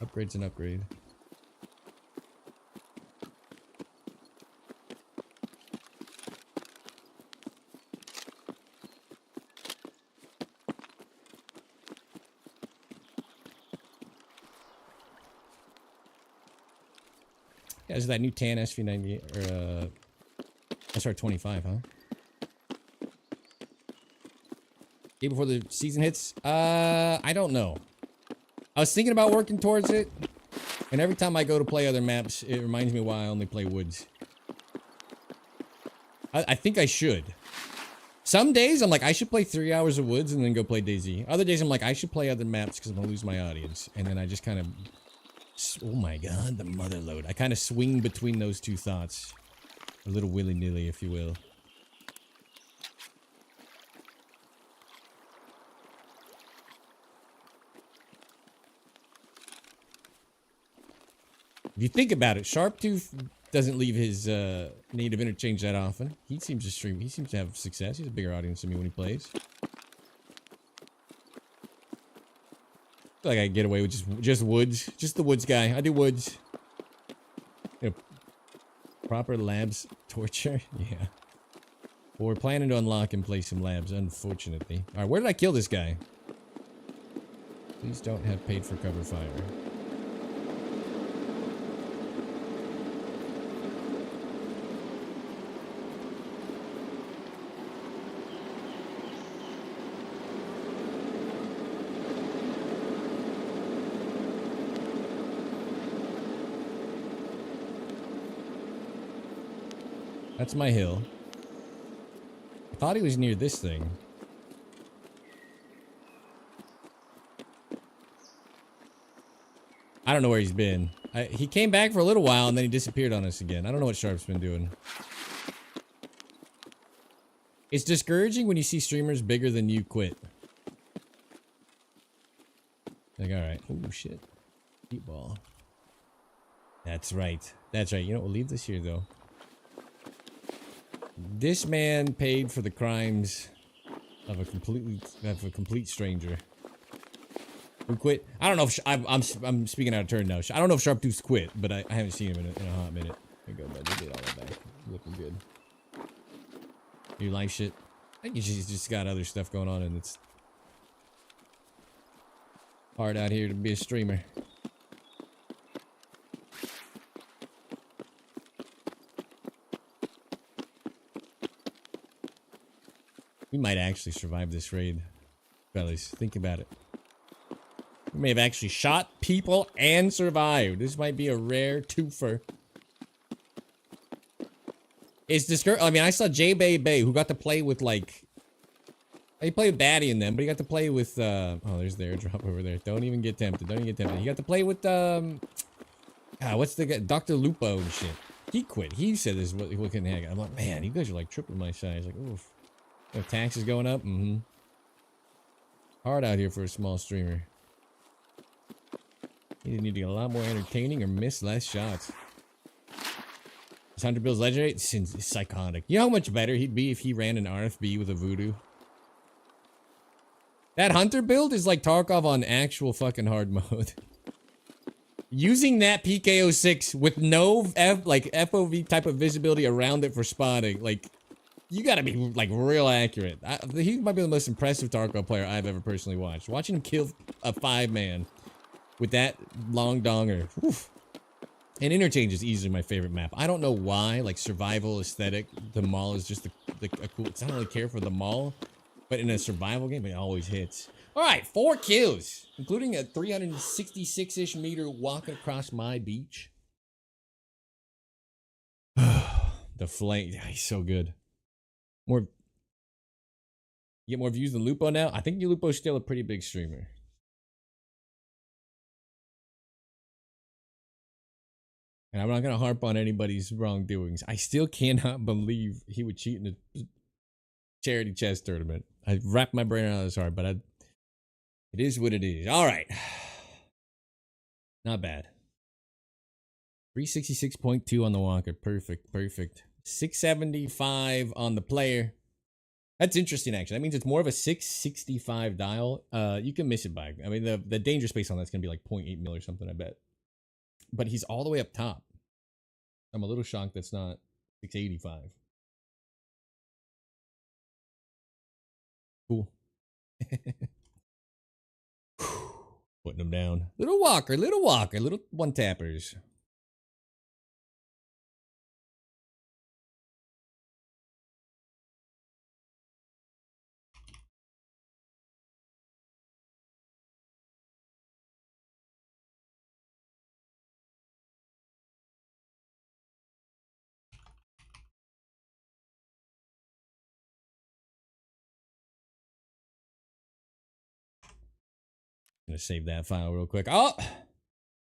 Upgrade's an upgrade. Yeah, is that new tan SV98 or SR25, huh? Day before the season hits? I don't know. I was thinking about working towards it, and every time I go to play other maps, it reminds me why I only play woods. I think I should. Some days I'm like, I should play 3 hours of woods and then go play DayZ. Other days I'm like, I should play other maps because I'm gonna lose my audience, and then I just kind of. Oh my god, the mother load. I kind of swing between those two thoughts. A little willy-nilly, if you will. If you think about it, Sharptooth doesn't leave his native interchange that often. He seems to stream. He seems to have success. He has a bigger audience than me when he plays. I feel like I can get away with just woods. Just the woods guy. I do woods. You know, proper labs torture? Yeah. Well, we're planning to unlock and play some labs, unfortunately. Alright, where did I kill this guy? Please don't have paid for cover fire. That's my hill. I thought he was near this thing. I don't know where he's been. He came back for a little while and then he disappeared on us again. I don't know what Sharp's been doing. It's discouraging when you see streamers bigger than you quit. Like, alright. Oh, shit. Deep ball. That's right. That's right. You know what? We'll leave this here, though. This man paid for the crimes of a complete stranger. Who quit? I don't know if I'm speaking out of turn now. I don't know if Sharp Tooth's quit, but I haven't seen him in a hot minute. There you go, bud. They did all that back. Looking good. Your life shit. I think he's just got other stuff going on, and it's hard out here to be a streamer. We might actually survive this raid, fellas. Think about it. We may have actually shot people and survived. This might be a rare twofer. It's discouraging. I mean, I saw J Bay who got to play with like. He played Batty in them, but he got to play with. Oh, there's the airdrop over there. Don't even get tempted. Don't even get tempted. He got to play with what's the guy? Dr. Lupo and shit. He quit. He said this is what can hang. I'm like, man, you guys are like triple my size. Like, oof. The taxes going up. Mm-hmm. Hard out here for a small streamer. You need to get a lot more entertaining or miss less shots. Is 100 Bills legendary? It's psychotic. You know how much better he'd be if he ran an RFB with a voodoo? That Hunter build is like Tarkov on actual fucking hard mode. Using that PKO6 with no FOV type of visibility around it for spotting, like, you gotta be like real accurate. He might be the most impressive Tarkov player I've ever personally watched. Watching him kill a 5-man with that long donger. Woof. And Interchange is easily my favorite map. I don't know why, like survival aesthetic, the mall is just a cool, I don't really care for the mall, but in a survival game, it always hits. All right, 4 kills, including a 366-ish meter walk across my beach. The flame, he's so good. You get more views than Lupo now? I think Lupo's still a pretty big streamer. And I'm not going to harp on anybody's wrongdoings. I still cannot believe he would cheat in a charity chess tournament. I wrapped my brain around this hard, but it is what it is. All right. Not bad. 366.2 on the walker. Perfect, perfect. 675 on the player. That's interesting, actually. That means it's more of a 665 dial. You can miss it by. I mean, the danger space on that's going to be like 0.8 mil or something, I bet. But he's all the way up top. I'm a little shocked that's not 685. Cool. Putting him down. Little walker, little one-tappers. Gonna save that file real quick. Oh,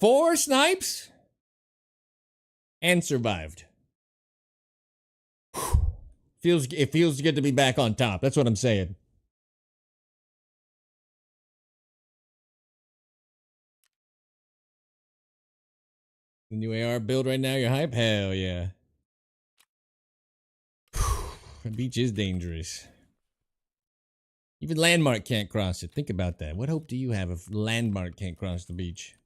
4 snipes and survived. It feels good to be back on top. That's what I'm saying. The new AR build right now, you're hype? Hell yeah. The beach is dangerous. Even Landmark can't cross it. Think about that. What hope do you have if Landmark can't cross the beach?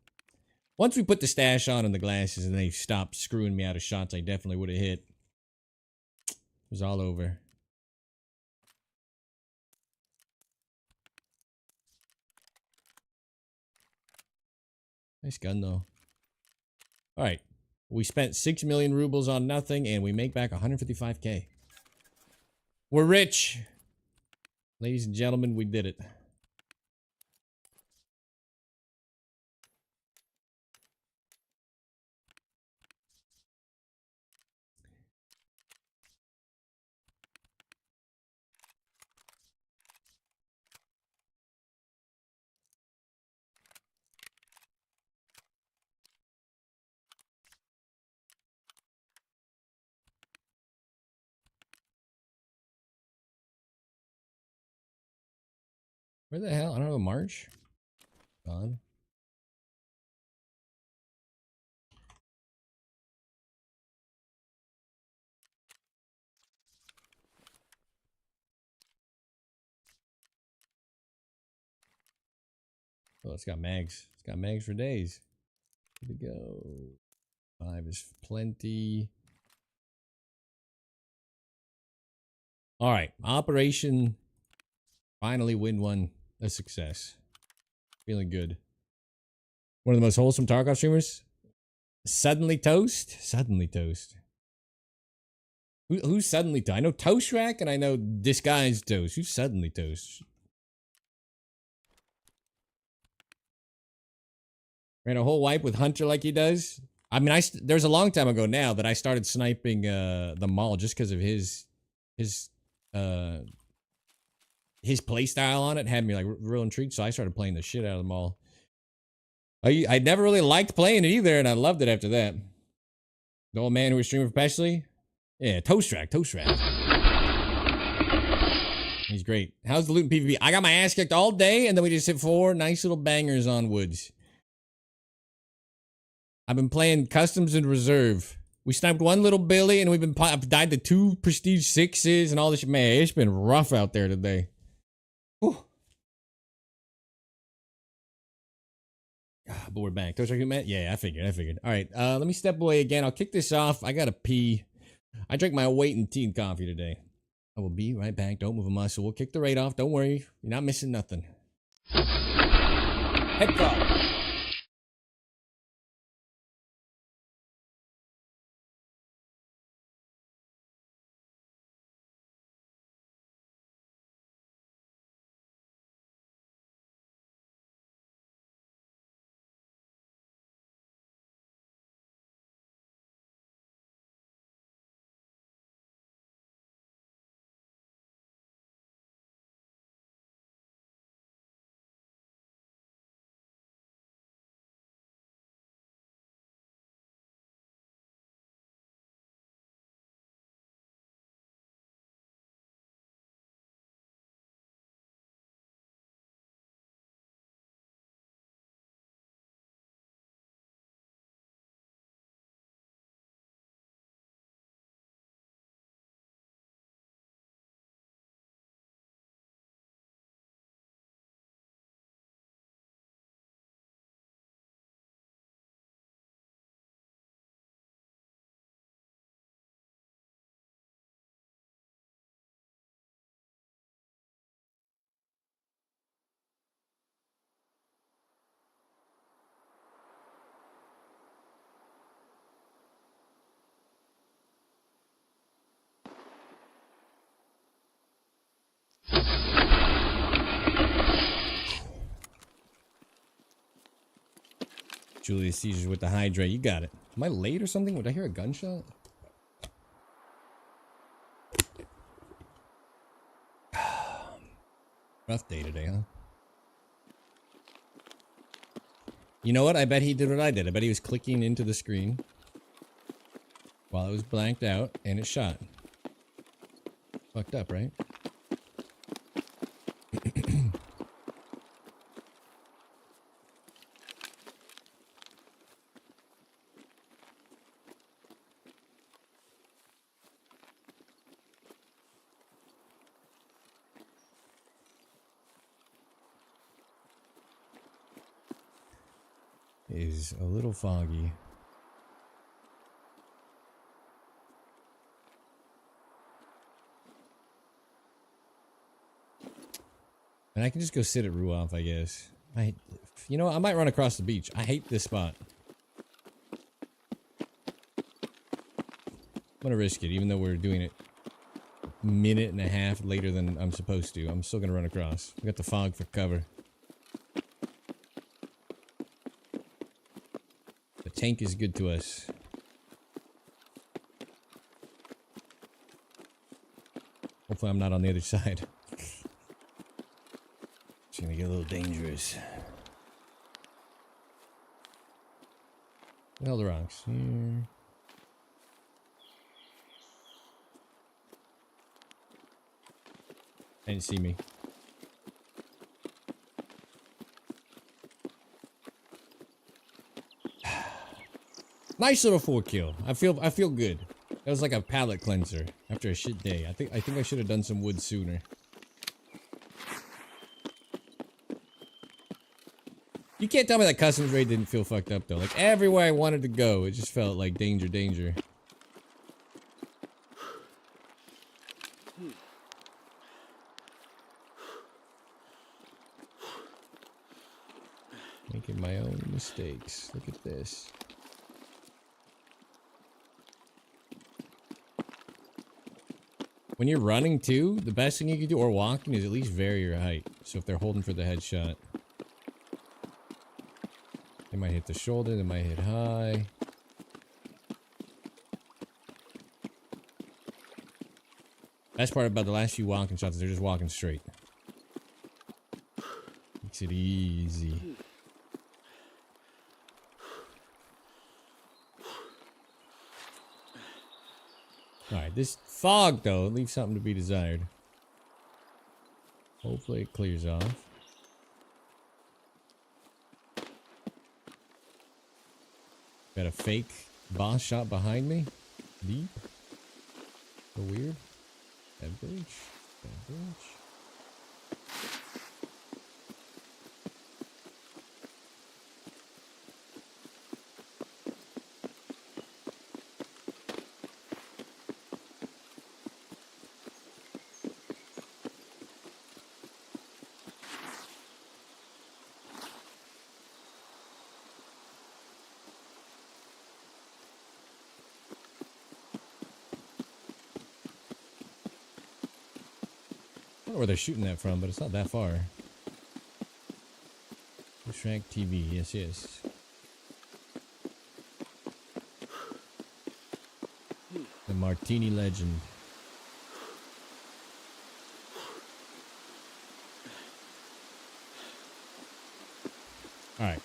Once we put the stash on and the glasses and they stopped screwing me out of shots I definitely would have hit. It was all over. Nice gun though. Alright. We spent 6 million rubles on nothing and we make back 155k. We're rich. Ladies and gentlemen, we did it. Where the hell? I don't know. March? Gone. Oh, it's got mags. It's got mags for days. Good to go. 5 is plenty. All right. Operation finally win one a success. Feeling good. One of the most wholesome Tarkov streamers. Suddenly Toast? Suddenly Toast. Who's Suddenly Toast? I know Toast Rack and I know Disguised Toast. Who's Suddenly Toast? Ran a whole wipe with Hunter like he does. I mean, there's a long time ago now that I started sniping the mall just because of his play style on it had me like real intrigued. So I started playing the shit out of the mall. I never really liked playing it either, and I loved it after that. The old man who was streaming professionally, yeah, Toast Rack. He's great. How's the loot in PvP? I got my ass kicked all day, and then we just hit 4 nice little bangers on woods. I've been playing customs and reserve. We sniped 1 little Billy, and we've been died to 2 prestige 6s and all this shit. Man, it's been rough out there today. Whew. But we're back. Toast Rack, man? Yeah, I figured. All right, let me step away again. I'll kick this off. I gotta pee. I drank my weight in tea and coffee today. I will be right back. Don't move a muscle. We'll kick the raid off. Don't worry. You're not missing nothing. Head call. Julius Caesar with the hydrate. You got it. Am I late or something? Would I hear a gunshot? Rough day today, huh? You know what? I bet he did what I did. I bet he was clicking into the screen while it was blanked out and it shot. Fucked up, right? Is a little foggy. And I can just go sit at Ruoff, I guess. You know, I might run across the beach. I hate this spot. I'm gonna risk it, even though we're doing it a minute and a half later than I'm supposed to. I'm still gonna run across. We got the fog for cover. The tank is good to us. Hopefully I'm not on the other side. It's gonna get a little dangerous. What the rocks? Here. They didn't see me. Nice little 4 kill. I feel good. That was like a palate cleanser after a shit day. I think I should have done some wood sooner. You can't tell me that customs raid didn't feel fucked up though. Like everywhere I wanted to go, it just felt like danger, danger. Making my own mistakes. Look at this. When you're running too, the best thing you can do, or walking, is at least vary your height. So if they're holding for the headshot, they might hit the shoulder, they might hit high. Best part about the last few walking shots is they're just walking straight. Makes it easy. Alright, this fog though leaves something to be desired. Hopefully it clears off. Got a fake boss shot behind me. Deep. So weird. That bridge. That bridge. I don't know where they're shooting that from, but it's not that far. SgtPrepperTV, yes, yes. The Martini legend. Alright.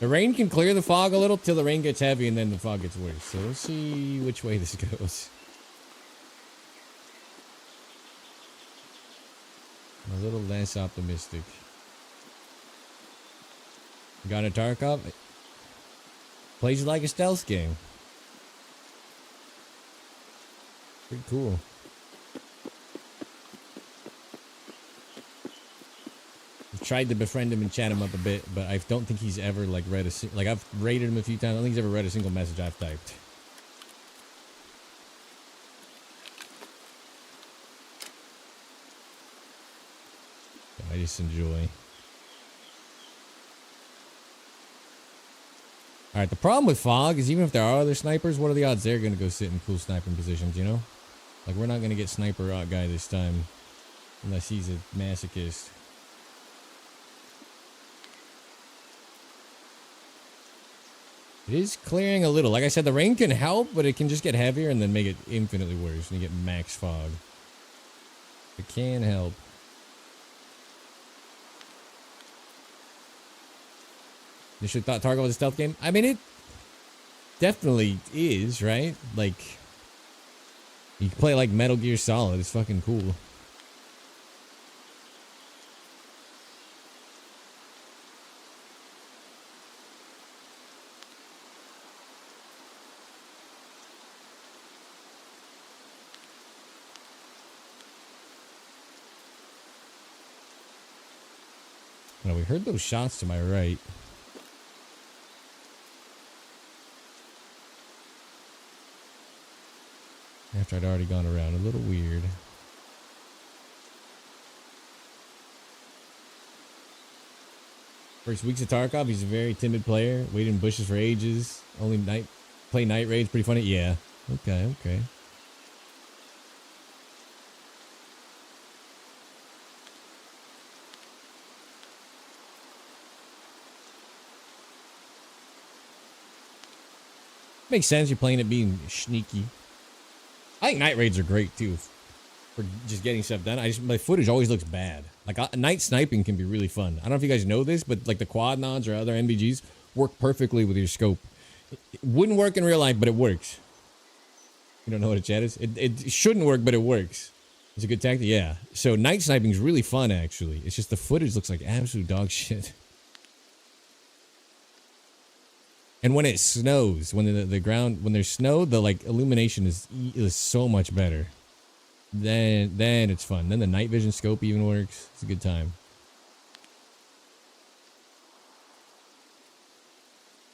The rain can clear the fog a little till the rain gets heavy and then the fog gets worse. So we'll see which way this goes. A little less optimistic. Got a Tarkov? Plays like a stealth game. Pretty cool. I've tried to befriend him and chat him up a bit, but I don't think he's ever like read a like I've rated him a few times. I don't think he's ever read a single message I've typed. I just enjoy. Alright, the problem with fog is even if there are other snipers, what are the odds they're going to go sit in cool sniping positions, you know? Like, we're not going to get sniper rock guy this time. Unless he's a masochist. It is clearing a little. Like I said, the rain can help, but it can just get heavier and then make it infinitely worse. And you get max fog. It can help. You should have thought Tarkov was a stealth game. I mean, it definitely is, right? Like, you can play like Metal Gear Solid. It's fucking cool. Now, we heard those shots to my right. After I'd already gone around. A little weird. First weeks of Tarkov, he's a very timid player. Waited in bushes for ages. Only play night raids. Pretty funny. Yeah. Okay, okay. Makes sense. You're playing it being sneaky. I think night raids are great too for just getting stuff done. My footage always looks bad. Like night sniping can be really fun. I don't know if you guys know this, but like the quad nods or other NVGs work perfectly with your scope. It wouldn't work in real life, but it works. You don't know what a chat is? It shouldn't work, but it works. It's a good tactic. Yeah. So night sniping is really fun, actually. It's just the footage looks like absolute dog shit. And when it snows, when the ground, when there's snow, the like illumination is so much better. Then it's fun. Then the night vision scope even works. It's a good time.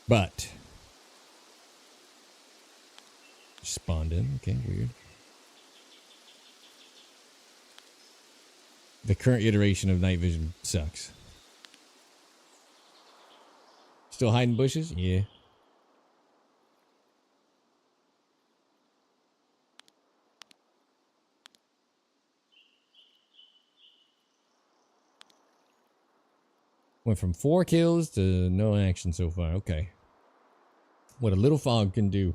But spawned in. Okay, weird. The current iteration of night vision sucks. Still hiding bushes? Yeah. Went from 4 kills to no action so far. Okay. What a little fog can do.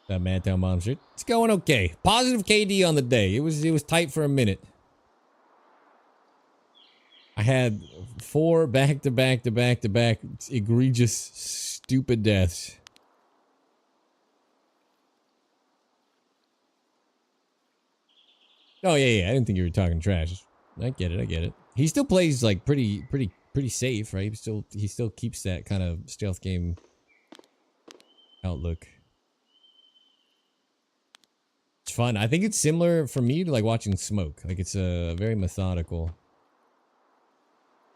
That Madtown monster. It's going okay. Positive KD on the day. It was tight for a minute. I had 4 back to back egregious stupid deaths. Oh yeah, I didn't think you were talking trash. I get it. He still plays like pretty safe, right? He still keeps that kind of stealth game outlook. It's fun. I think it's similar for me to like watching smoke. Like it's very methodical.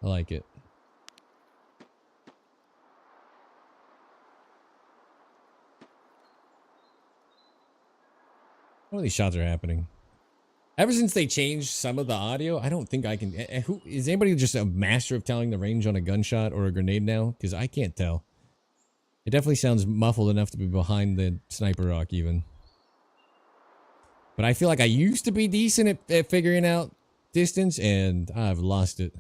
I like it. What are these shots are happening? Ever since they changed some of the audio, I don't think I can. Who is anybody just a master of telling the range on a gunshot or a grenade now? Because I can't tell. It definitely sounds muffled enough to be behind the sniper rock even. But I feel like I used to be decent at figuring out distance, and I've lost it.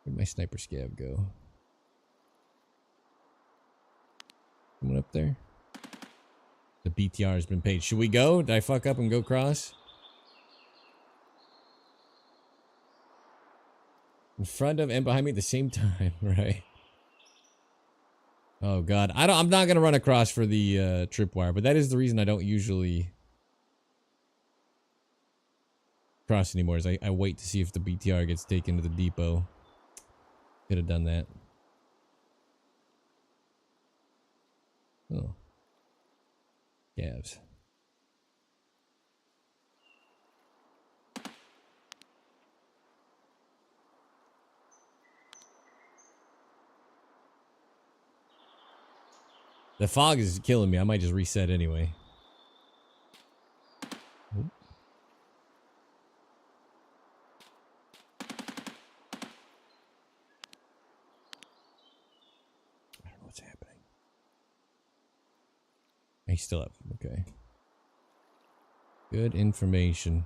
Where'd my sniper scav go? Someone up there? The BTR has been paid. Should we go? Did I fuck up and go cross? In front of and behind me at the same time, right? Oh god, I'm not gonna run across for the tripwire, but that is the reason I don't usually cross anymore. Is I wait to see if the BTR gets taken to the depot. Could have done that. Oh, calves. The fog is killing me. I might just reset anyway. Oop. I don't know what's happening. He's still up. Okay. Good information.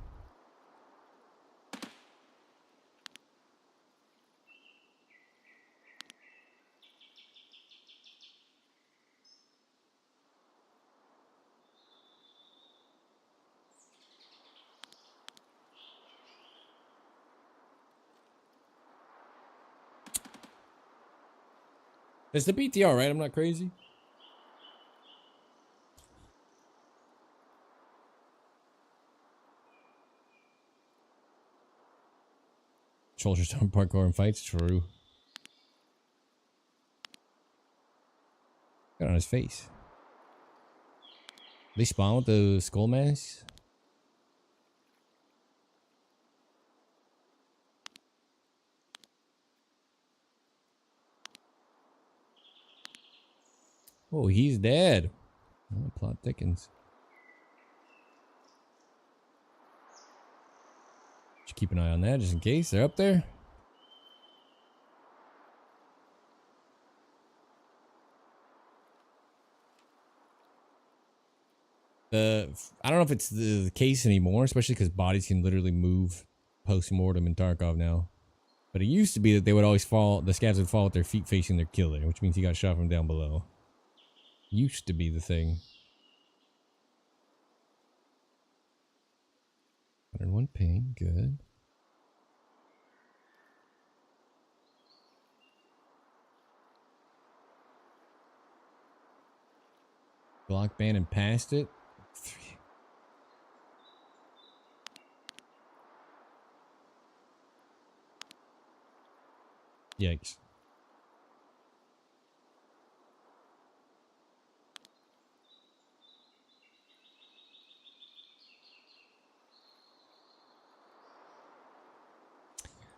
It's the BTR, right? I'm not crazy. Soldiers don't parkour in fights. True. Got on his face. They spawn with the skull masks. Oh, he's dead. Oh, plot thickens. Just keep an eye on that just in case they're up there. I don't know if it's the case anymore, especially because bodies can literally move post-mortem in Tarkov now. But it used to be that they would always fall, the scavs would fall with their feet facing their killer, which means he got shot from down below. Used to be the thing. 101 ping, good. Block ban and past it. 3. Yikes.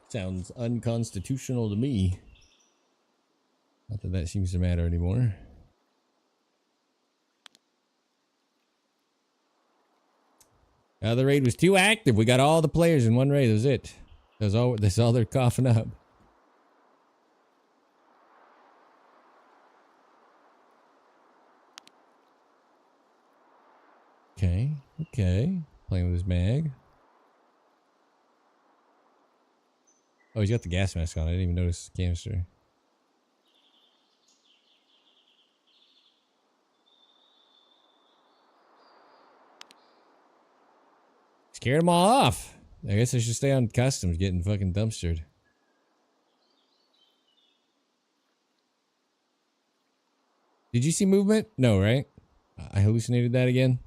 Sounds unconstitutional to me. Not that that seems to matter anymore. The raid was too active. We got all the players in one raid. That was it. That's all they're coughing up. Okay. Okay. Playing with his mag. Oh, he's got the gas mask on. I didn't even notice the canister. Scared them all off. I guess I should stay on customs getting fucking dumpstered. Did you see movement? No, right? I hallucinated that again.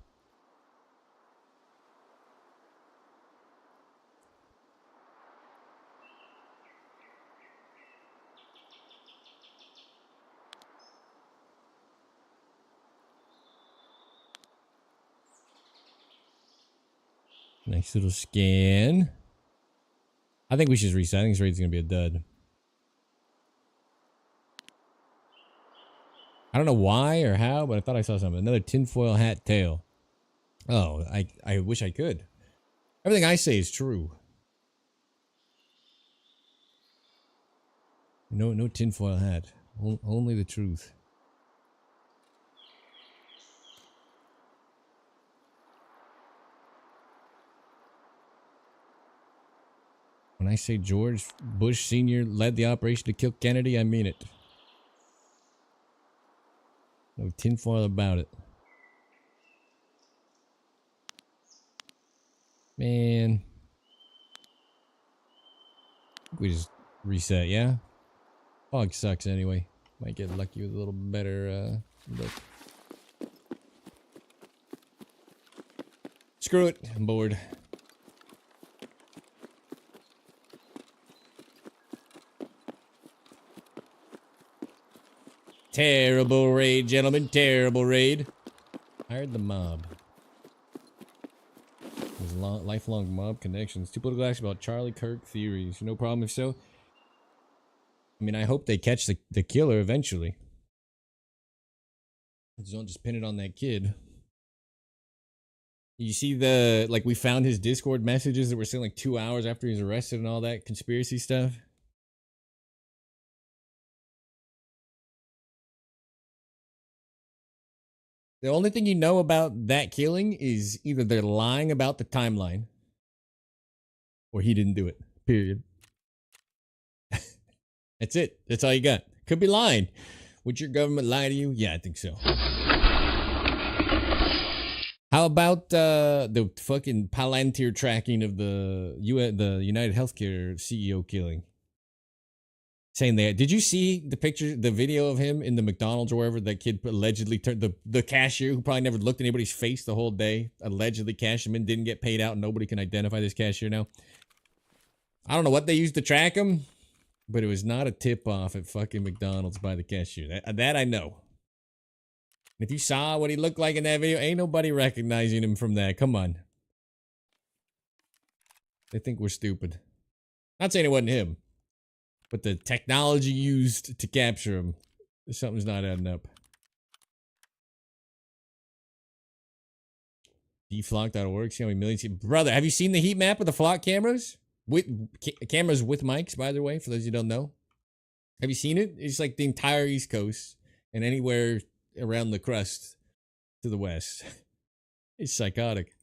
Nice little scan. I think we should reset. I think this raid's gonna be a dud. I don't know why or how, but I thought I saw something. Another tinfoil hat tail. Oh, I wish I could. Everything I say is true. No tinfoil hat. Only the truth. When I say George Bush Sr. led the operation to kill Kennedy, I mean it. No tinfoil about it. Man. We just reset, yeah? Fog sucks anyway. Might get lucky with a little better look. Screw it. I'm bored. Terrible raid, gentlemen. Terrible raid. Hired the mob. There's lifelong mob connections. Two political acts about Charlie Kirk theories. No problem if so. I mean, I hope they catch the killer eventually. Just don't just pin it on that kid. You see we found his Discord messages that were sent like 2 hours after he was arrested and all that conspiracy stuff. The only thing you know about that killing is either they're lying about the timeline or he didn't do it. Period. That's it. That's all you got. Could be lying. Would your government lie to you? Yeah, I think so. How about the fucking Palantir tracking of the United Healthcare CEO killing? Saying that. Did you see the picture, the video of him in the McDonald's or wherever that kid allegedly turned the cashier who probably never looked at anybody's face the whole day, allegedly cashed him in, didn't get paid out, and nobody can identify this cashier now? I don't know what they used to track him, but it was not a tip off at fucking McDonald's by the cashier. That I know. If you saw what he looked like in that video, ain't nobody recognizing him from that. Come on. They think we're stupid. Not saying it wasn't him, but the technology used to capture him, something's not adding up. Deflock.org, see how many millions. Brother, have you seen the heat map of the flock cameras? Cameras with mics, by the way, for those who don't know. Have you seen it? It's like the entire East Coast and anywhere around the crust to the west. It's psychotic.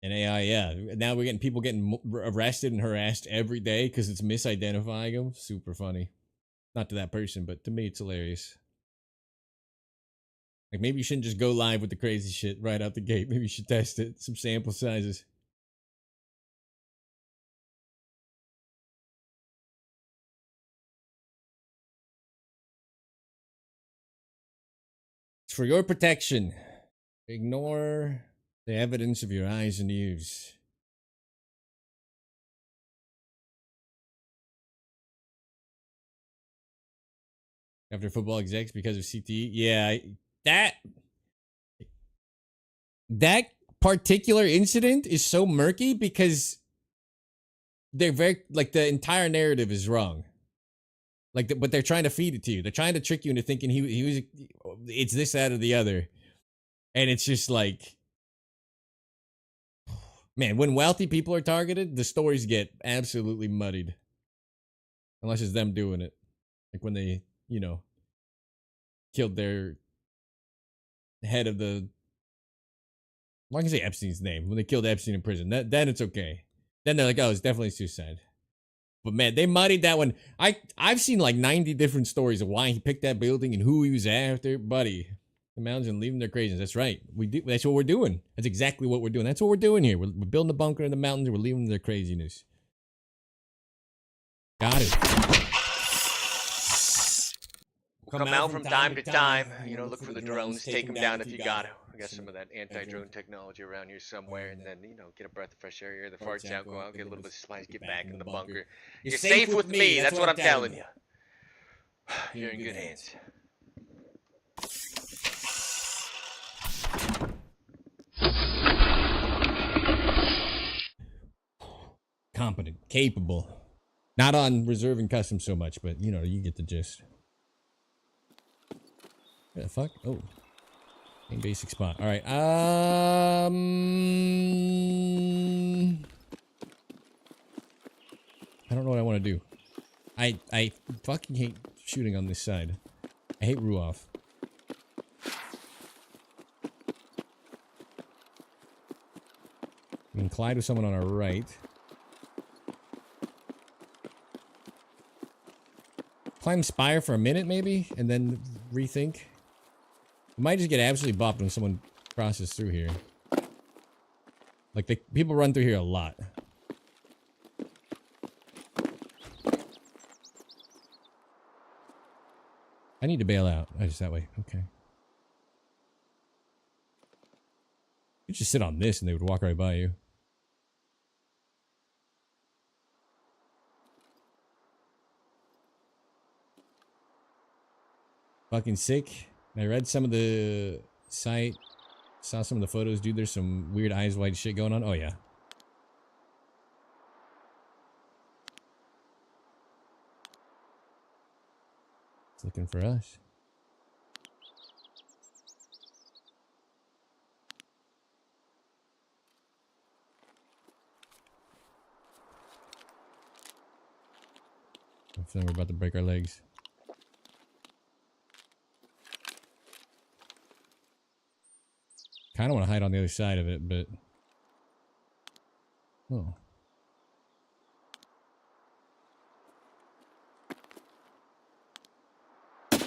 And AI, yeah. Now we're getting people getting arrested and harassed every day because it's misidentifying them. Super funny. Not to that person, but to me, it's hilarious. Like, maybe you shouldn't just go live with the crazy shit right out the gate. Maybe you should test it. Some sample sizes. It's for your protection. Ignore the evidence of your eyes and ears. after football execs because of CTE. Yeah, that particular incident is so murky because they're very like the entire narrative is wrong. Like, but they're trying to feed it to you. They're trying to trick you into thinking he was. It's this, that, or the other, and it's just like, man, when wealthy people are targeted, the stories get absolutely muddied. Unless it's them doing it, like when they, killed their head of the. Well, I can say Epstein's name when they killed Epstein in prison. Then it's okay. Then they're like, oh, it's definitely suicide. But man, they muddied that one. I've seen like 90 different stories of why he picked that building and who he was after, buddy. The mountains and leaving their craziness. That's right. We do. That's what we're doing. That's exactly what we're doing. That's what we're doing here. We're building a bunker in the mountains. And we're leaving their craziness. Got it. Come out from time to time. Look for the drones. Take them down if you got to. I got some of that anti-drone technology around here somewhere, and then get a breath of fresh air, the farts out, go out, get a little bit of supplies, get back in the bunker. You're safe with me. That's what I'm telling you. You're in good hands. Competent, capable. Not on reserve and custom so much, but you get the gist. What the fuck? Oh. Main basic spot. Alright. I don't know what I want to do. I fucking hate shooting on this side. I hate Ruoff. We can collide with someone on our right. Climb Spire for a minute, maybe? And then rethink? We might just get absolutely bopped when someone crosses through here. Like, people run through here a lot. I need to bail out. Oh, just that way. Okay. You just sit on this and they would walk right by you. Fucking sick. I read some of the site, saw some of the photos, dude. There's some weird eyes wide shit going on. Oh, yeah. It's looking for us. I'm feeling we're about to break our legs. Kind of want to hide on the other side of it, but... Oh. I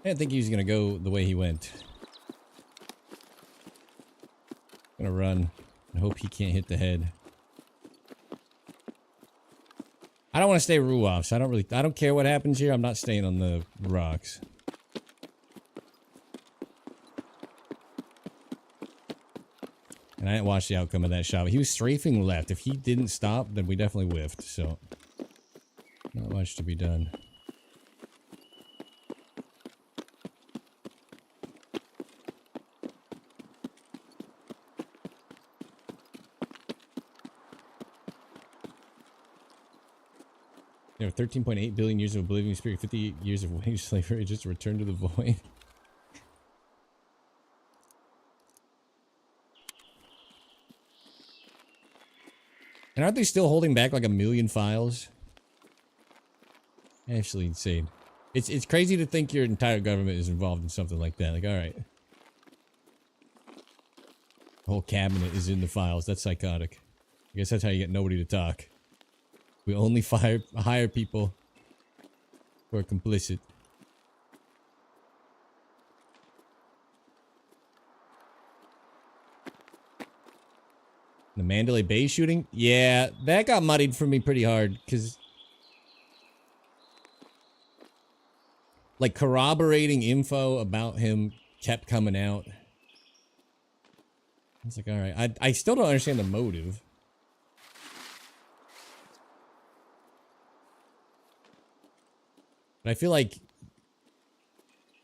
didn't think he was going to go the way he went. I'm going to run and hope he can't hit the head. I don't want to stay Ruoff, so I don't care what happens here. I'm not staying on the rocks. And I didn't watch the outcome of that shot. He was strafing left. If he didn't stop, then we definitely whiffed. So, not much to be done. There are 13.8 billion years of oblivion, spirit, 50 years of wage slavery, just return to the void. And aren't they still holding back like 1 million files? Actually insane. It's crazy to think your entire government is involved in something like that. Like, alright. The whole cabinet is in the files. That's psychotic. I guess that's how you get nobody to talk. We only hire people who are complicit. The Mandalay Bay shooting? Yeah, that got muddied for me pretty hard, because... like, corroborating info about him kept coming out. I was like, alright. I still don't understand the motive. But I feel like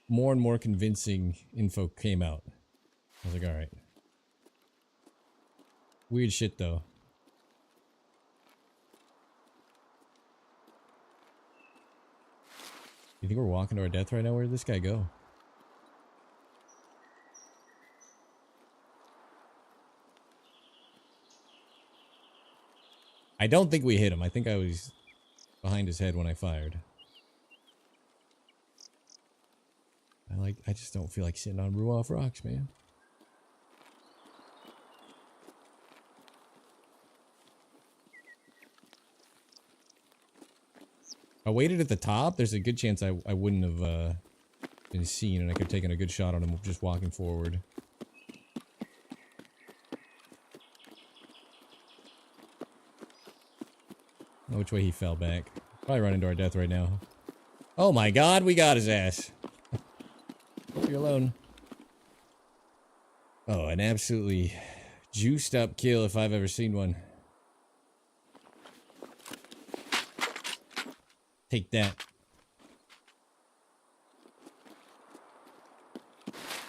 more and more convincing info came out. I was like, all right. Weird shit, though. You think we're walking to our death right now? Where did this guy go? I don't think we hit him. I think I was behind his head when I fired. I just don't feel like sitting on Ruoff rocks, man. If I waited at the top, there's a good chance I wouldn't have been seen and I could have taken a good shot on him just walking forward. I don't know which way he fell back. Probably running to our death right now. Oh my god, we got his ass. Hope you're alone. Oh, an absolutely juiced up kill if I've ever seen one. Take that.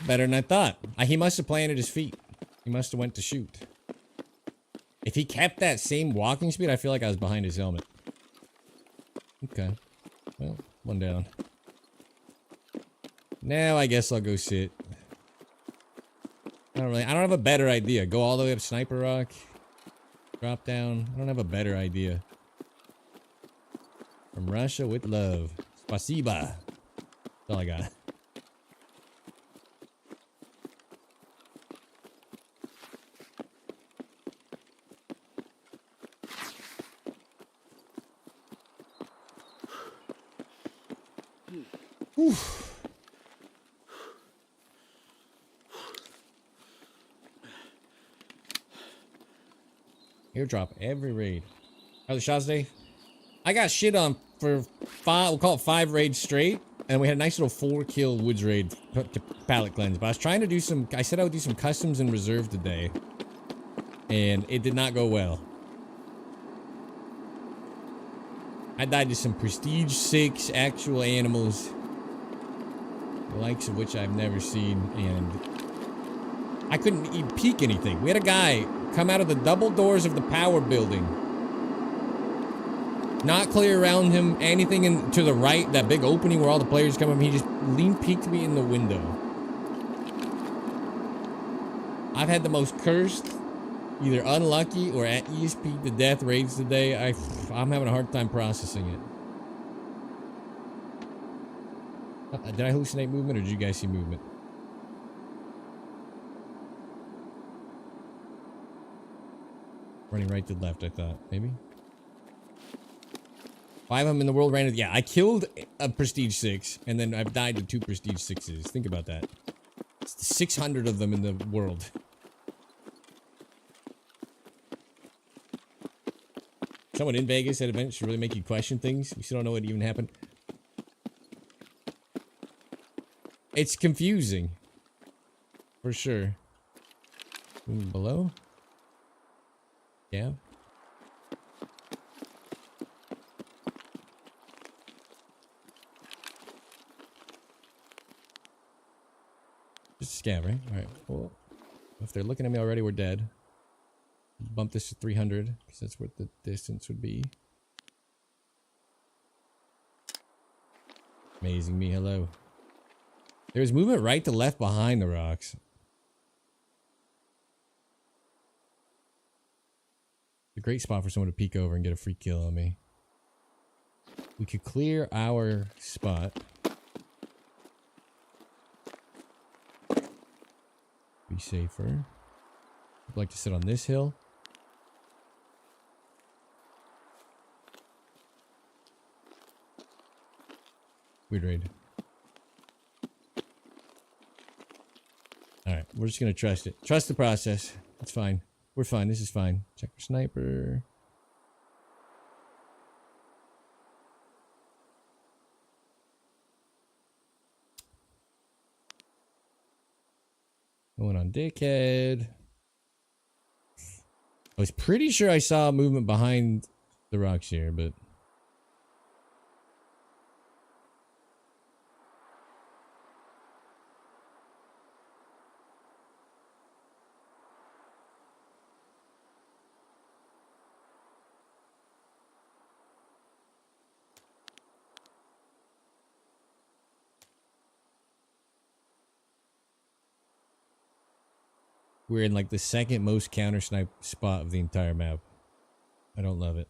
Better than I thought. He must have planted his feet. He must have went to shoot. If he kept that same walking speed, I feel like I was behind his helmet. Okay. Well, one down. Now I guess I'll go sit. I don't have a better idea. Go all the way up Sniper Rock. Drop down. I don't have a better idea. From Russia with love. Spasiba. That's all I got. Whew. Airdrop every raid. How the shots today? I got shit on for we'll call it 5 raids straight, and we had a nice little 4-kill woods raid to pallet cleanse. But I was trying to do some, I said I would do some customs and reserve today, and it did not go well. I died to some Prestige 6 actual animals, the likes of which I've never seen, and I couldn't even peek anything. We had a guy come out of the double doors of the power building. Not clear around him, anything to the right, that big opening where all the players come up. He just peeked me in the window. I've had the most cursed, either unlucky or at ESP to death raids today. I'm having a hard time processing it. Did I hallucinate movement or did you guys see movement? Running right to left, I thought. Maybe? 5 of them in the world ran it. Yeah, I killed a Prestige 6, and then I've died to 2 Prestige 6s. Think about that. It's 600 of them in the world. Someone in Vegas said events should really make you question things. You still don't know what even happened. It's confusing. For sure. Moving below. Yeah. Just a scav, right? Alright, well, if they're looking at me already, we're dead. Bump this to 300, because that's what the distance would be. Amazing me, hello. There's movement right to left behind the rocks. A great spot for someone to peek over and get a free kill on me. We could clear our spot. Be safer. I'd like to sit on this hill. Weird raid. Alright, we're just gonna trust it. Trust the process. It's fine. We're fine. This is fine. Check for sniper. Going on dickhead. I was pretty sure I saw movement behind the rocks here, but we're in like the second most counter snipe spot of the entire map. I don't love it.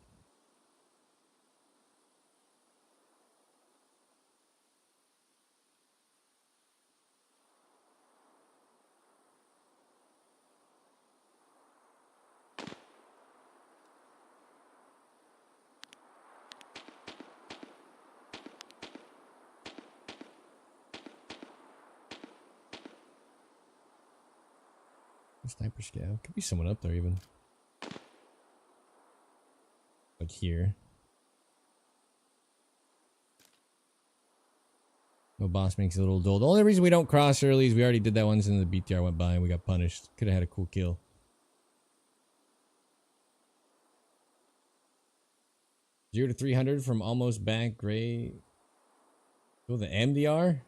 Sniper scout. Could be someone up there even. Like here. No boss makes it a little dull. The only reason we don't cross early is we already did that once and the BTR went by and we got punished. Could have had a cool kill. 0 to 300 from almost back. Gray. Oh, the MDR?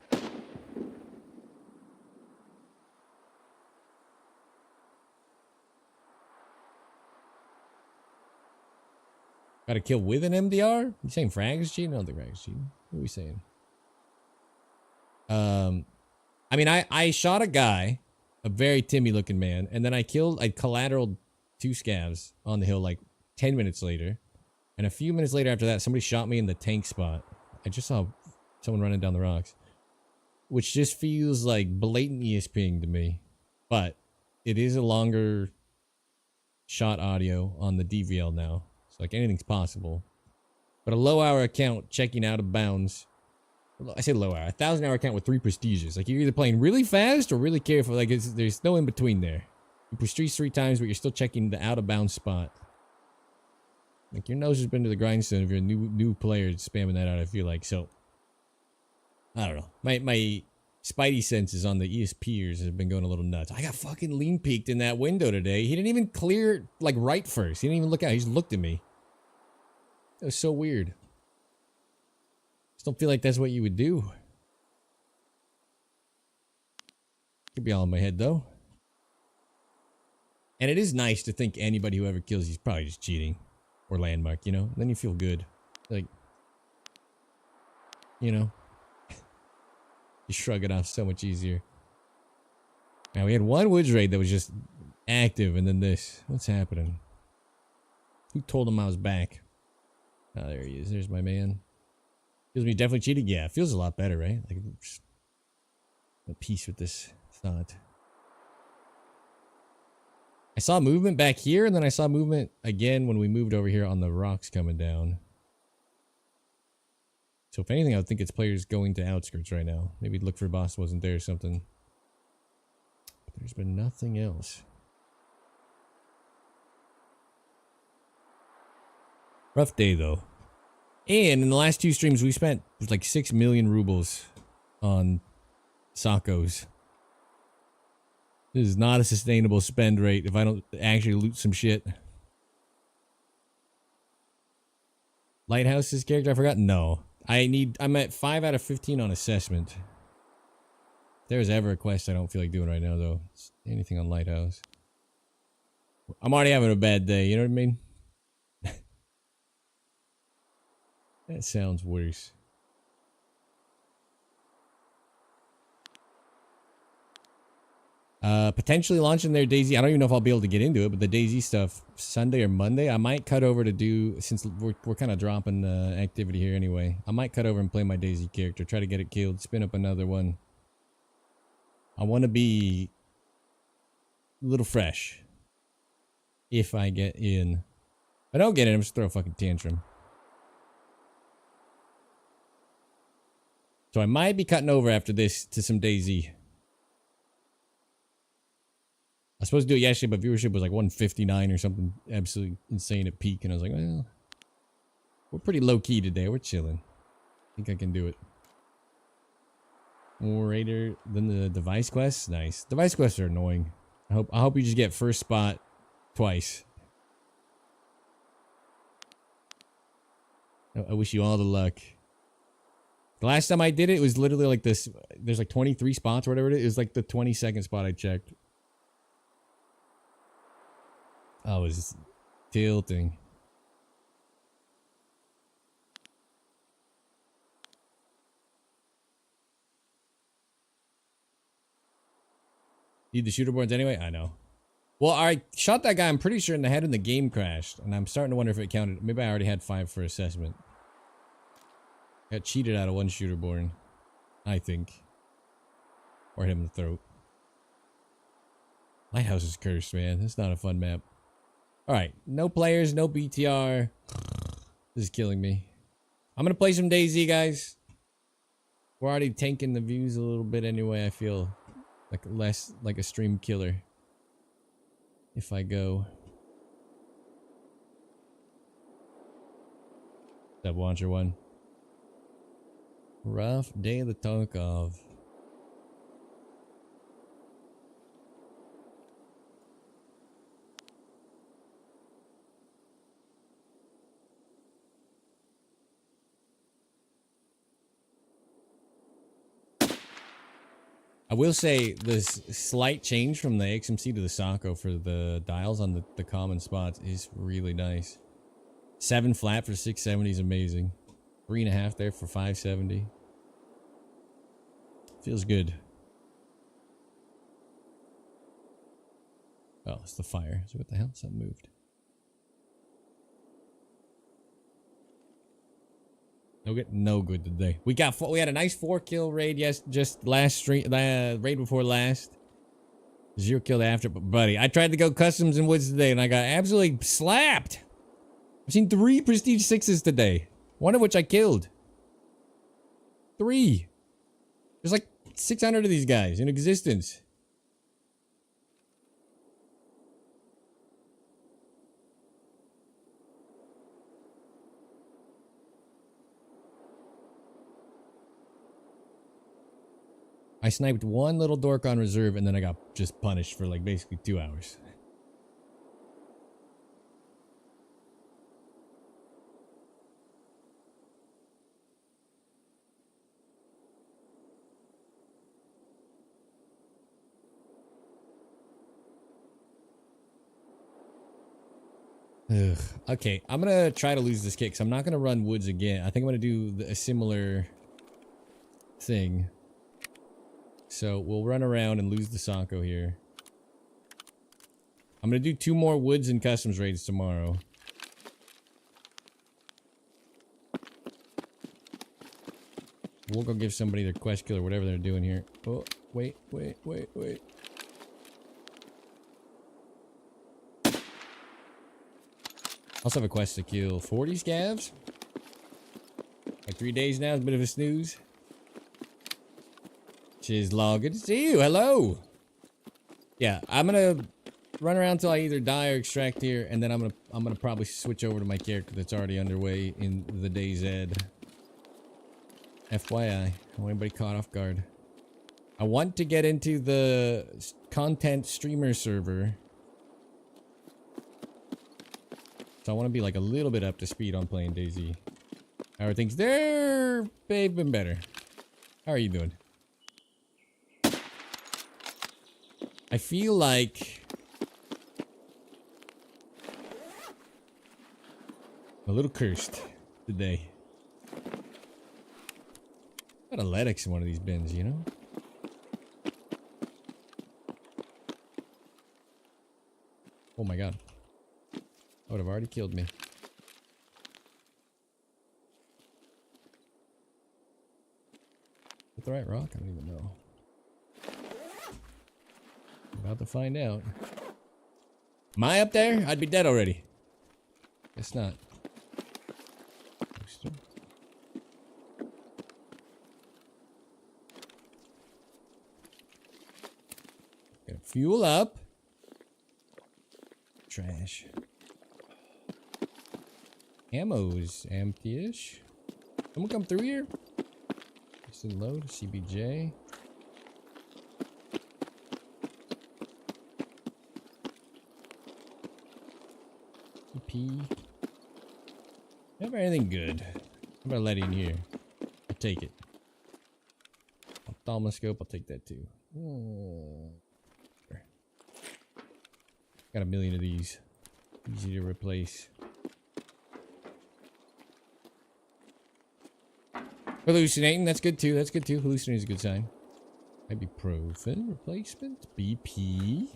Got a kill with an MDR? You saying frags cheating? I don't think frags cheating. What are we saying? I mean, I shot a guy, a very Timmy looking man, and then I collateraled 2 scavs on the hill like 10 minutes later. And a few minutes later after that, somebody shot me in the tank spot. I just saw someone running down the rocks. Which just feels like blatant ESPing to me. But it is a longer shot audio on the DVL now. So like anything's possible. But a low hour account checking out of bounds. I say low hour. 1,000 hour account with 3 prestiges. Like you're either playing really fast or really careful. Like there's no in between there. You prestige 3 times, but you're still checking the out of bounds spot. Like your nose has been to the grindstone if you're a new player spamming that out, I feel like. So I don't know. My spidey senses on the ESPers have been going a little nuts. I got fucking lean peeked in that window today. He didn't even clear like right first. He didn't even look out. He just looked at me. That was so weird. Just don't feel like that's what you would do. Could be all in my head though. And it is nice to think anybody who ever kills you is probably just cheating. Or landmark, you know? Then you feel good. Like, you know? You shrug it off so much easier. Now, we had one woods raid that was just active, and then this. What's happening? Who told him I was back? Oh, there he is. There's my man. Feels me definitely cheated? Yeah, it feels a lot better, right? Like, just at peace with this thought. I saw movement back here, and then I saw movement again when we moved over here on the rocks coming down. So if anything, I would think it's players going to outskirts right now. Maybe look for boss wasn't there or something. But there's been nothing else. Rough day, though. And in the last 2 streams, we spent like 6 million rubles on Sakos. This is not a sustainable spend rate if I don't actually loot some shit. Lighthouse's character, I forgot? No. I'm at 5 out of 15 on assessment. If there's ever a quest I don't feel like doing right now, though. It's anything on Lighthouse. I'm already having a bad day, you know what I mean? That sounds worse. Potentially launching their DayZ. I don't even know if I'll be able to get into it, but the DayZ stuff Sunday or Monday, I might cut over to do, since we're kind of dropping activity here anyway. I might cut over and play my DayZ character, try to get it killed, spin up another one. I want to be a little fresh. If I get in. If I don't get in, I'm just throw a fucking tantrum. So I might be cutting over after this to some DayZ. I was supposed to do it yesterday, but viewership was like 159 or something absolutely insane at peak. And I was like, well, we're pretty low key today. We're chilling. I think I can do it. More raider than the device quests. Nice. Device quests are annoying. I hope you just get first spot twice. I wish you all the luck. The last time I did it, it was literally like this. There's like 23 spots or whatever it is. It was like the 22nd spot I checked. I was tilting. Need the shooter boards anyway? I know. Well, I shot that guy, I'm pretty sure, in the head and the game crashed. And I'm starting to wonder if it counted. Maybe I already had 5 for assessment. Got cheated out of 1 shooter born. I think. Or hit him in the throat. Lighthouse is cursed, man. That's not a fun map. Alright, no players, no BTR. This is killing me. I'm gonna play some DayZ, guys. We're already tanking the views a little bit anyway, I feel. Like less like a stream killer. If I go. That launcher one. Rough day of the Tarkov. I will say this slight change from the XMC to the Sako for the dials on the common spots is really nice. 7 flat for 670 is amazing. 3.5 there for 570. Feels good. Oh, it's the fire. So what the hell? Something moved. No good today. We had a nice 4-kill raid. Yes, just last stream, raid before last. 0 killed after, but buddy, I tried to go customs in woods today and I got absolutely slapped. I've seen 3 prestige 6s today. 1 of which I killed. 3. There's like 600 of these guys in existence. I sniped 1 little dork on reserve and then I got just punished for like basically 2 hours. Ugh. Okay, I'm gonna try to lose this kick, so I'm not gonna run woods again. I think I'm gonna do a similar thing. So we'll run around and lose the Sako here. I'm gonna do 2 more woods and customs raids tomorrow. We'll go give somebody their quest kill or whatever they're doing here. Oh, wait. Also have a quest to kill 40 scavs. Like 3 days now, it's a bit of a snooze. Chislaw, good to see you. Hello. Yeah, I'm gonna run around till I either die or extract here, and then I'm gonna probably switch over to my character that's already underway in the DayZ. FYI, I don't want anybody caught off guard. I want to get into the content streamer server. So I want to be like a little bit up to speed on playing DayZ. How are things there? They've been better. How are you doing? I feel like I'm a little cursed today. Got athletics in one of these bins, you know? Oh my god. That would have already killed me. Is that the right rock? I don't even know. About to find out. Am I up there? I'd be dead already. Guess not. Gotta fuel up. Trash. Ammo's empty-ish. Someone come through here? Just load. CBJ. Never anything good. How about letting in here? I'll take it. Ophthalmoscope, I'll take that too. Got a million of these. Easy to replace. Hallucinating, that's good too. That's good too. Hallucinating is a good sign. Ibuprofen replacement. BP.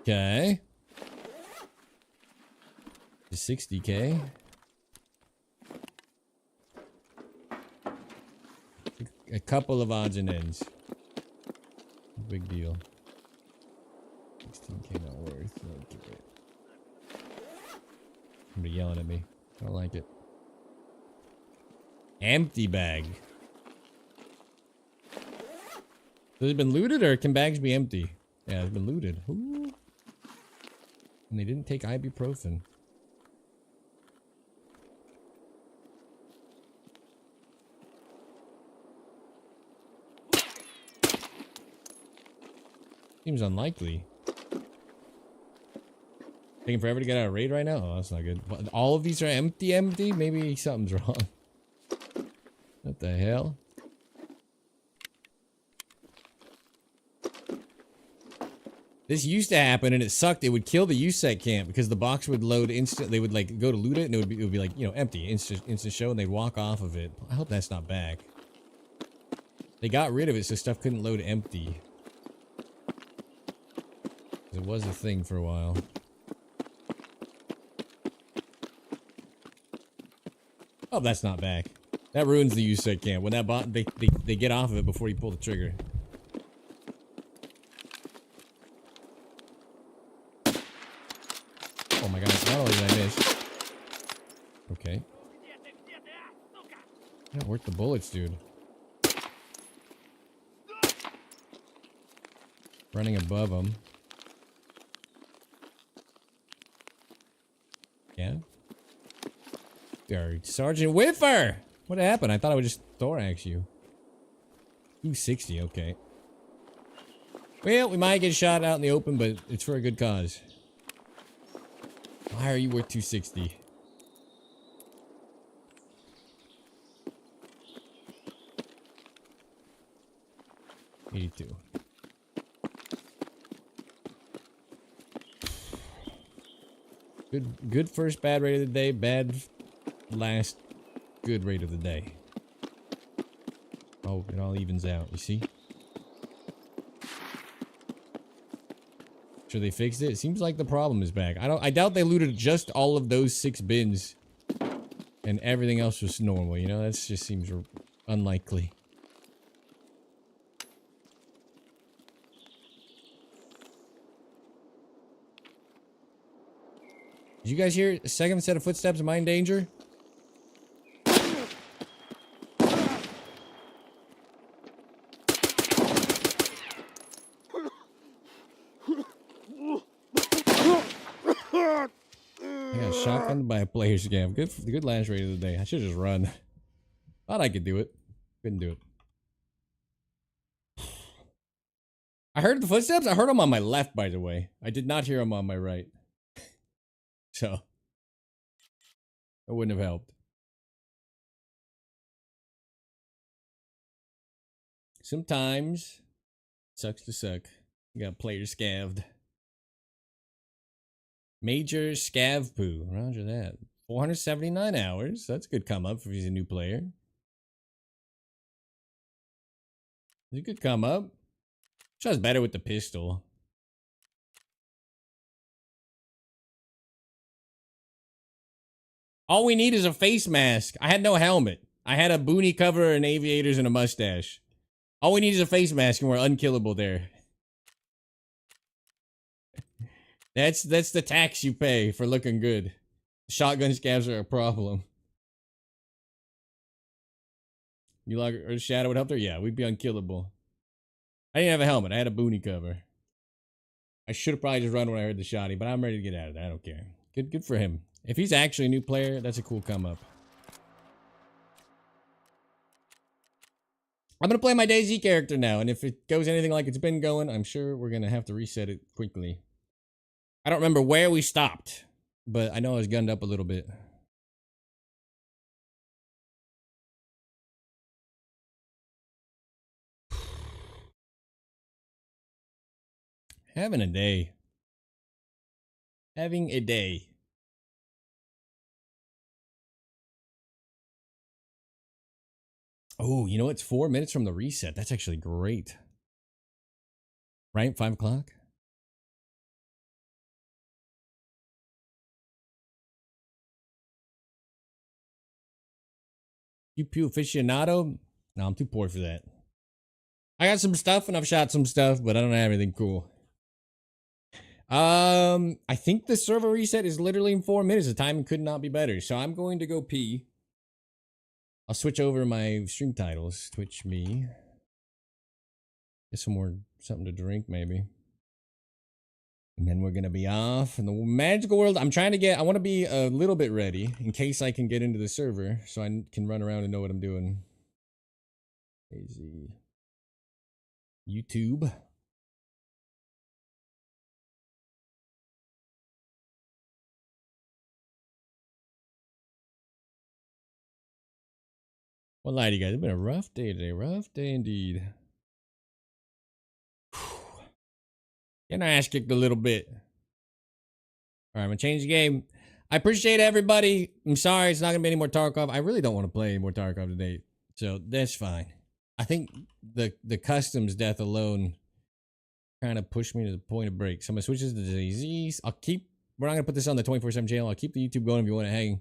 Okay. 60K. A couple of odds and ends. Big deal. 16K not worth. Okay. Somebody yelling at me. I don't like it. Empty bag. Has it been looted or can bags be empty? Yeah, it's been looted. Ooh. And they didn't take ibuprofen. Seems unlikely. Taking forever to get out of raid right now? Oh, that's not good. All of these are empty? Maybe something's wrong. What the hell? This used to happen and it sucked. It would kill the USEC camp because the box would load instant. They would like go to loot it and it would be like, you know, empty. Instant show and they'd walk off of it. I hope that's not back. They got rid of it so stuff couldn't load empty. It was a thing for a while. Oh, that's not back. That ruins the USEC camp. When that bot, they get off of it before you pull the trigger. Oh my god, not only did I miss. Okay. Not worth the bullets, dude. Running above them. Yeah. There, Sergeant Whiffer! What happened? I thought I would just thorax you. 260, okay. Well, we might get shot out in the open, but it's for a good cause. Why are you worth 260? $82. Good first bad rate of the day, bad last good rate of the day. Oh, it all evens out, you see? Sure they fixed it? It seems like the problem is back. I doubt they looted just all of those 6 bins and everything else was normal, you know? That just seems unlikely. Did you guys hear a second set of footsteps? Am I in danger? Yeah, shotgunned by a player scam. Good last rate of the day. I should just run. Thought I could do it. Couldn't do it. I heard the footsteps. I heard them on my left, by the way. I did not hear them on my right. So, that wouldn't have helped. Sometimes, sucks to suck. You got players scavved. Major scav poo. Roger that. 479 hours. That's a good come up if he's a new player. It's a good come up. Shot's better with the pistol. All we need is a face mask. I had no helmet. I had a boonie cover and aviators and a mustache. All we need is a face mask and we're unkillable there. That's the tax you pay for looking good. Shotgun scavs are a problem. You like or Shadow would help there? Yeah, we'd be unkillable. I didn't have a helmet. I had a boonie cover. I should have probably just run when I heard the shotty, but I'm ready to get out of there. I don't care. Good for him. If he's actually a new player, that's a cool come up. I'm gonna play my DayZ character now, and if it goes anything like it's been going, I'm sure we're gonna have to reset it quickly. I don't remember where we stopped, but I know I was gunned up a little bit. Having a day. Having a day. Oh, you know, it's 4 minutes from the reset. That's actually great. Right? 5 o'clock? Pew pew aficionado? No, I'm too poor for that. I got some stuff and I've shot some stuff, but I don't have anything cool. I think the server reset is literally in 4 minutes. The timing could not be better. So I'm going to go pee. I'll switch over my stream titles. Twitch me. Get some more something to drink, maybe. And then we're gonna be off in the magical world. I want to be a little bit ready in case I can get into the server, so I can run around and know what I'm doing. Easy. YouTube. What lie to you guys? It's been a rough day today. Rough day indeed. Getting our ass kicked a little bit. All right, I'm gonna change the game. I appreciate everybody. I'm sorry it's not gonna be any more Tarkov. I really don't want to play any more Tarkov today, so that's fine. I think the customs death alone kind of pushed me to the point of break. So I'm gonna switch this to disease. We're not gonna put this on the 24/7 channel. I'll keep the YouTube going if you want to hang.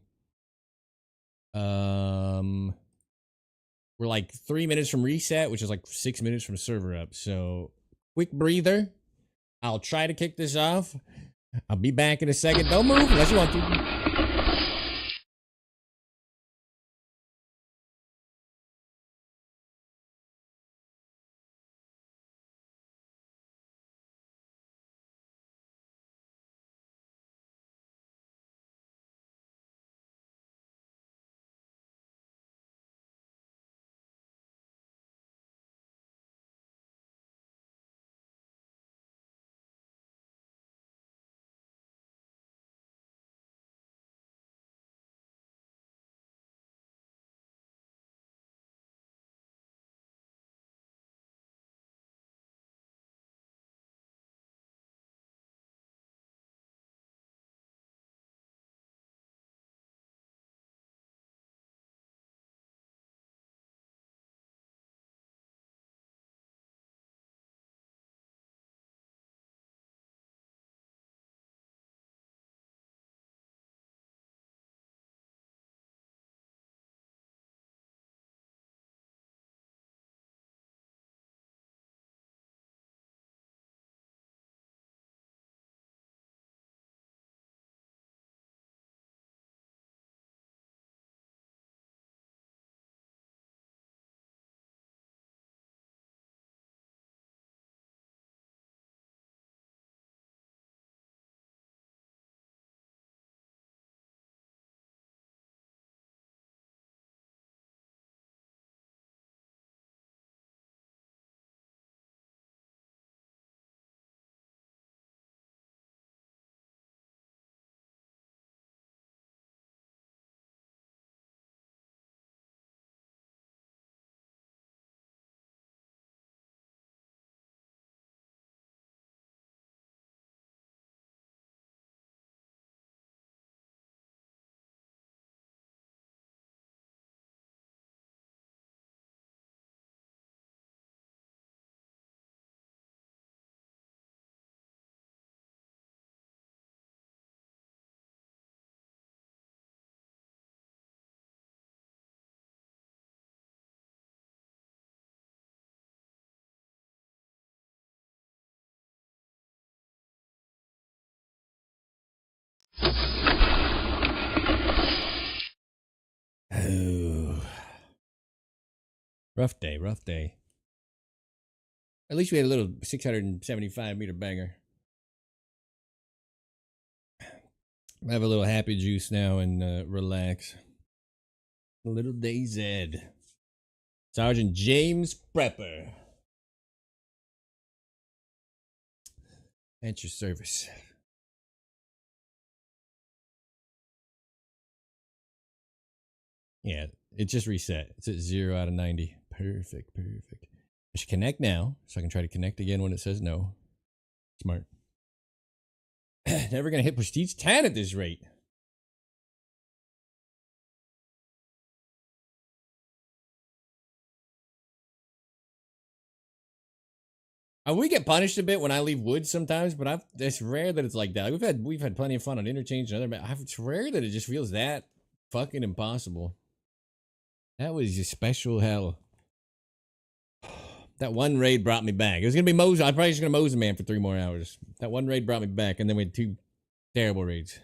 We're like 3 minutes from reset, which is like 6 minutes from server up. So quick breather. I'll try to kick this off. I'll be back in a second. Don't move unless you want to. Oh. Rough day, rough day. At least we had a little 675 meter banger. I have a little happy juice now and relax. A little DayZ. Sergeant James Prepper. At your service. Yeah, it just reset. It's at 0 out of 90. Perfect, perfect. I should connect now, so I can try to connect again when it says no. Smart. Never gonna hit prestige 10 at this rate. We get punished a bit when I leave woods sometimes, but it's rare that it's like that. We've had plenty of fun on interchange and other. It's rare that it just feels that fucking impossible. That was just special hell. That one raid brought me back. It was gonna be Mose. I probably just gonna Mose man for 3 more hours. That one raid brought me back, and then we had 2 terrible raids.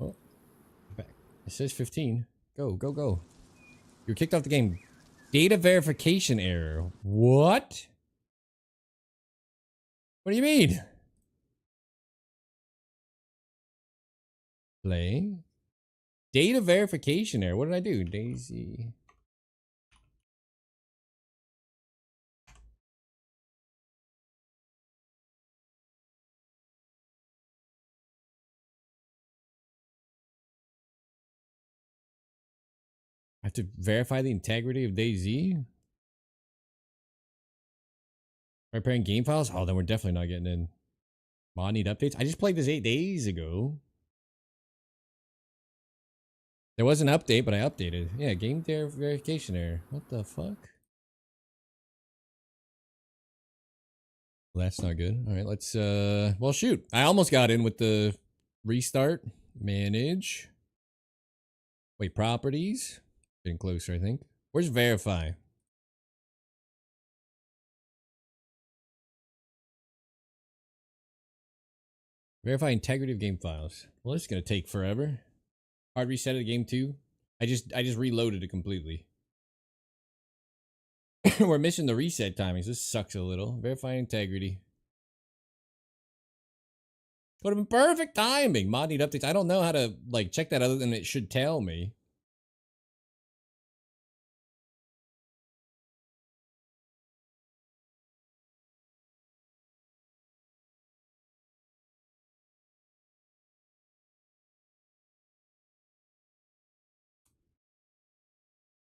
Oh, back. It says 15. Go, go, go. You're kicked off the game. Data verification error. What? What do you mean? Play. Data verification error. What did I do? Daisy. I have to verify the integrity of DayZ? Repairing game files? Oh, then we're definitely not getting in. Mod need updates? I just played this 8 days ago. There was an update, but I updated. Yeah, game verification error. What the fuck? Well, that's not good. Alright, let's well shoot. I almost got in with the restart. Manage. Wait, properties? Getting closer, I think. Where's verify? Verify integrity of game files. Well, this is gonna take forever. Hard reset of game 2. I just reloaded it completely. We're missing the reset timings. This sucks a little. Verify integrity. Would have been perfect timing. Mod need updates. I don't know how to like check that other than it should tell me.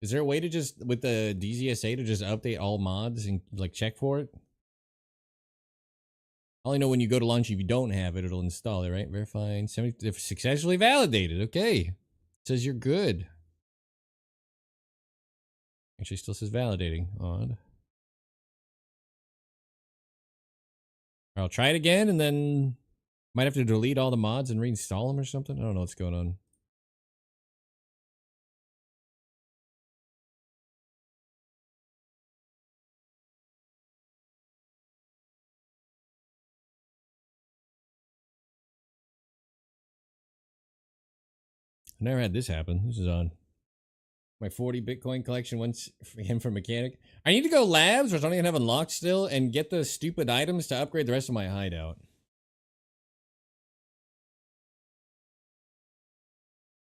Is there a way to just, with the DZSA, to just update all mods and like check for it? I only know when you go to launch, if you don't have it, it'll install it, right? Verifying 70, if successfully validated. Okay. It says you're good. Actually still says validating. Odd. I'll try it again and then might have to delete all the mods and reinstall them or something. I don't know what's going on. I never had this happen. This is on my 40 Bitcoin collection once for him for mechanic. I need to go labs, which I don't even have unlocked still, and get the stupid items to upgrade the rest of my hideout.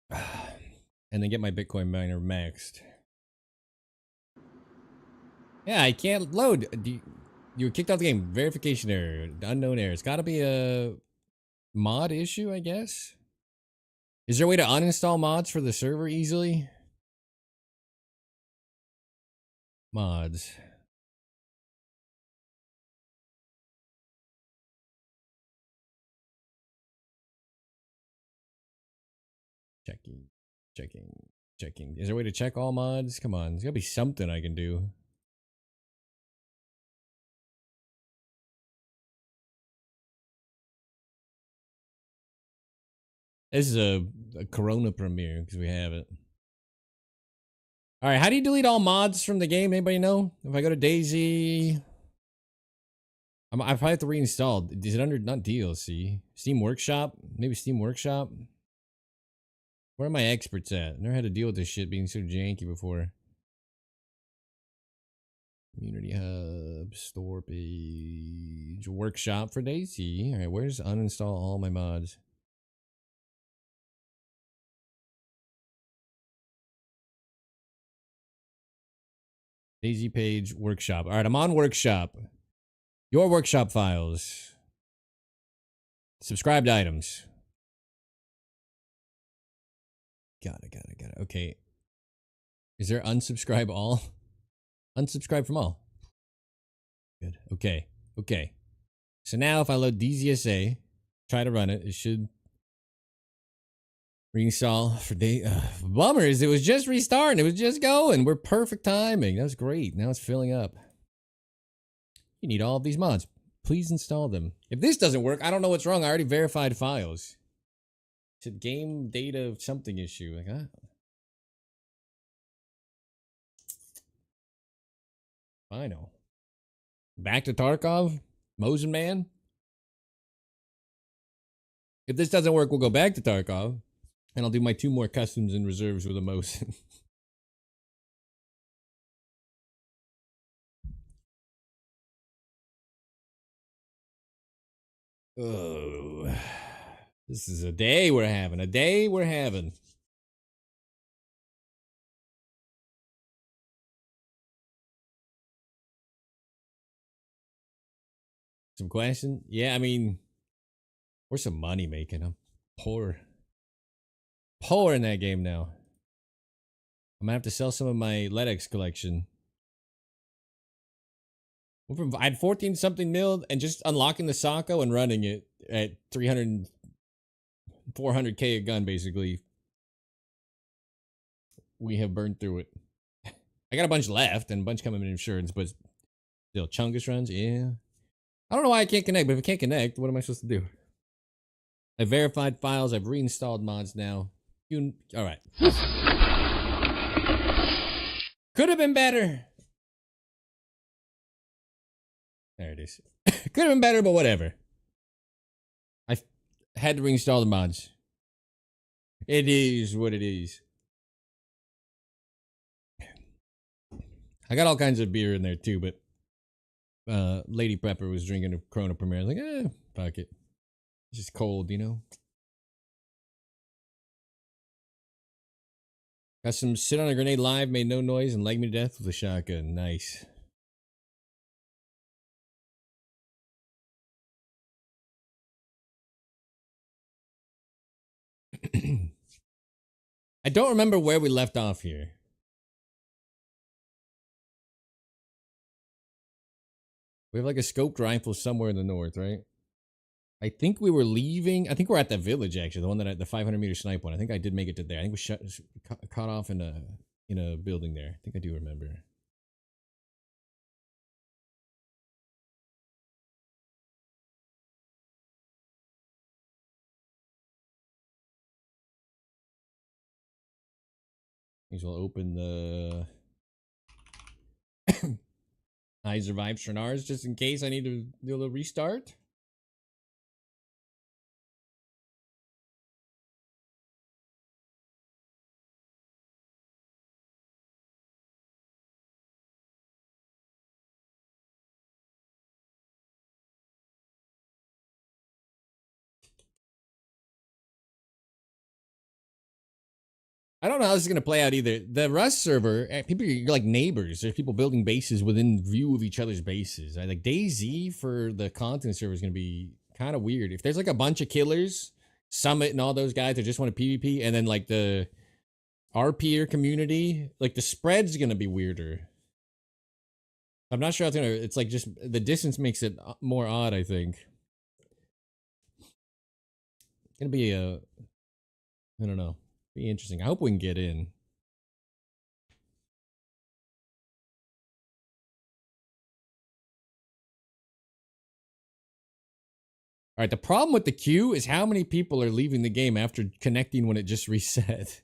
And then get my Bitcoin miner maxed. Yeah, I can't load. You were kicked off the game. Verification error. Unknown error. It's gotta be a mod issue, I guess. Is there a way to uninstall mods for the server easily? Mods. Checking. Checking. Checking. Is there a way to check all mods? Come on. There's gotta be something I can do. This is a Corona premiere because we have it. Alright, how do you delete all mods from the game? Anybody know? If I go to Daisy... I probably have to reinstall. Is it under, not DLC? Steam Workshop? Maybe Steam Workshop? Where are my experts at? Never had to deal with this shit being so janky before. Community Hub, Store Page, Workshop for Daisy. Alright, where's uninstall all my mods? Daisy page, Workshop. Alright, I'm on Workshop. Your Workshop files. Subscribed items. Got it. Okay. Is there unsubscribe all? Unsubscribe from all. Good. Okay. So now if I load DZSA, try to run it, it should Reinstall for day. Bummers. It was just restarting. It was just going. We're perfect timing. That was great. Now it's filling up. You need all of these mods. Please install them. If this doesn't work, I don't know what's wrong. I already verified files. It's a game data something issue. Like, huh? Final. Back to Tarkov? Mosin Man? If this doesn't work, we'll go back to Tarkov. And I'll do my 2 more customs and reserves with a Mosin. Oh. This is a day we're having. A day we're having. Some question? Yeah, I mean, we're some money making. I'm poor. Poor in that game now. I'm gonna have to sell some of my LEDX collection. I had 14 something mil and just unlocking the Sako and running it at 300, 400k a gun basically. We have burned through it. I got a bunch left and a bunch coming in insurance, but still, Chungus runs, yeah. I don't know why I can't connect, but if I can't connect, what am I supposed to do? I verified files, I've reinstalled mods now. Alright. Could have been better. There it is. Could have been better, but whatever. I had to reinstall the mods. It is what it is. I got all kinds of beer in there too, but Lady Prepper was drinking a Corona Premier. I was like, fuck it. It's just cold, you know? Got some sit on a grenade live, made no noise, and leg me to death with a shotgun. Nice. I don't remember where we left off here. We have like a scoped rifle somewhere in the north, right? I think we were leaving. I think we're at that village actually, the one that at the 500-meter snipe one. I think I did make it to there. I think we caught off in a building there. I think I do remember. May as well open the Eyes Revive Shrinars just in case I need to do a little restart. I don't know how this is going to play out either. The Rust server, people are like neighbors. There's people building bases within view of each other's bases. Like DayZ for the content server is going to be kind of weird. If there's like a bunch of killers, Summit and all those guys that just want to PvP, and then like the RPer community, like the spread's going to be weirder. I'm not sure how it's going to, it's like just the distance makes it more odd, I think. It's going to be I don't know. Be interesting. I hope we can get in. All right, the problem with the queue is how many people are leaving the game after connecting when it just reset.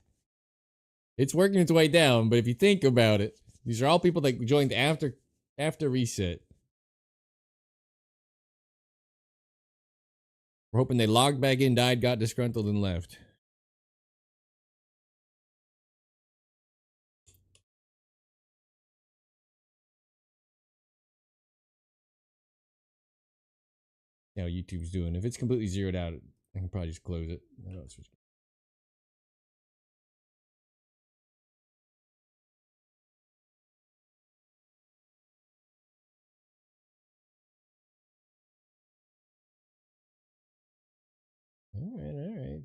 It's working its way down, but if you think about it, these are all people that joined after reset. We're hoping they logged back in, died, got disgruntled, and left. See how YouTube's doing. If it's completely zeroed out, I can probably just close it. I don't know, all right, all right.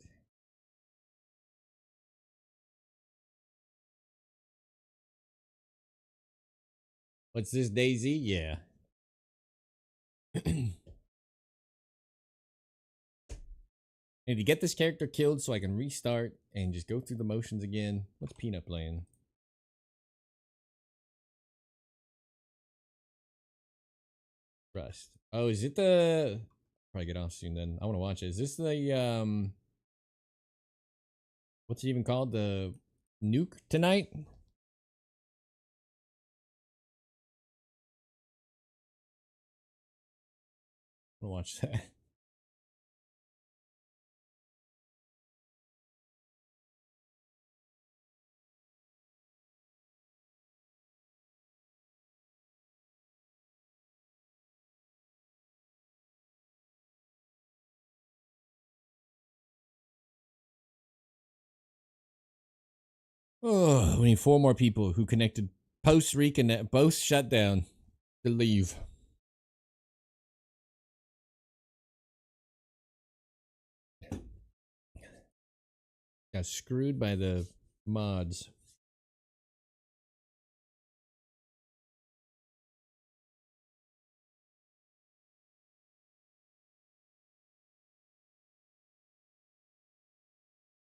What's this, DayZ? Yeah. I need to get this character killed so I can restart and just go through the motions again. What's Peanut playing? Rust. Oh, is it the... Probably get off soon then. I want to watch it. Is this the, what's it even called? The Nuke Tonight? I want to watch that. Oh, we need 4 more people who connected post reconnect, both shut down to leave. Got screwed by the mods.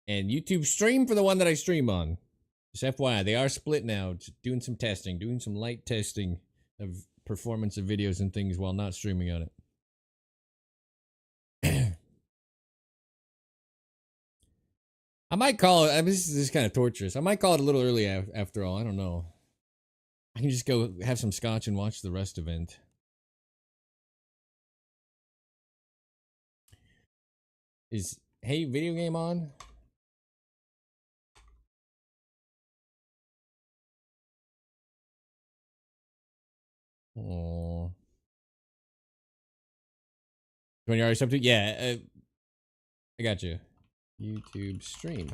And YouTube stream for the one that I stream on. Just FYI, they are split now. Just doing some testing, doing some light testing of performance of videos and things while not streaming on it. I might call it. I mean, this is kind of torturous. I might call it a little early after all. I don't know. I can just go have some scotch and watch the Rust event. Is Hey Video Game on? Oh. 20 hours up to? Yeah, I got you. YouTube stream.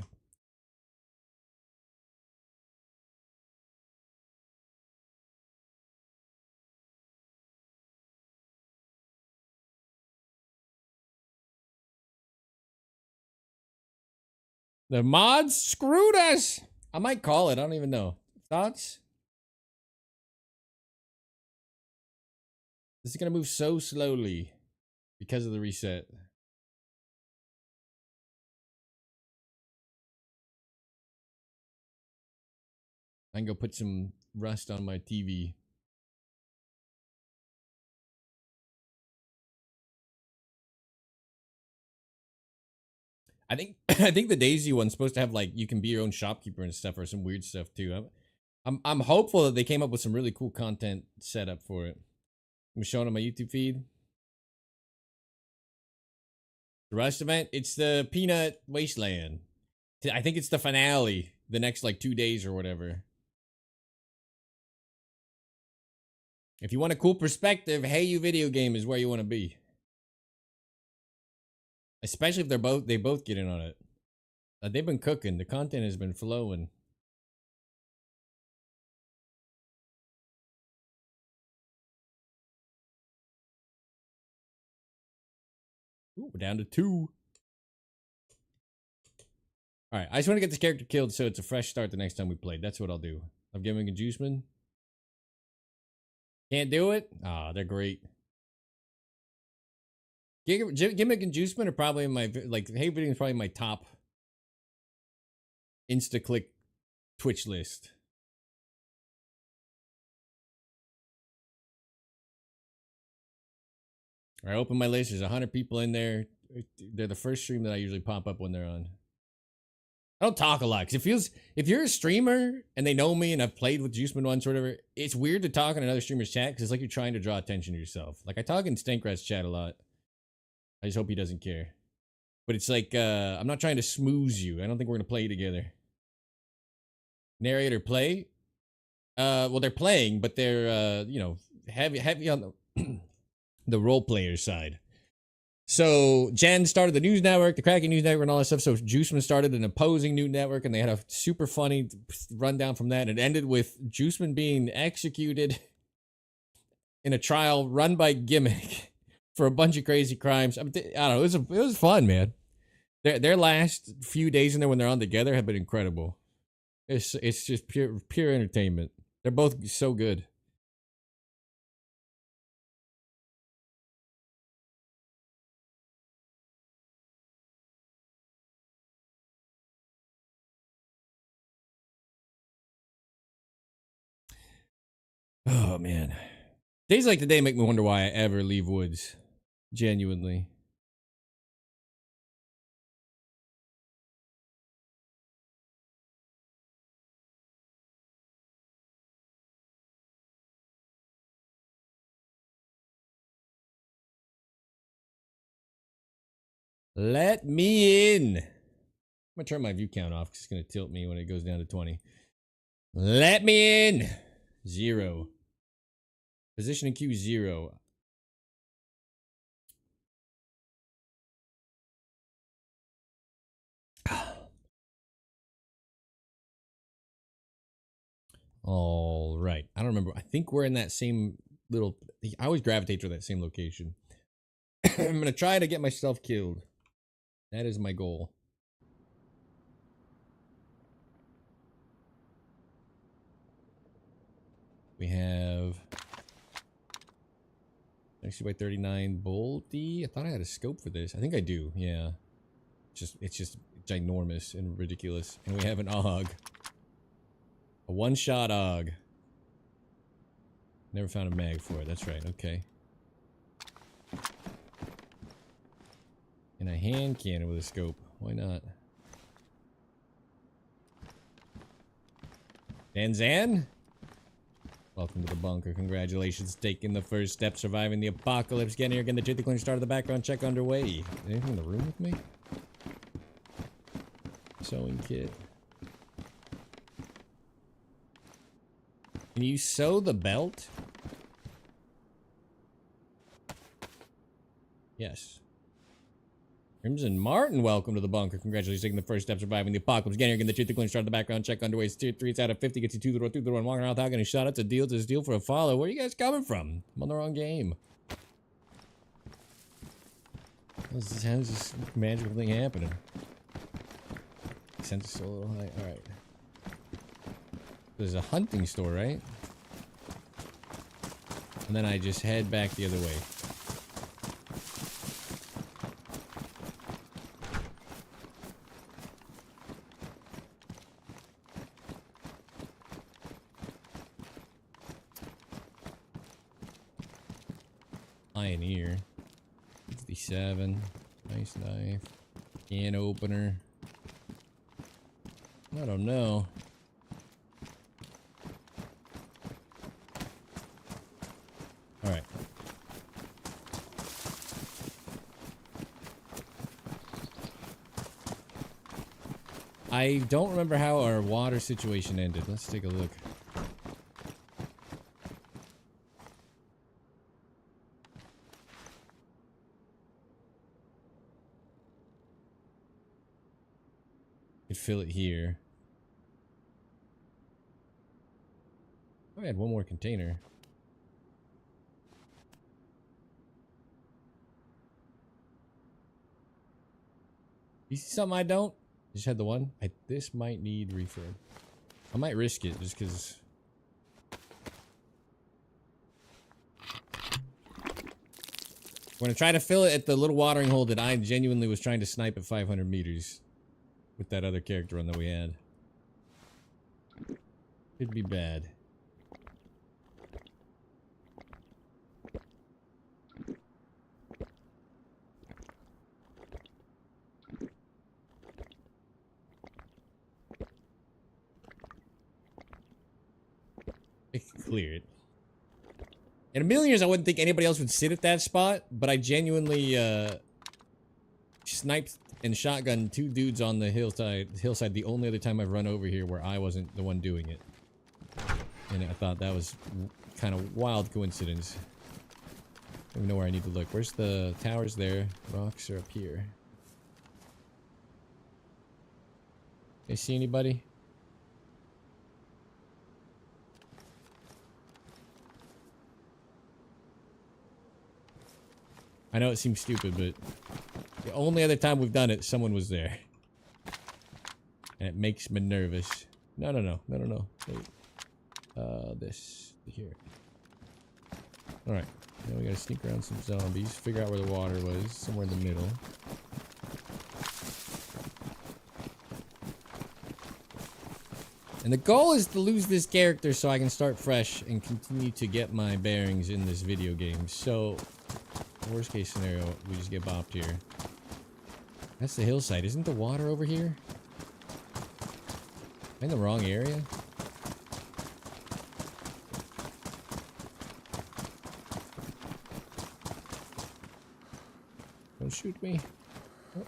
The mods screwed us. I might call it. I don't even know. Thoughts? This is gonna move so slowly because of the reset. I can go put some Rust on my TV. I think I think the Daisy one's supposed to have like you can be your own shopkeeper and stuff or some weird stuff too. I'm hopeful that they came up with some really cool content setup for it. I'm showing on my YouTube feed. The Rust event, it's the Peanut Wasteland. I think it's the finale. The next like 2 days or whatever. If you want a cool perspective, Hey You Video Game is where you want to be. Especially if they both get in on it. They've been cooking. The content has been flowing. Ooh, we're down to 2. Alright, I just want to get this character killed so it's a fresh start the next time we play. That's what I'll do. I'm giving a juiceman. Can't do it? Ah, they're great. Gimmick and Juiceman are probably my, like, Hey Video is probably my top insta-click Twitch list. I open my list, there's 100 people in there. They're the first stream that I usually pop up when they're on. I don't talk a lot, because it feels, if you're a streamer, and they know me, and I've played with Juiceman once or whatever, it's weird to talk in another streamer's chat, because it's like you're trying to draw attention to yourself. Like, I talk in Stankrat's chat a lot. I just hope he doesn't care. But it's like, I'm not trying to smooze you. I don't think we're gonna play together. Narrator play? Well, they're playing, but they're, you know, heavy on the, the role player side. So, Jen started the news network, the Cracking News Network, and all that stuff. So, Juiceman started an opposing news network, and they had a super funny rundown from that. And it ended with Juiceman being executed in a trial run by Gimmick for a bunch of crazy crimes. I don't know. It was fun, man. Their last few days in there when they're on together have been incredible. It's just pure entertainment. They're both so good. Oh, man. Days like today make me wonder why I ever leave woods. Genuinely. Let me in. I'm gonna turn my view count off because it's gonna tilt me when it goes down to 20. Let me in. 0. Position in queue 0. All right. I don't remember. I think we're in that same little. I always gravitate to that same location. I'm gonna try to get myself killed. That is my goal. We have 60 by 39 bolty. I thought I had a scope for this. I think I do. Yeah. It's just ginormous and ridiculous. And we have an AUG. A one-shot AUG. Never found a mag for it. That's right. Okay. And a hand cannon with a scope. Why not? Danzan? Welcome to the bunker. Congratulations. Taking the first step, surviving the apocalypse. Getting here, getting the tooth cleaner started, the background check underway. Anything in the room with me? Sewing kit. Can you sew the belt? Yes. Crimson Martin, welcome to the bunker. Congratulations, taking the first step, surviving the apocalypse. Getting here, getting the tooth cleaner started, the background check underway. Tier 3 out of 50, gets you to the door, walking around without getting shot. It's a deal for a follow. Where are you guys coming from? I'm on the wrong game. How's this magical thing happening? Sense is a little high. Alright. There's a hunting store, right? And then I just head back the other way. Pioneer. 57. Nice knife. Can opener. I don't know. Alright. I don't remember how our water situation ended. Let's take a look. Could fill it here. I had one more container. You see something I don't? Just had the one. This might need refurb. I might risk it just because. We're gonna try to fill it at the little watering hole that I genuinely was trying to snipe at 500 meters with that other character run that we had. Could be bad. It could clear it. In a million years, I wouldn't think anybody else would sit at that spot, but I genuinely sniped and shotgunned 2 dudes on the hillside the only other time I've run over here where I wasn't the one doing it. And I thought that was kind of wild coincidence. I don't even know where I need to look. Where's the towers there? Rocks are up here. You see anybody? I know it seems stupid, but the only other time we've done it, someone was there. And it makes me nervous. No. Wait. This. Here. Alright. Now we gotta sneak around some zombies. Figure out where the water was. Somewhere in the middle. And the goal is to lose this character so I can start fresh and continue to get my bearings in this video game. So, worst case scenario, we just get bopped here. That's the hillside. Isn't the water over here? Am I in the wrong area? Don't shoot me. Oh.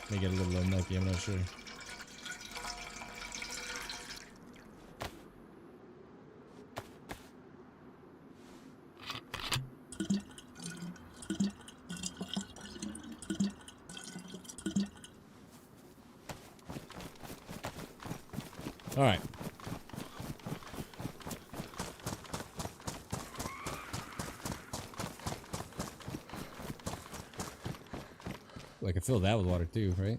May get a little unlucky, I'm not sure. All right. I can fill that with water too, right?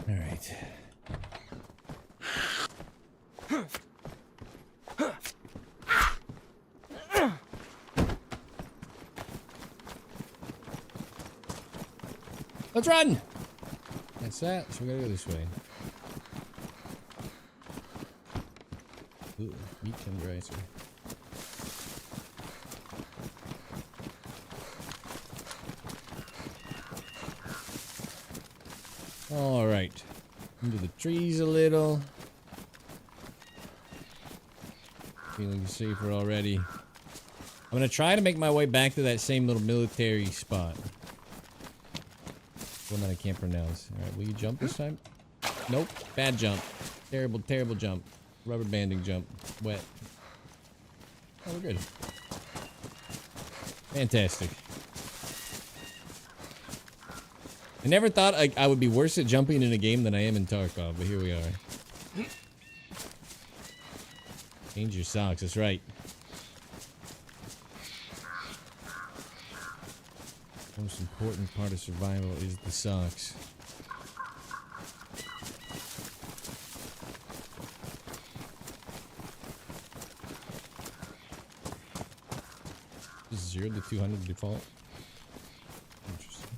All right. Let's run! That's that, so we gotta go this way. Ooh, meat tenderizer. Alright. Into the trees a little. Feeling safer already. I'm gonna try to make my way back to that same little military spot. One that I can't pronounce. Alright, will you jump this time? Nope. Bad jump. Terrible, terrible jump. Rubber banding jump. Wet. Oh, we're good. Fantastic. I never thought I would be worse at jumping in a game than I am in Tarkov, but here we are. Change your socks, that's right. Most important part of survival is the socks. This is 0 to 200 default. Interesting.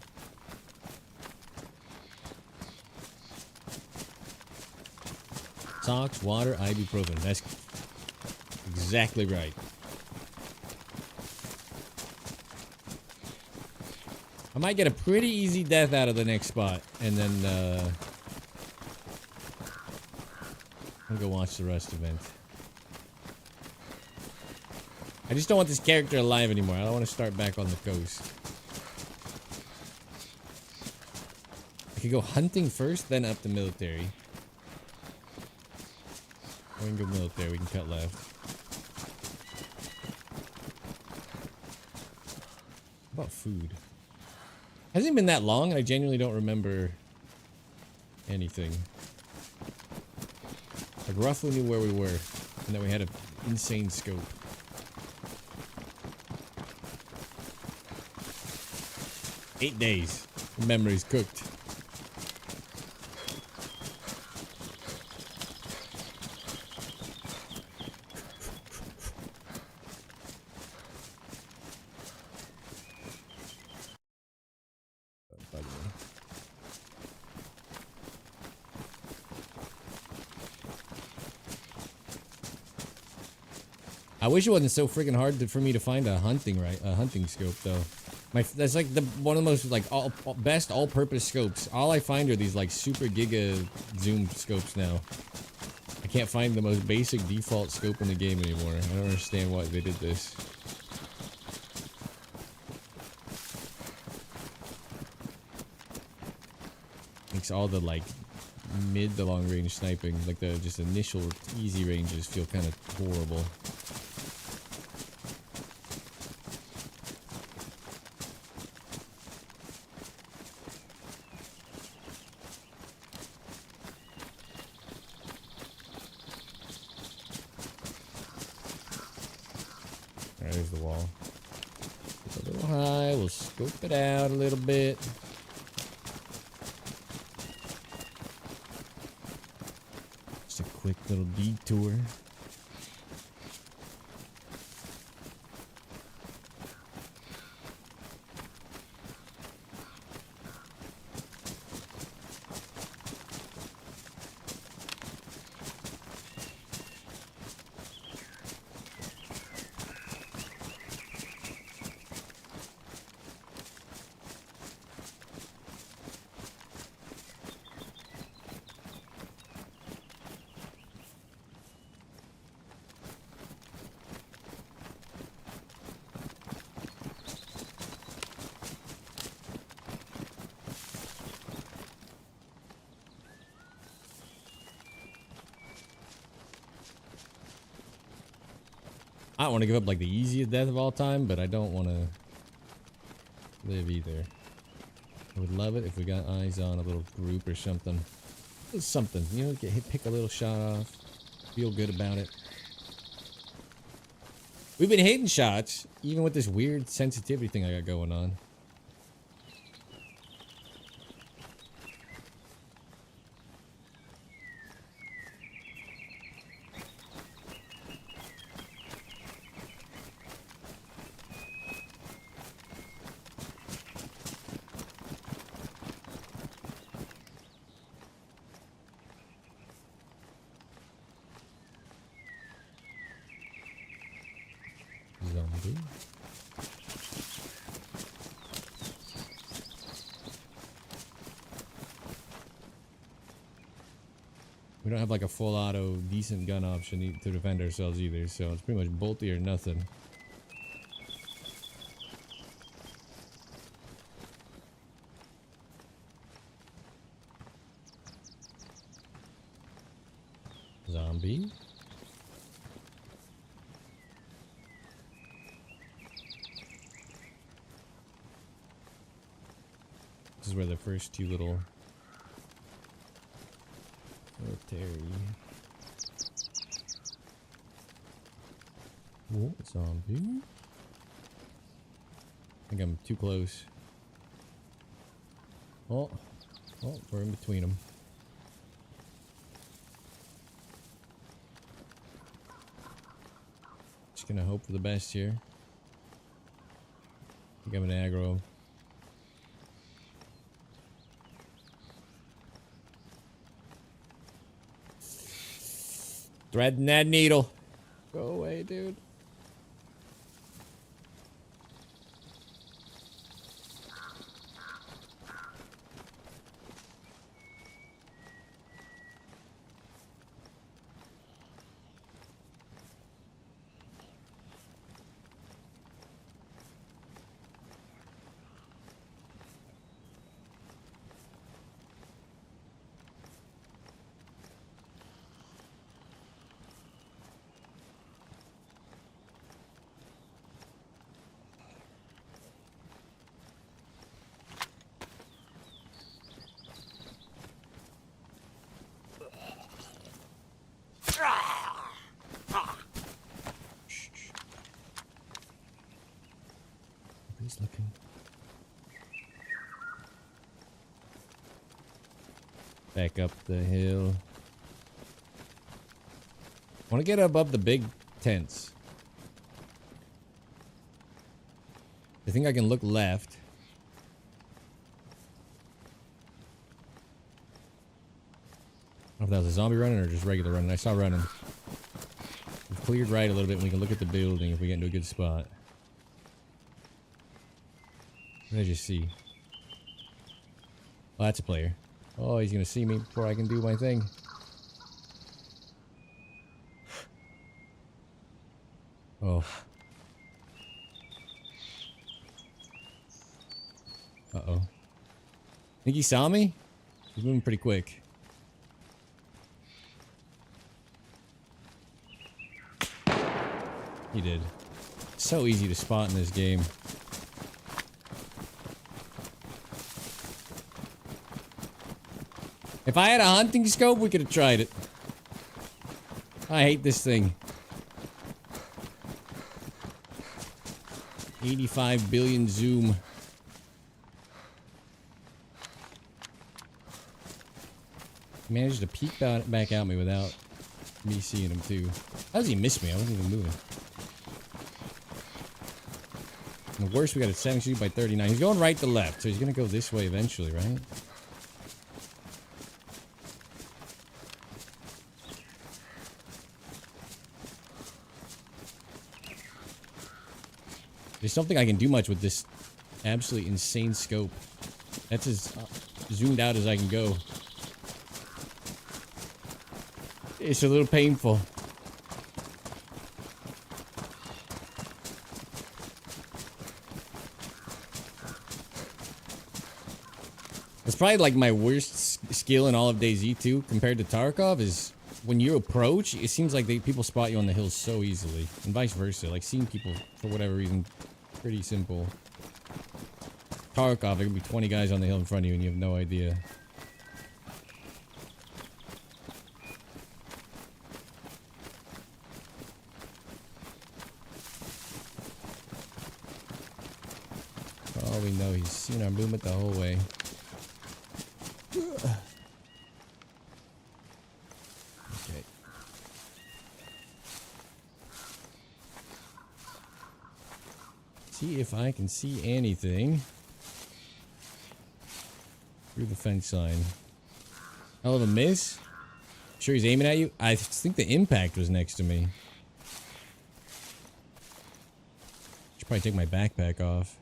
Socks, water, ibuprofen. That's exactly right. I might get a pretty easy death out of the next spot, and then, I'll go watch the rest of it. I just don't want this character alive anymore. I don't want to start back on the coast. I could go hunting first, then up the military. We can go military, we can cut left. What about food? Hasn't been that long, and I genuinely don't remember anything. Like, roughly knew where we were, and that we had an insane scope. Eight days. The memory's cooked. I wish it wasn't so freaking hard for me to find a hunting scope though. That's like one of the most like best all-purpose scopes. All I find are these like super giga zoom scopes now. I can't find the most basic default scope in the game anymore. I don't understand why they did this. Makes all the like mid to long range sniping, like the just initial easy ranges, feel kind of horrible. There's the wall. high. We'll scope it out a little bit. Just a quick little detour. I don't want to give up like the easiest death of all time, but I don't want to live either. I would love it if we got eyes on a little group or something. Just something, you know, get hit, pick a little shot off, feel good about it. We've been hitting shots, even with this weird sensitivity thing I got going on. Zombie. We don't have like a full auto decent gun option to defend ourselves either, so it's pretty much bolty or nothing. Zombie. This is where the first two little military. Oh, zombie. I think I'm too close. Oh, we're in between them. Just gonna hope for the best here. I think I'm gonna aggro him. Threading that needle. Go away, dude. He's looking. Back up the hill. I want to get above the big tents. I think I can look left. I don't know if that was a zombie running or just regular running. I saw running. We've cleared right a little bit and we can look at the building if we get into a good spot. What did I just see? Oh, that's a player. Oh, he's gonna see me before I can do my thing. Oh. Uh-oh. Think he saw me? He's moving pretty quick. He did. So easy to spot in this game. If I had a hunting scope, we could have tried it. I hate this thing. 85 billion zoom. Managed to peek back at me without me seeing him too. How does he miss me? I wasn't even moving. And the worst, we got a 7 by 39. He's going right to left, so he's gonna go this way eventually, right? There's something I can do much with this absolutely insane scope. That's as zoomed out as I can go. It's a little painful. It's probably like my worst skill in all of DayZ 2 compared to Tarkov is when you approach, it seems like people spot you on the hills so easily. And vice versa. Like seeing people, for whatever reason, pretty simple. Tarkov, there could be 20 guys on the hill in front of you and you have no idea. For all we know, he's seen our movement the whole way. Okay. See if I can see anything through the fence line. Hell of a miss. Sure he's aiming at you? I think the impact was next to me. Should probably take my backpack off.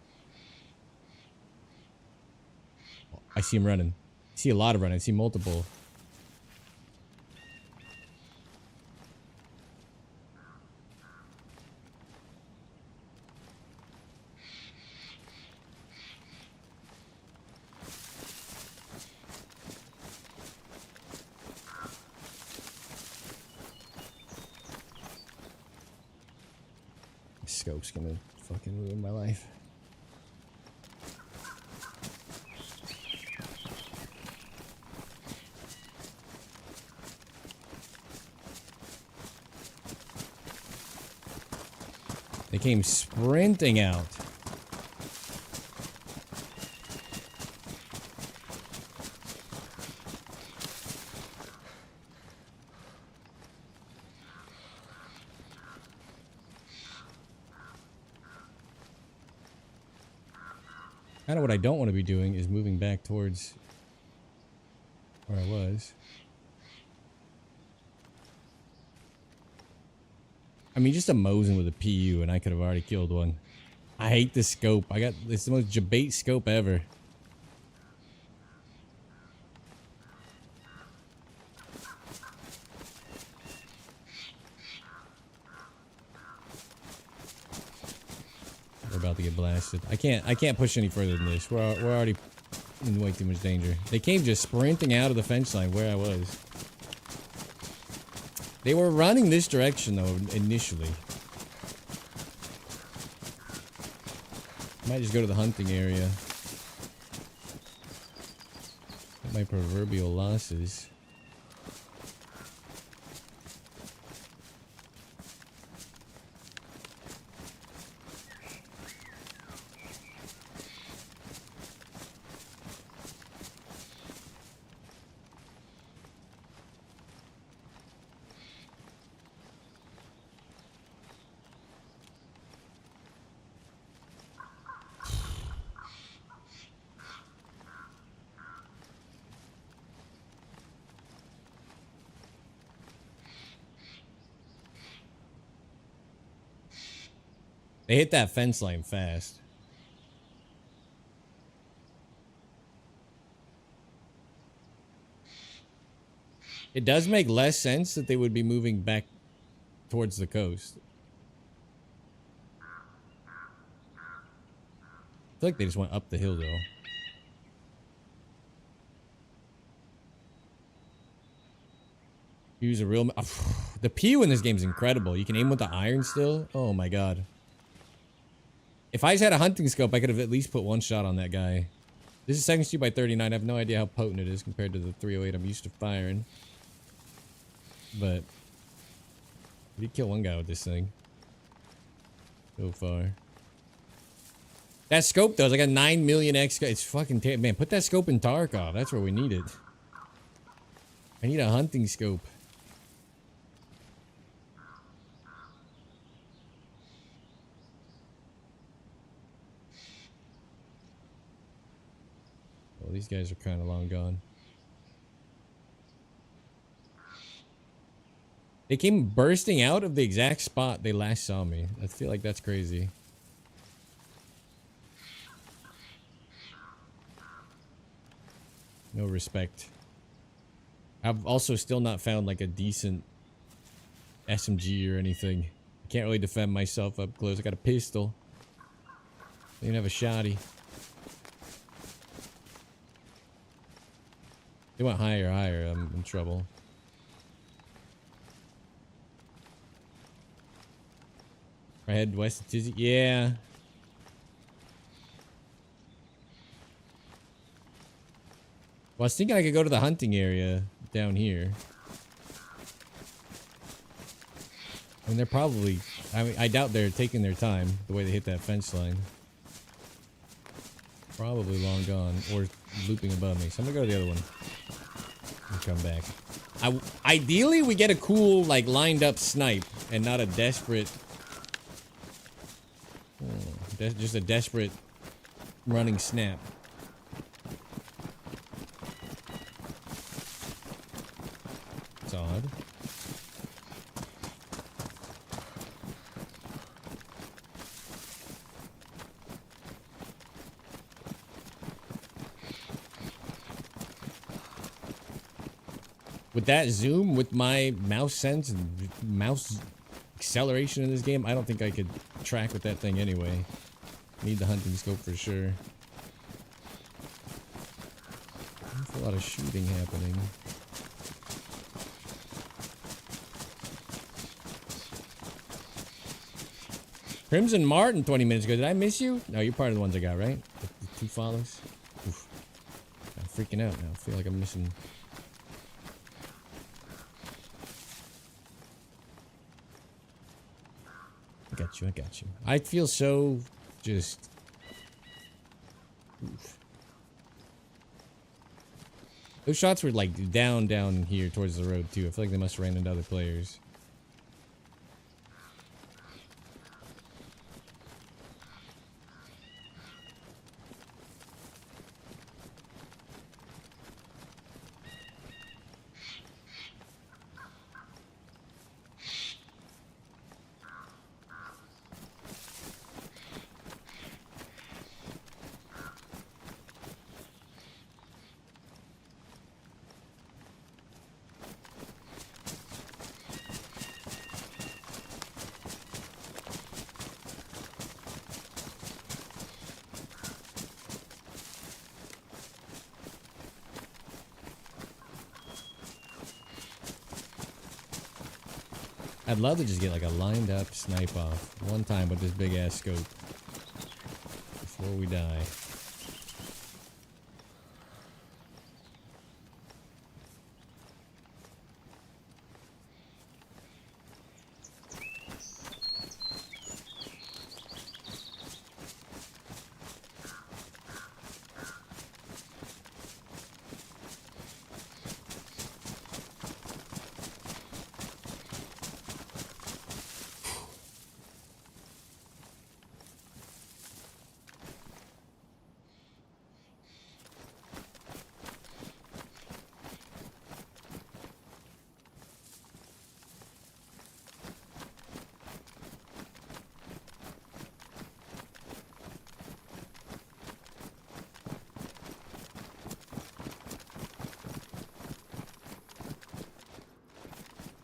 I see him running. I see a lot of running. I see multiple. This scope's gonna fucking ruin my life. They came sprinting out. Kind of what I don't want to be doing is moving back towards where I was. I mean, just a Mosin with a PU and I could have already killed one. I hate this scope. It's the most jabate scope ever. We're about to get blasted. I can't push any further than this. We're already in way too much danger. They came just sprinting out of the fence line where I was. They were running this direction though initially. Might just go to the hunting area. Get my proverbial losses. They hit that fence line fast. It does make less sense that they would be moving back towards the coast. I feel like they just went up the hill though. Use a real... The PU in this game is incredible. You can aim with the iron still. Oh my god. If I just had a hunting scope, I could have at least put one shot on that guy. This is 2 by 39. I have no idea how potent it is compared to the 308 I'm used to firing. But we did kill one guy with this thing so far. That scope though is like a 9 million X. It's fucking man. Put that scope in Tarkov. That's where we need it. I need a hunting scope. Well, these guys are kind of long gone. They came bursting out of the exact spot they last saw me. I feel like that's crazy. No respect. I've also still not found like a decent SMG or anything. I can't really defend myself up close. I got a pistol. I even have a shotty. They went higher, higher. I'm in trouble. I head west of Tizzy. Yeah. Well, I was thinking I could go to the hunting area down here. I mean, they're probably... I mean, I doubt they're taking their time the way they hit that fence line. Probably long gone or looping above me. So I'm gonna go to the other one and come back. Ideally, we get a cool, like, lined up snipe and not a desperate... just a desperate running snap. It's odd. With that zoom, with my mouse sense and mouse acceleration in this game, I don't think I could track with that thing anyway. Need the hunting scope for sure. There's a lot of shooting happening. Crimson Martin 20 minutes ago. Did I miss you? No, you're part of the ones I got, right? The 2 follows. Oof. I'm freaking out now. I feel like I'm missing... I got you, I got you. I feel so just... Oof. Those shots were like down here towards the road too. I feel like they must have ran into other players. I'd love to just get like a lined up snipe off one time with this big ass scope before we die.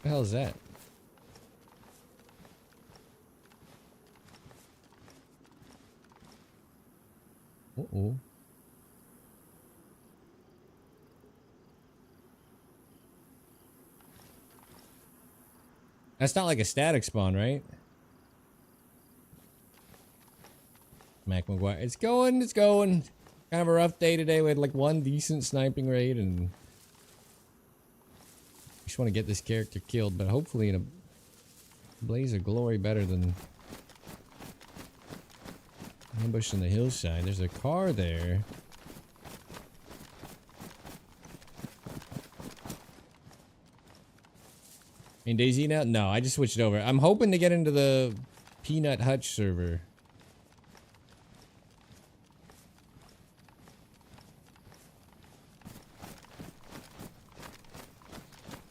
What the hell is that? Uh-oh. That's not like a static spawn, right? Mac McGuire. It's going, it's going. Kind of a rough day today. We had like one decent sniping raid and... just want to get this character killed, but hopefully in a blaze of glory better than Ambush on the hillside. There's a car there. In DayZ now? No, I just switched over. I'm hoping to get into the Peanut Hutch server.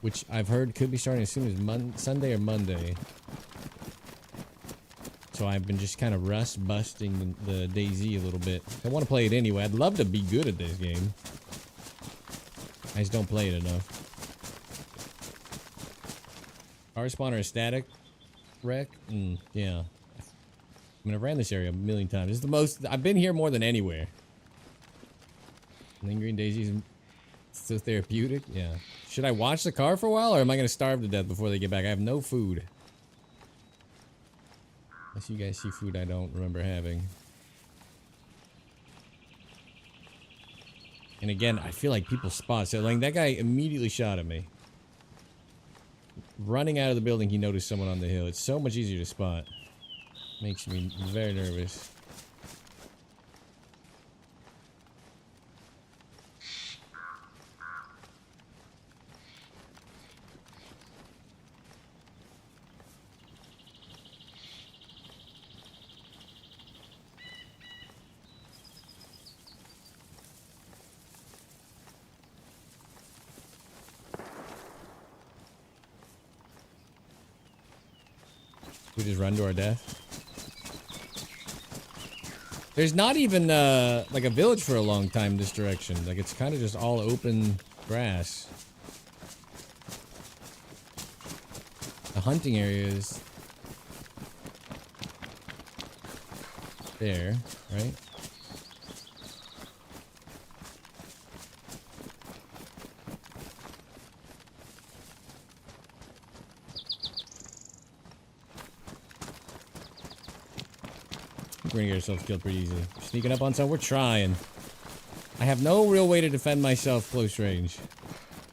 Which I've heard could be starting as soon as Sunday or Monday. So I've been just kind of rust busting the DayZ a little bit. I want to play it anyway. I'd love to be good at this game. I just don't play it enough. Car spawner is static wreck? Yeah. I mean, I've ran this area a million times. It's the most... I've been here more than anywhere. Lingering Daisies so therapeutic? Yeah. Should I watch the car for a while, or am I going to starve to death before they get back? I have no food. Unless you guys see food I don't remember having. And again, I feel like people spot. So, like, that guy immediately shot at me. Running out of the building, he noticed someone on the hill. It's so much easier to spot. Makes me very nervous. We just run to our death. There's not even like a village for a long time this direction. Like, it's kind of just all open grass. The hunting area is there, right? We're gonna get ourselves killed pretty easy. Sneaking up on some, we're trying. I have no real way to defend myself close range.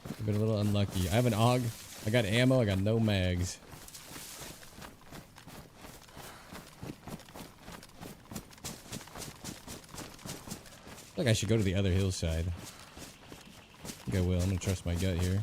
I've been a little unlucky. I have an AUG. I got ammo. I got no mags. I feel like I should go to the other hillside. I think I will. I'm gonna trust my gut here.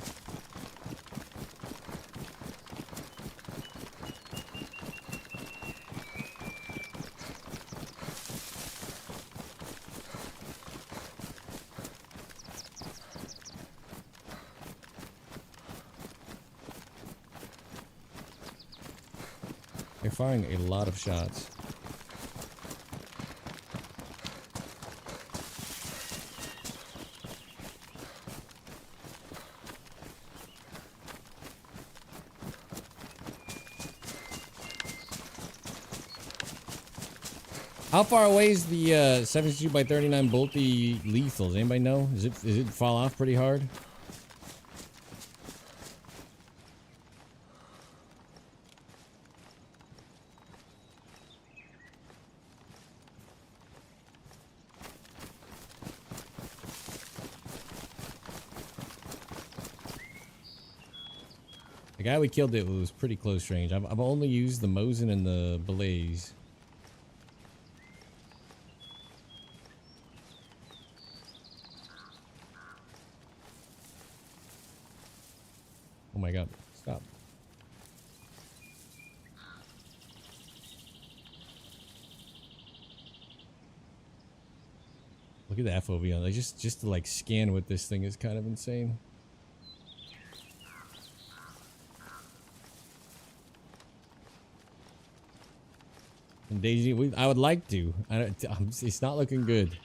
They're firing a lot of shots. How far away is the 72 by 39 bolty lethal? Does anybody know? Does it fall off pretty hard? The guy we killed it was pretty close range. I've only used the Mosin and the Blaze. Oh my god, stop. Look at the FOV on it. Just to like scan with this thing is kind of insane. And DayZ, I would like to. It's not looking good.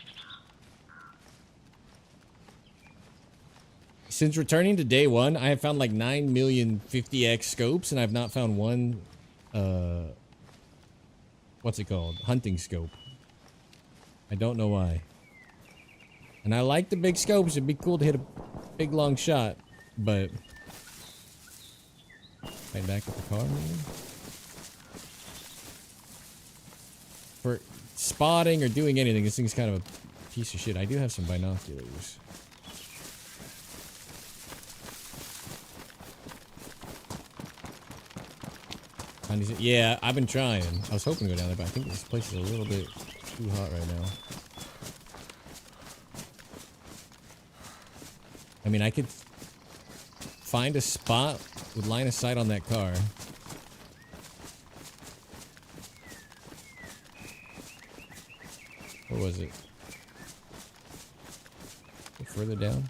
Since returning to day one, I have found like 9 million 50x scopes, and I've not found one, what's it called? Hunting scope. I don't know why. And I like the big scopes. It'd be cool to hit a big long shot, but... Right back at the car, maybe? For spotting or doing anything, this thing's kind of a piece of shit. I do have some binoculars. Yeah, I've been trying. I was hoping to go down there, but I think this place is a little bit Too hot right now. I mean, I could find a spot with line of sight on that car. Where was it? Further down?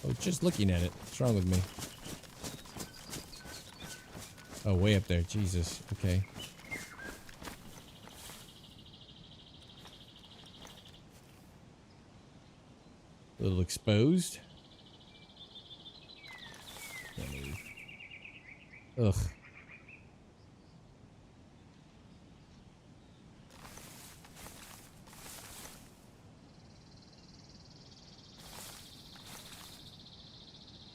Oh, just looking at it. What's wrong with me? Oh, way up there. Jesus. Okay. A little exposed. Ugh.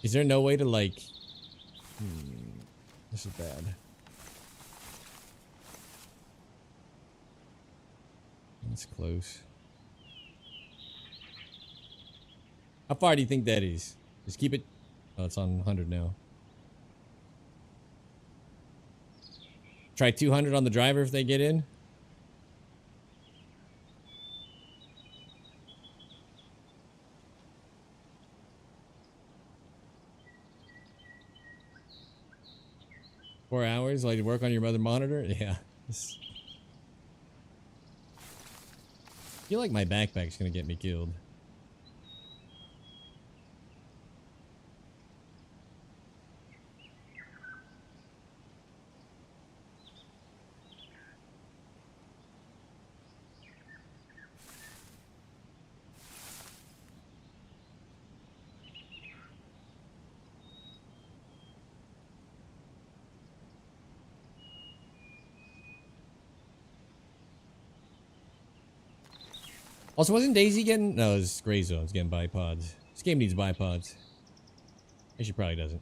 Is there no way to, like... This is bad. That's close. How far do you think that is? Just keep it... Oh, it's on 100 now. Try 200 on the driver if they get in. $4 while you work on your mother monitor? Yeah. I feel like my backpack's gonna get me killed. Also, wasn't Daisy getting... No, it's Gray Zone's getting bipods. This game needs bipods. Actually, probably doesn't.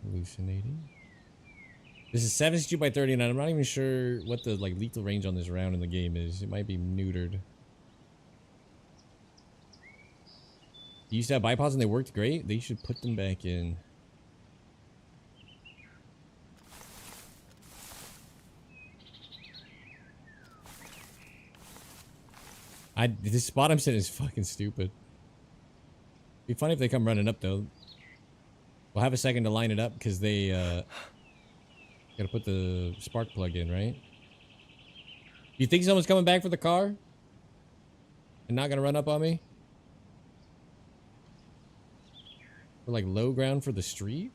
Hallucinating. This is 7.62 by 39. I'm not even sure what the like lethal range on this round in the game is. It might be neutered. You used to have bipods and they worked great. They should put them back in. This spot I'm sitting is fucking stupid. Be funny if they come running up though. We'll have a second to line it up because they gotta put the spark plug in, right? You think someone's coming back for the car? And not gonna run up on me? We're like low ground for the street?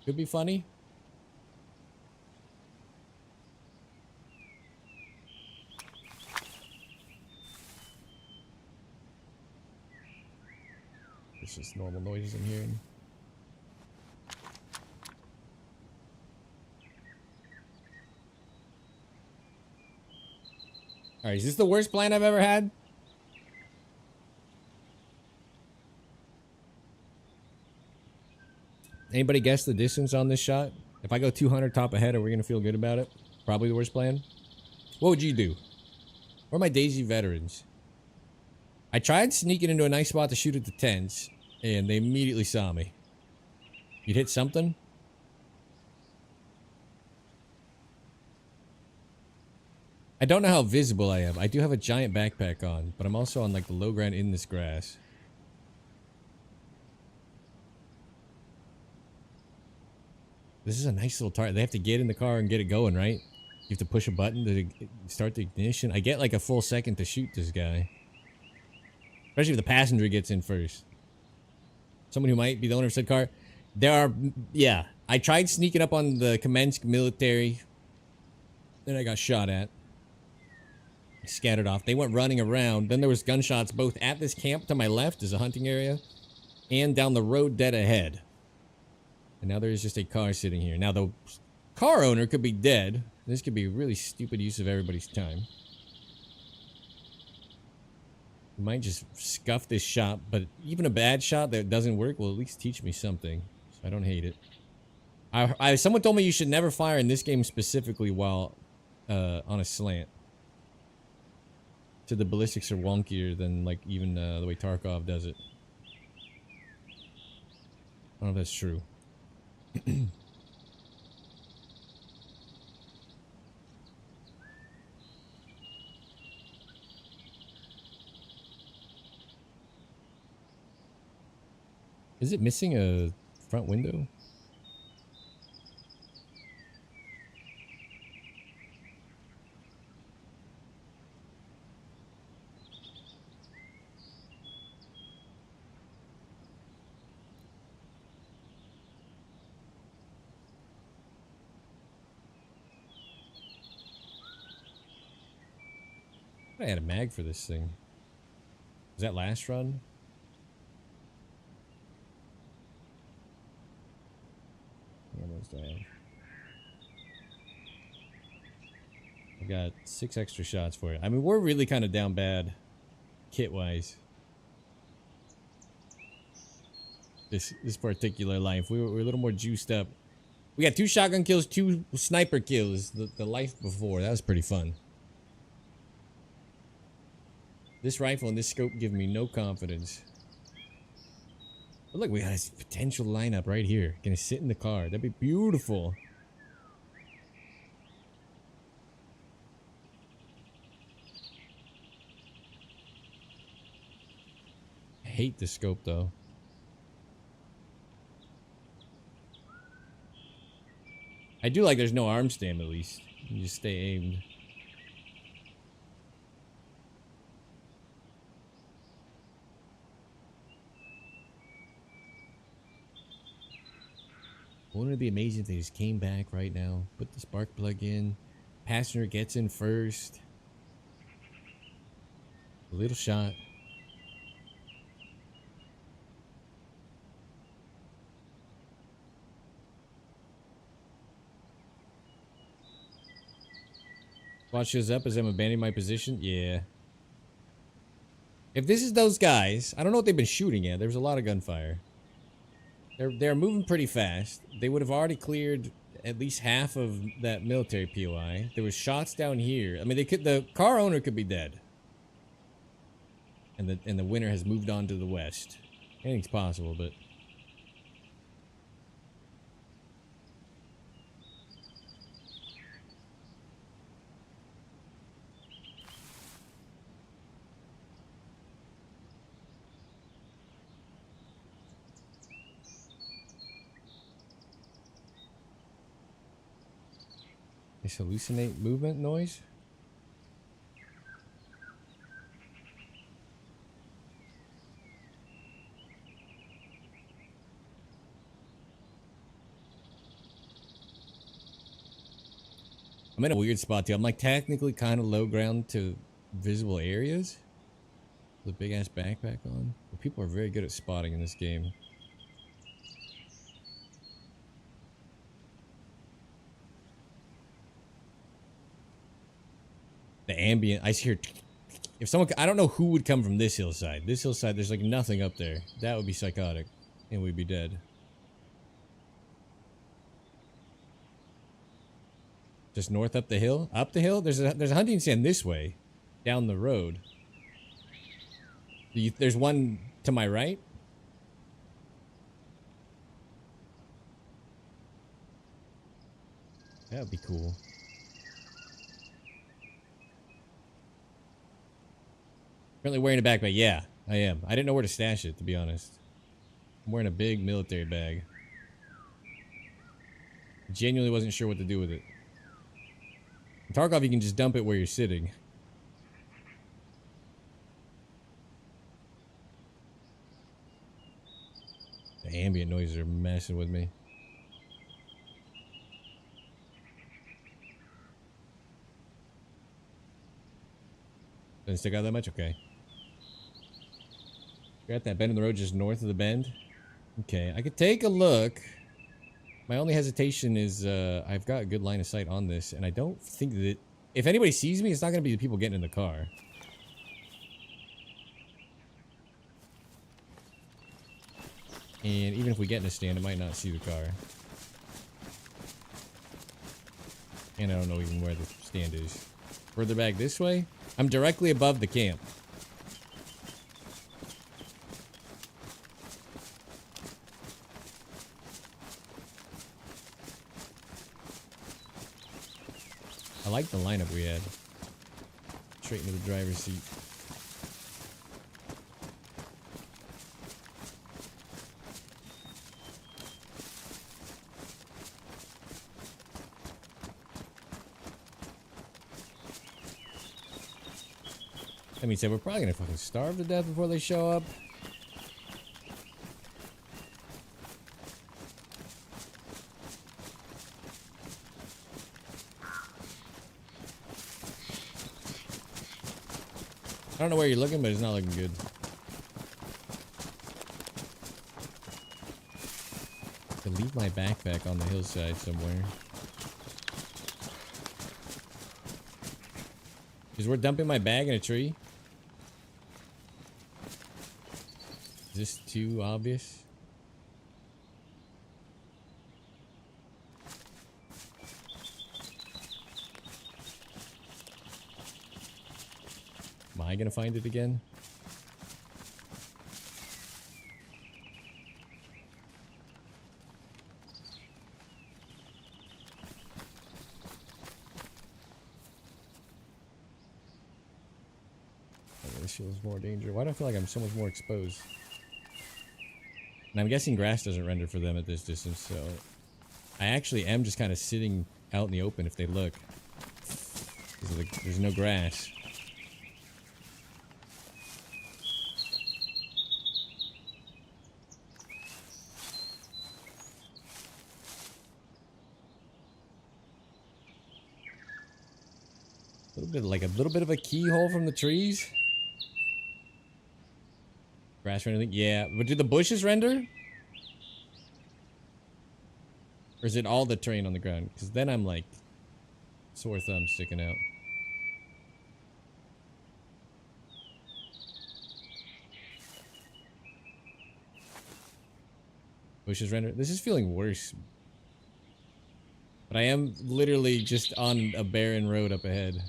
Could be funny. It's just normal noises I'm hearing. Alright, is this the worst plan I've ever had? Anybody guess the distance on this shot? If I go 200 top ahead, are we gonna feel good about it? Probably the worst plan. What would you do? Where are my Daisy veterans? I tried sneaking into a nice spot to shoot at the tents, and they immediately saw me. You'd hit something? I don't know how visible I am. I do have a giant backpack on, but I'm also on like the low ground in this grass. This is a nice little target. They have to get in the car and get it going, right? You have to push a button to start the ignition. I get like a full second to shoot this guy. Especially if the passenger gets in first. Someone who might be the owner of said car. There are, yeah. I tried sneaking up on the Kamensk military. Then I got shot at. Scattered off. They went running around. Then there was gunshots both at this camp to my left is a hunting area. And down the road dead ahead. And now there's just a car sitting here. Now the car owner could be dead. This could be a really stupid use of everybody's time. We might just scuff this shot, but even a bad shot that doesn't work will at least teach me something. So I don't hate it. Someone told me you should never fire in this game specifically while on a slant. So the ballistics are wonkier than like even the way Tarkov does it. I don't know if that's true. Is it missing a front window? I had a mag for this thing. Was that last run? What else do I have? I got 6 extra shots for it. I mean, we're really kind of down bad, kit-wise. This particular life, we're a little more juiced up. We got 2 shotgun kills, 2 sniper kills. The life before, that was pretty fun. This rifle and this scope give me no confidence. But look, we got a potential lineup right here. Gonna sit in the car. That'd be beautiful. I hate the scope though. I do like there's no arm stam at least. You just stay aimed. One of the amazing things came back right now. Put the spark plug in. Passenger gets in first. A little shot. Squad shows up as I'm abandoning my position. Yeah. If this is those guys, I don't know what they've been shooting at. There's a lot of gunfire. They're moving pretty fast. They would have already cleared at least half of that military POI. There was shots down here. I mean, the car owner could be dead. And the winner has moved on to the west. Anything's possible, but This hallucinate movement noise? I'm in a weird spot too. I'm like technically kind of low ground to visible areas. With a big ass backpack on. But people are very good at spotting in this game. The ambient, I hear. If someone, I don't know who would come from this hillside. This hillside, there's like nothing up there. That would be psychotic, and we'd be dead. Just north up the hill. Up the hill. There's a hunting stand this way, down the road. There's one to my right. That would be cool. Currently wearing a backpack. Yeah, I am. I didn't know where to stash it, to be honest. I'm wearing a big military bag. Genuinely wasn't sure what to do with it. In Tarkov, you can just dump it where you're sitting. The ambient noises are messing with me. Doesn't stick out that much? Okay. Got that bend in the road just north of the bend. Okay, I could take a look. My only hesitation is I've got a good line of sight on this, and I don't think that if anybody sees me, it's not going to be the people getting in the car. And even if we get in a stand, I might not see the car. And I don't know even where the stand is. Further back this way? I'm directly above the camp. I like the lineup we had. Straight into the driver's seat. That means we're probably gonna fucking starve to death before they show up. I don't know where you're looking, but it's not looking good. To leave my backpack on the hillside somewhere. Because we're dumping my bag in a tree. Is this too obvious? Am I gonna find it again? Okay, this feels more dangerous. Why do I feel like I'm so much more exposed? And I'm guessing grass doesn't render for them at this distance, so I actually am just kind of sitting out in the open if they look. There's no grass. A little bit, like a little bit of a keyhole from the trees. Grass render, yeah. But do the bushes render? Or is it all the terrain on the ground? Because then I'm like sore thumb sticking out. Bushes render. This is feeling worse. But I am literally just on a barren road up ahead.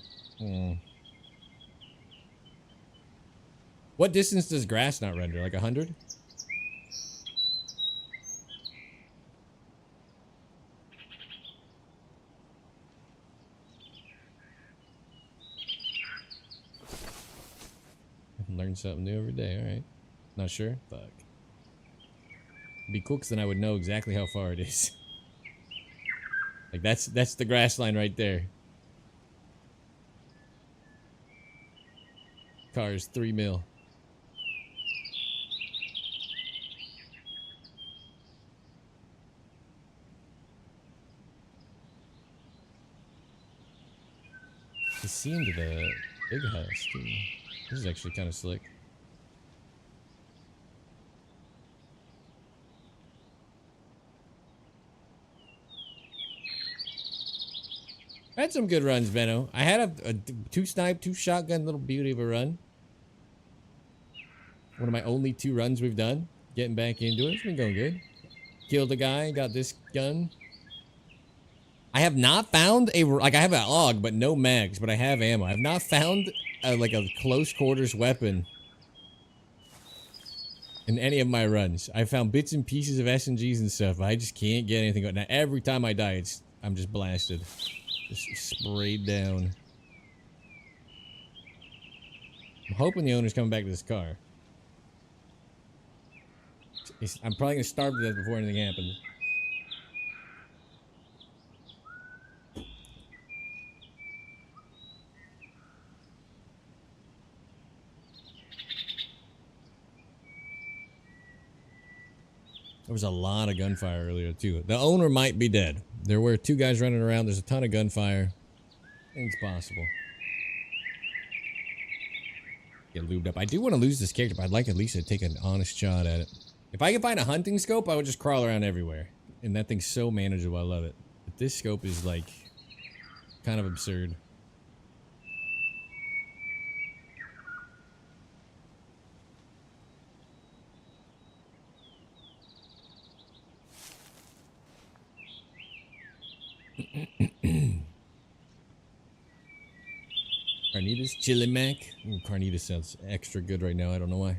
What distance does grass not render? Like 100? Learn something new every day, alright. Not sure? Fuck. It'd be cool because then I would know exactly how far it is. Like that's the grass line right there. Car is 3 mil. You see into the big house too. This is actually kind of slick. I had some good runs, Benno. I had a 2 snipe, 2 shotgun, little beauty of a run. One of my only 2 runs we've done. Getting back into it. It's been going good. Killed a guy, got this gun. I have not found a, like I have an AUG, but no mags, but I have ammo. I have not found like a close quarters weapon in any of my runs. I found bits and pieces of SMGs and stuff. I just can't get anything going. Now every time I die, I'm just blasted. Just sprayed down. I'm hoping the owner's coming back to this car. I'm probably gonna starve to death before anything happens. There was a lot of gunfire earlier too. The owner might be dead. There were 2 guys running around. There's a ton of gunfire. Anything's possible. Get lubed up. I do want to lose this character, but I'd like at least to take an honest shot at it. If I could find a hunting scope, I would just crawl around everywhere. And that thing's so manageable. I love it. But this scope is like kind of absurd. Carnitas, chili mac. Ooh, carnitas sounds extra good right now. I don't know why.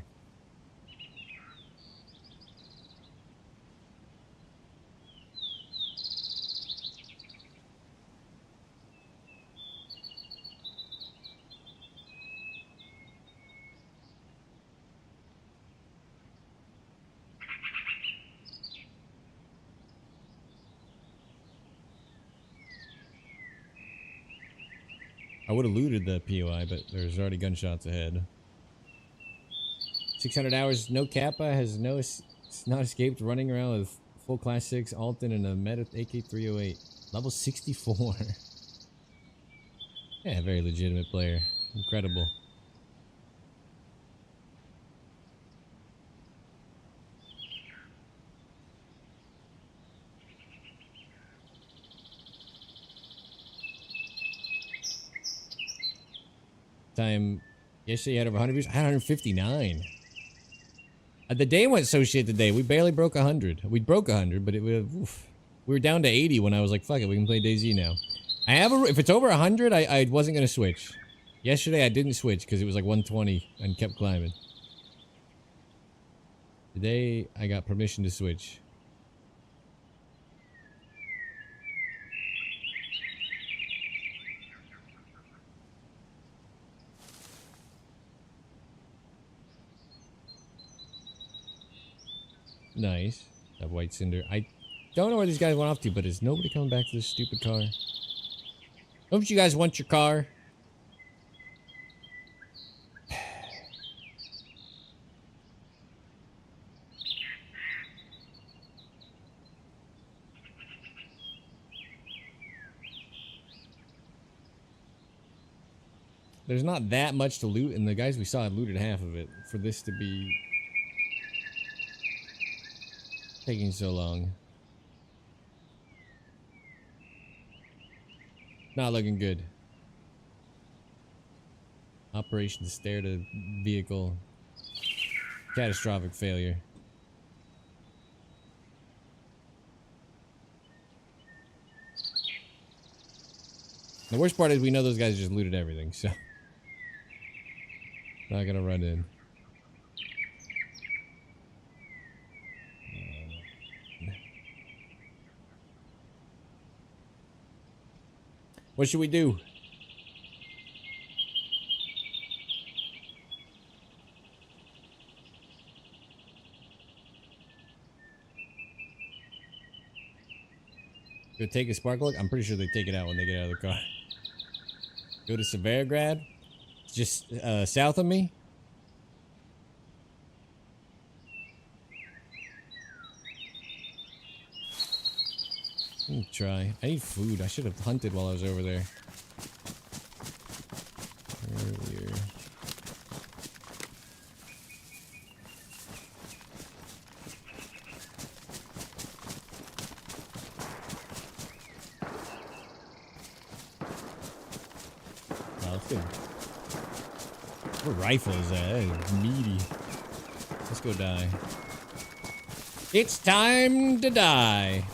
I would have looted the POI, but there's already gunshots ahead. 600 hours, no Kappa, has not escaped running around with full class 6 Alton and a meta AK-308. Level 64. Yeah, very legitimate player. Incredible. Time yesterday you had over 100 views. I had 159. The day went so shit today. We barely broke 100. We broke 100, but we were down to 80 when I was like, fuck it, we can play DayZ now. I have if it's over 100, I wasn't gonna switch. Yesterday I didn't switch because it was like 120 and kept climbing. Today I got permission to switch. Nice. That white cinder. I don't know where these guys went off to, but is nobody coming back to this stupid car? Don't you guys want your car? There's not that much to loot, and the guys we saw had looted half of it for this to be taking so long. Not looking good. Operation Stare to Vehicle. Catastrophic failure. The worst part is we know those guys just looted everything, so not gonna run in. What should we do? Go take a spark plug? I'm pretty sure they take it out when they get out of the car. Go to Severograd? Just south of me? Let me try. I need food. I should have hunted while I was over there. Earlier. Oh, that's good. What rifle is that? That is meaty. Let's go die. It's time to die.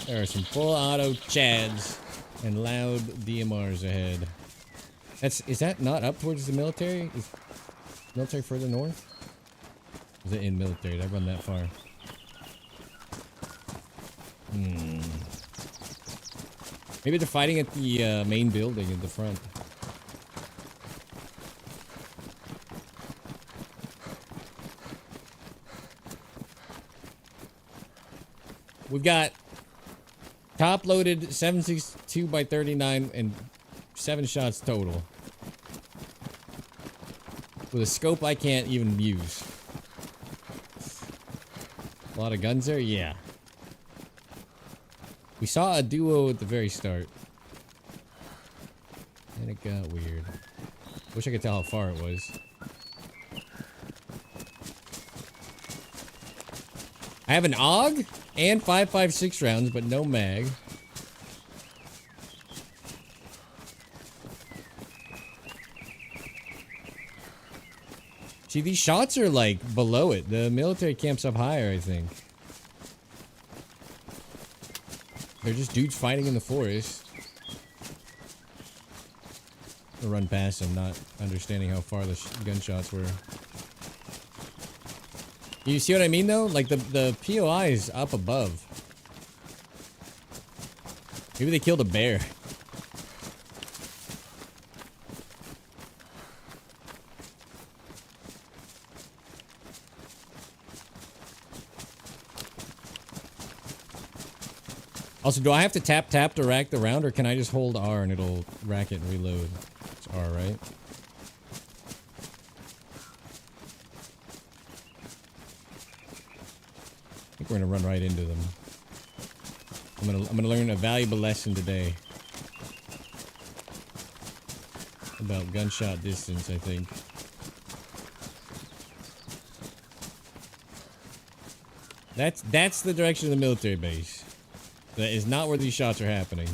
There are some full auto Chads and loud DMRs ahead. Is that not up towards the military? Is military further north? Is it in military? Did I run that far? Maybe they're fighting at the main building in the front. We've got top-loaded 7.62 by 39 and 7 shots total. With a scope I can't even use. A lot of guns there? Yeah. We saw a duo at the very start. And it got weird. Wish I could tell how far it was. I have an AUG and 5.56 rounds, but no mag. See, these shots are like below it. The military camp's up higher, I think. They're just dudes fighting in the forest. run past him, not understanding how far the gunshots were. You see what I mean, though? Like, the POI is up above. Maybe they killed a bear. Also, do I have to tap to rack the round, or can I just hold R and it'll rack it and reload? It's R, right? I think we're gonna run right into them. I'm gonna learn a valuable lesson today about gunshot distance, I think. That's the direction of the military base. That is not where these shots are happening.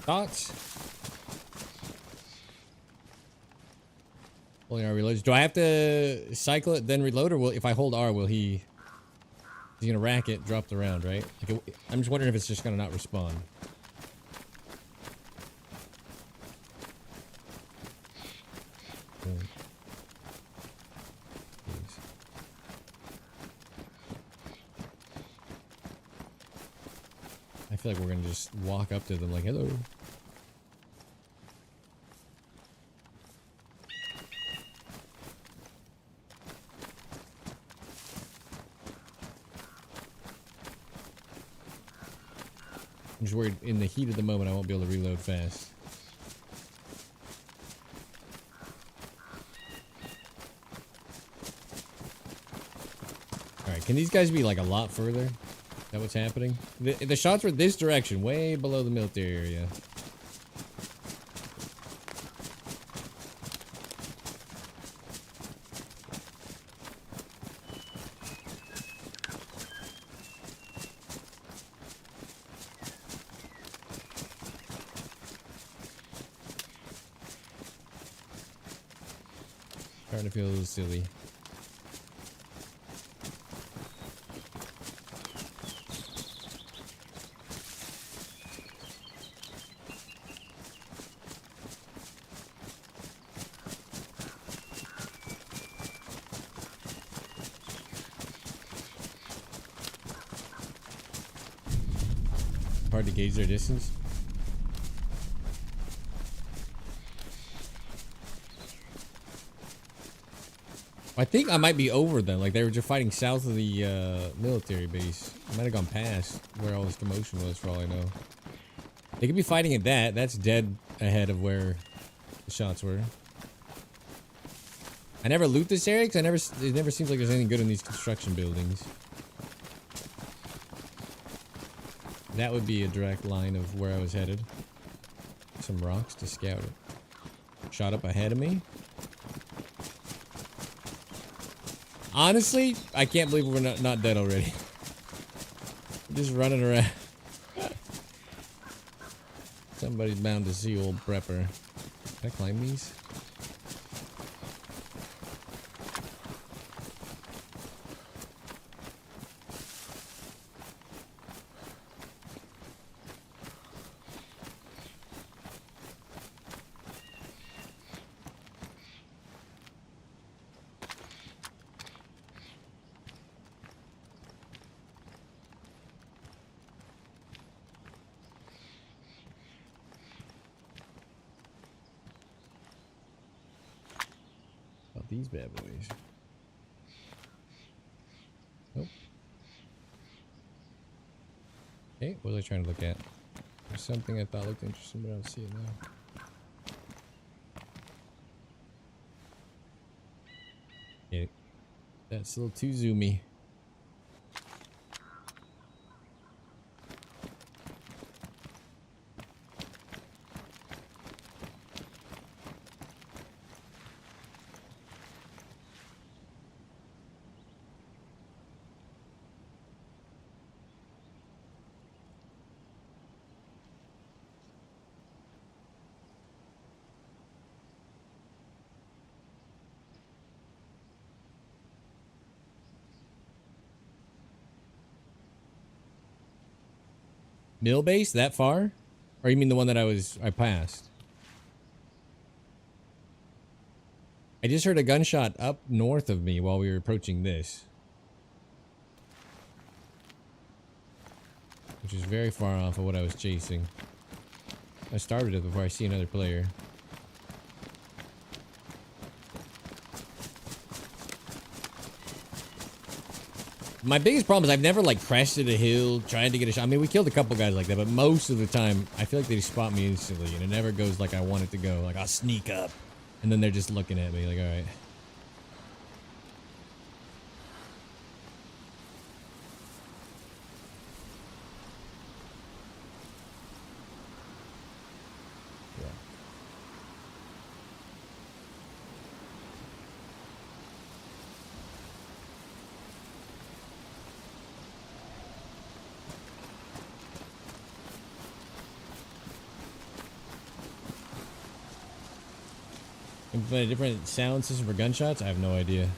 Thoughts? Holding R reloads. Do I have to cycle it then reload, or will if I hold R, will he's gonna rack it, drop the round, right? Like I'm just wondering if it's just gonna not respawn. I feel like we're gonna just walk up to them like, hello. I'm just worried in the heat of the moment I won't be able to reload fast. Alright, can these guys be like a lot further? Is that what's happening? The shots were this direction, way below the military area. Starting to feel a little silly. Hard to gauge their distance. I think I might be over them. Like they were just fighting south of the military base. I might have gone past where all this commotion was, for all I know. They could be fighting at that. That's dead ahead of where the shots were. I never loot this area because it never seems like there's anything good in these construction buildings. That would be a direct line of where I was headed. Some rocks to scout it. Shot up ahead of me. Honestly, I can't believe we're not dead already. Just running around. Somebody's bound to see old Prepper. Can I climb these? These bad boys. Nope. Okay, what was I trying to look at? There's something I thought looked interesting, but I don't see it now. Yeah, that's a little too zoomy. Mill base that far? Or you mean the one that I passed? I just heard a gunshot up north of me while we were approaching this. Which is very far off of what I was chasing. I started it before I see another player. My biggest problem is I've never like crested a hill trying to get a shot. I mean, we killed a couple guys like that, but most of the time I feel like they spot me instantly and it never goes like I want it to go. Like I'll sneak up and then they're just looking at me like, all right. Implement a different sound system for gunshots? I have no idea.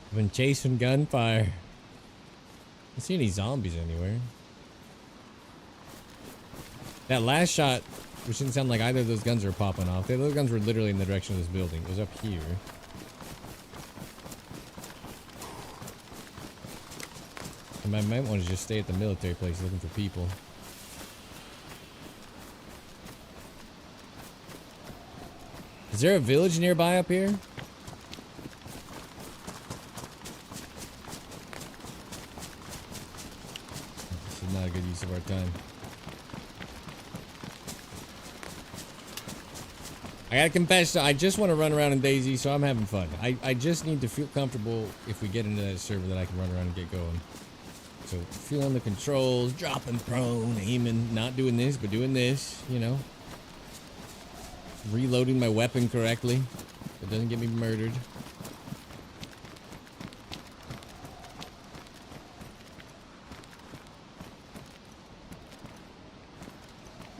I've been chasing gunfire. I don't see any zombies anywhere. That last shot, which didn't sound like either of those guns were popping off. The other guns were literally in the direction of this building. It was up here. And I might want to just stay at the military place looking for people. Is there a village nearby up here? This is not a good use of our time. I gotta confess, I just want to run around in DayZ, so I'm having fun. I just need to feel comfortable if we get into that server that I can run around and get going. So, feeling the controls, dropping prone, aiming, not doing this, but doing this, you know. Reloading my weapon correctly. It doesn't get me murdered.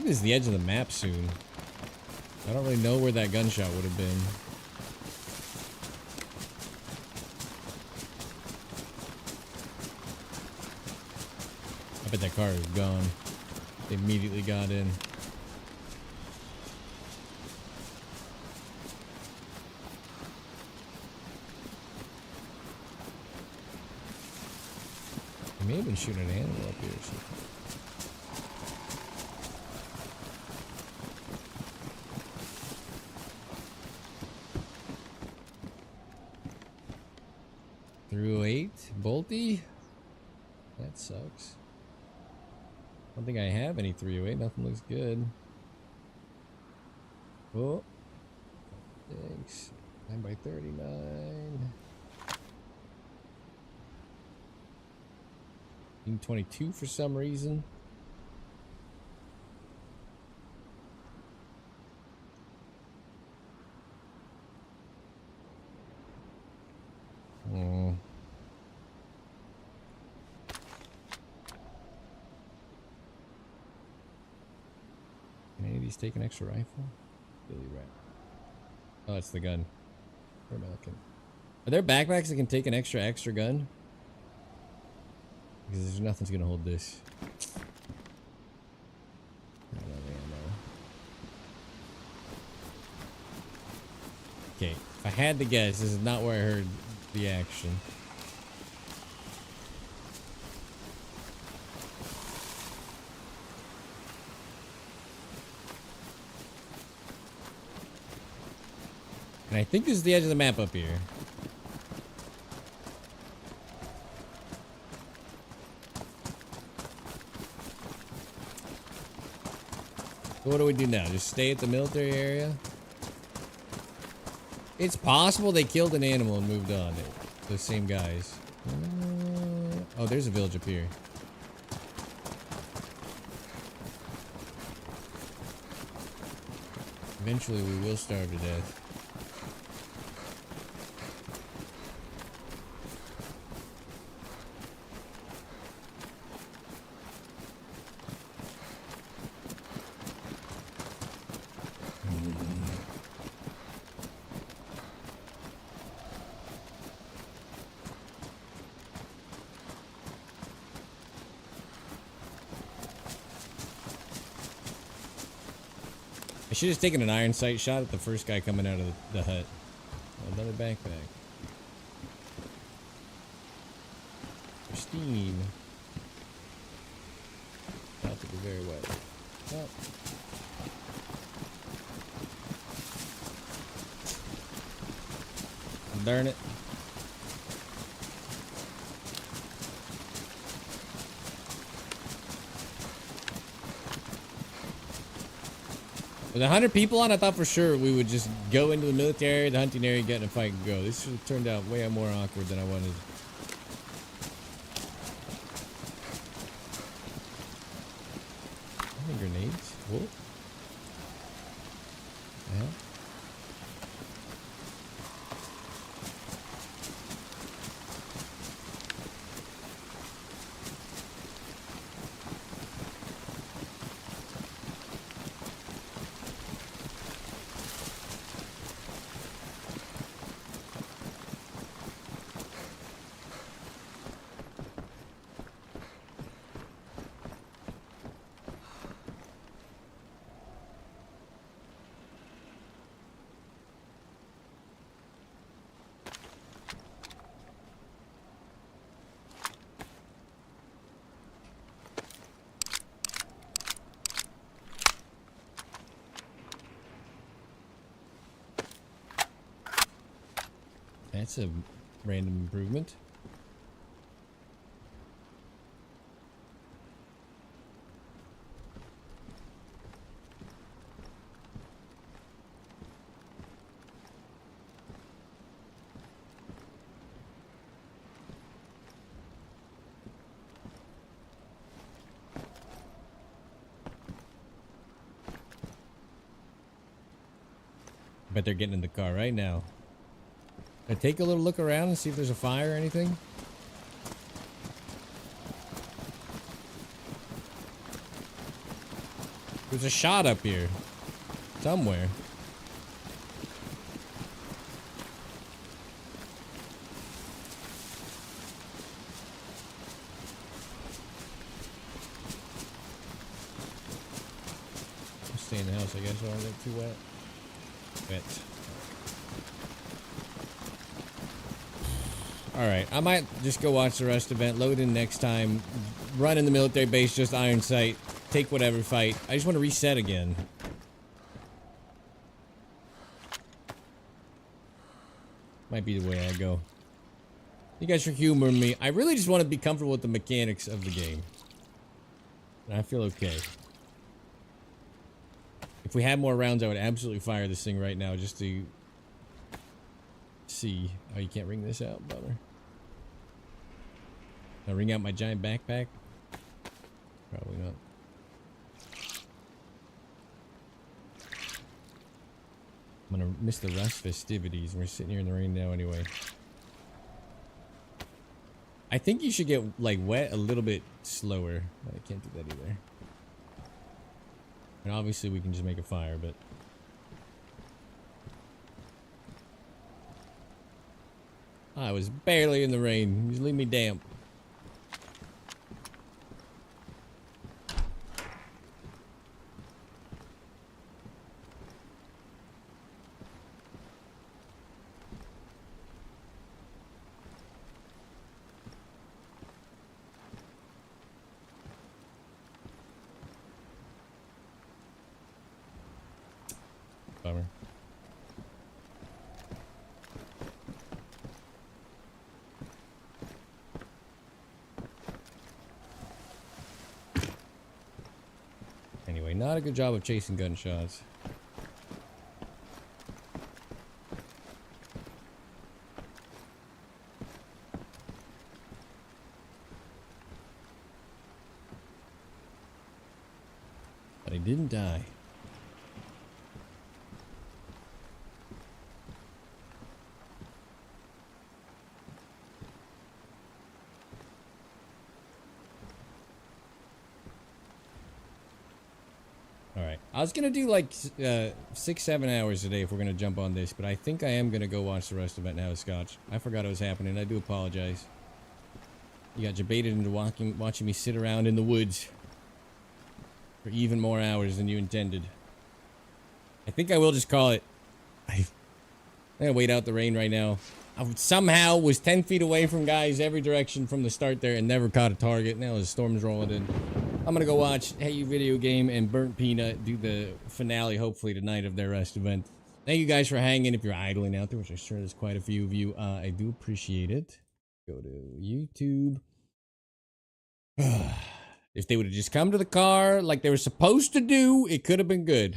This is the edge of the map soon. I don't really know where that gunshot would have been. I bet that car is gone. They immediately got in. I may have been shooting an animal up here or something. Through 8, Bolty? That sucks. I don't think I have any 308. Nothing looks good. Oh. Thanks. 9x39. 22 for some reason. Oh. Can any of these take an extra rifle? Billy Rat. Oh, that's the gun. Where am I looking? Are there backpacks that can take an extra gun? Because there's nothing's gonna hold this. I don't have ammo. Okay, if I had to guess, this is not where I heard the action. And I think this is the edge of the map up here. So what do we do now? Just stay at the military area? It's possible they killed an animal and moved on. The same guys. Oh, there's a village up here. Eventually we will starve to death. I should have taken an iron sight shot at the first guy coming out of the hut. Another backpack. Pristine. About to be very wet. Oh. Darn it. With 100 people on, I thought for sure we would just go into the military area, the hunting area, get in a fight and go. This turned out way more awkward than I wanted. Grenades? Whoa. Yeah. That's a random improvement. Bet they're getting in the car right now. I take a little look around and see if there's a fire or anything. There's a shot up here. Somewhere. I'll stay in the house, I guess, so I don't get too wet. Wet. Alright, I might just go watch the Rust event, load in next time, run in the military base, just iron sight, take whatever fight. I just want to reset again. Might be the way I go. You guys are humoring me. I really just want to be comfortable with the mechanics of the game. And I feel okay. If we had more rounds, I would absolutely fire this thing right now just to see. Oh, you can't ring this out, bummer. I'll ring out my giant backpack? Probably not. I'm gonna miss the Rust festivities. We're sitting here in the rain now anyway. I think you should get, like, wet a little bit slower. I can't do that either. And obviously we can just make a fire, but... I was barely in the rain. Just leave me damp. Bummer. Not a good job of chasing gunshots. But I didn't die. Alright. I was gonna do like 6-7 hours a day if we're gonna jump on this, but I think I am gonna go watch the rest of it now, Scotch. I forgot it was happening. I do apologize. You got debated into watching me sit around in the woods for even more hours than you intended. I think I will just call it. I'm gonna wait out the rain right now. I somehow was 10 feet away from guys every direction from the start there and never caught a target. Now the storm's rolling in. I'm gonna go watch Hey You Video Game and Burnt Peanut do the finale hopefully tonight of their rest event. Thank you guys for hanging if you're idling out there, which I'm sure there's quite a few of you. I do appreciate it. Go to YouTube. If they would have just come to the car like they were supposed to do, it could have been good.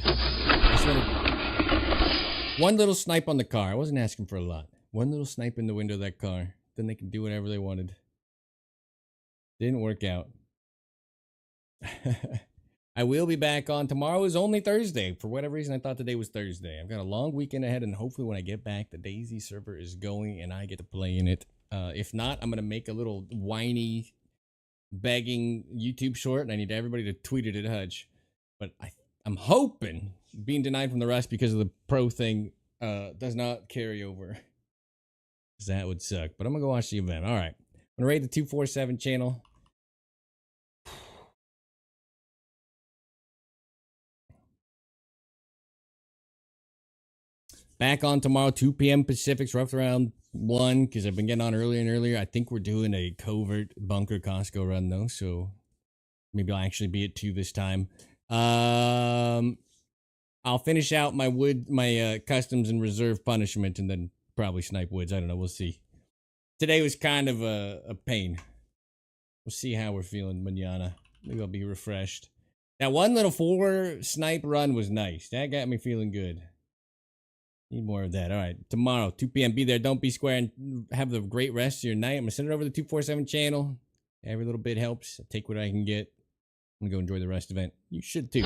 One little snipe on the car. I wasn't asking for a lot. One little snipe in the window of that car. Then they could do whatever they wanted. Didn't work out. I will be back on. Tomorrow is only Thursday. For whatever reason, I thought today was Thursday. I've got a long weekend ahead, and hopefully when I get back, the Daisy server is going, and I get to play in it. If not, I'm going to make a little whiny, begging YouTube short, and I need everybody to tweet it at Hutch. But I'm hoping being denied from the rest because of the pro thing does not carry over. Because that would suck. But I'm going to go watch the event. All right. I'm going to raid the 247 channel. Back on tomorrow, 2 p.m. Pacific, roughly around 1, because I've been getting on earlier and earlier. I think we're doing a covert bunker Costco run, though, so maybe I'll actually be at 2 this time. I'll finish out my customs and reserve punishment, and then probably snipe woods. I don't know. We'll see. Today was kind of a pain. We'll see how we're feeling manana. Maybe I'll be refreshed. That one little 4 snipe run was nice. That got me feeling good. Need more of that. All right. Tomorrow, 2 p.m. Be there. Don't be square and have the great rest of your night. I'm going to send it over to the 247 channel. Every little bit helps. I'll take what I can get. I'm going to go enjoy the rest event. You should too.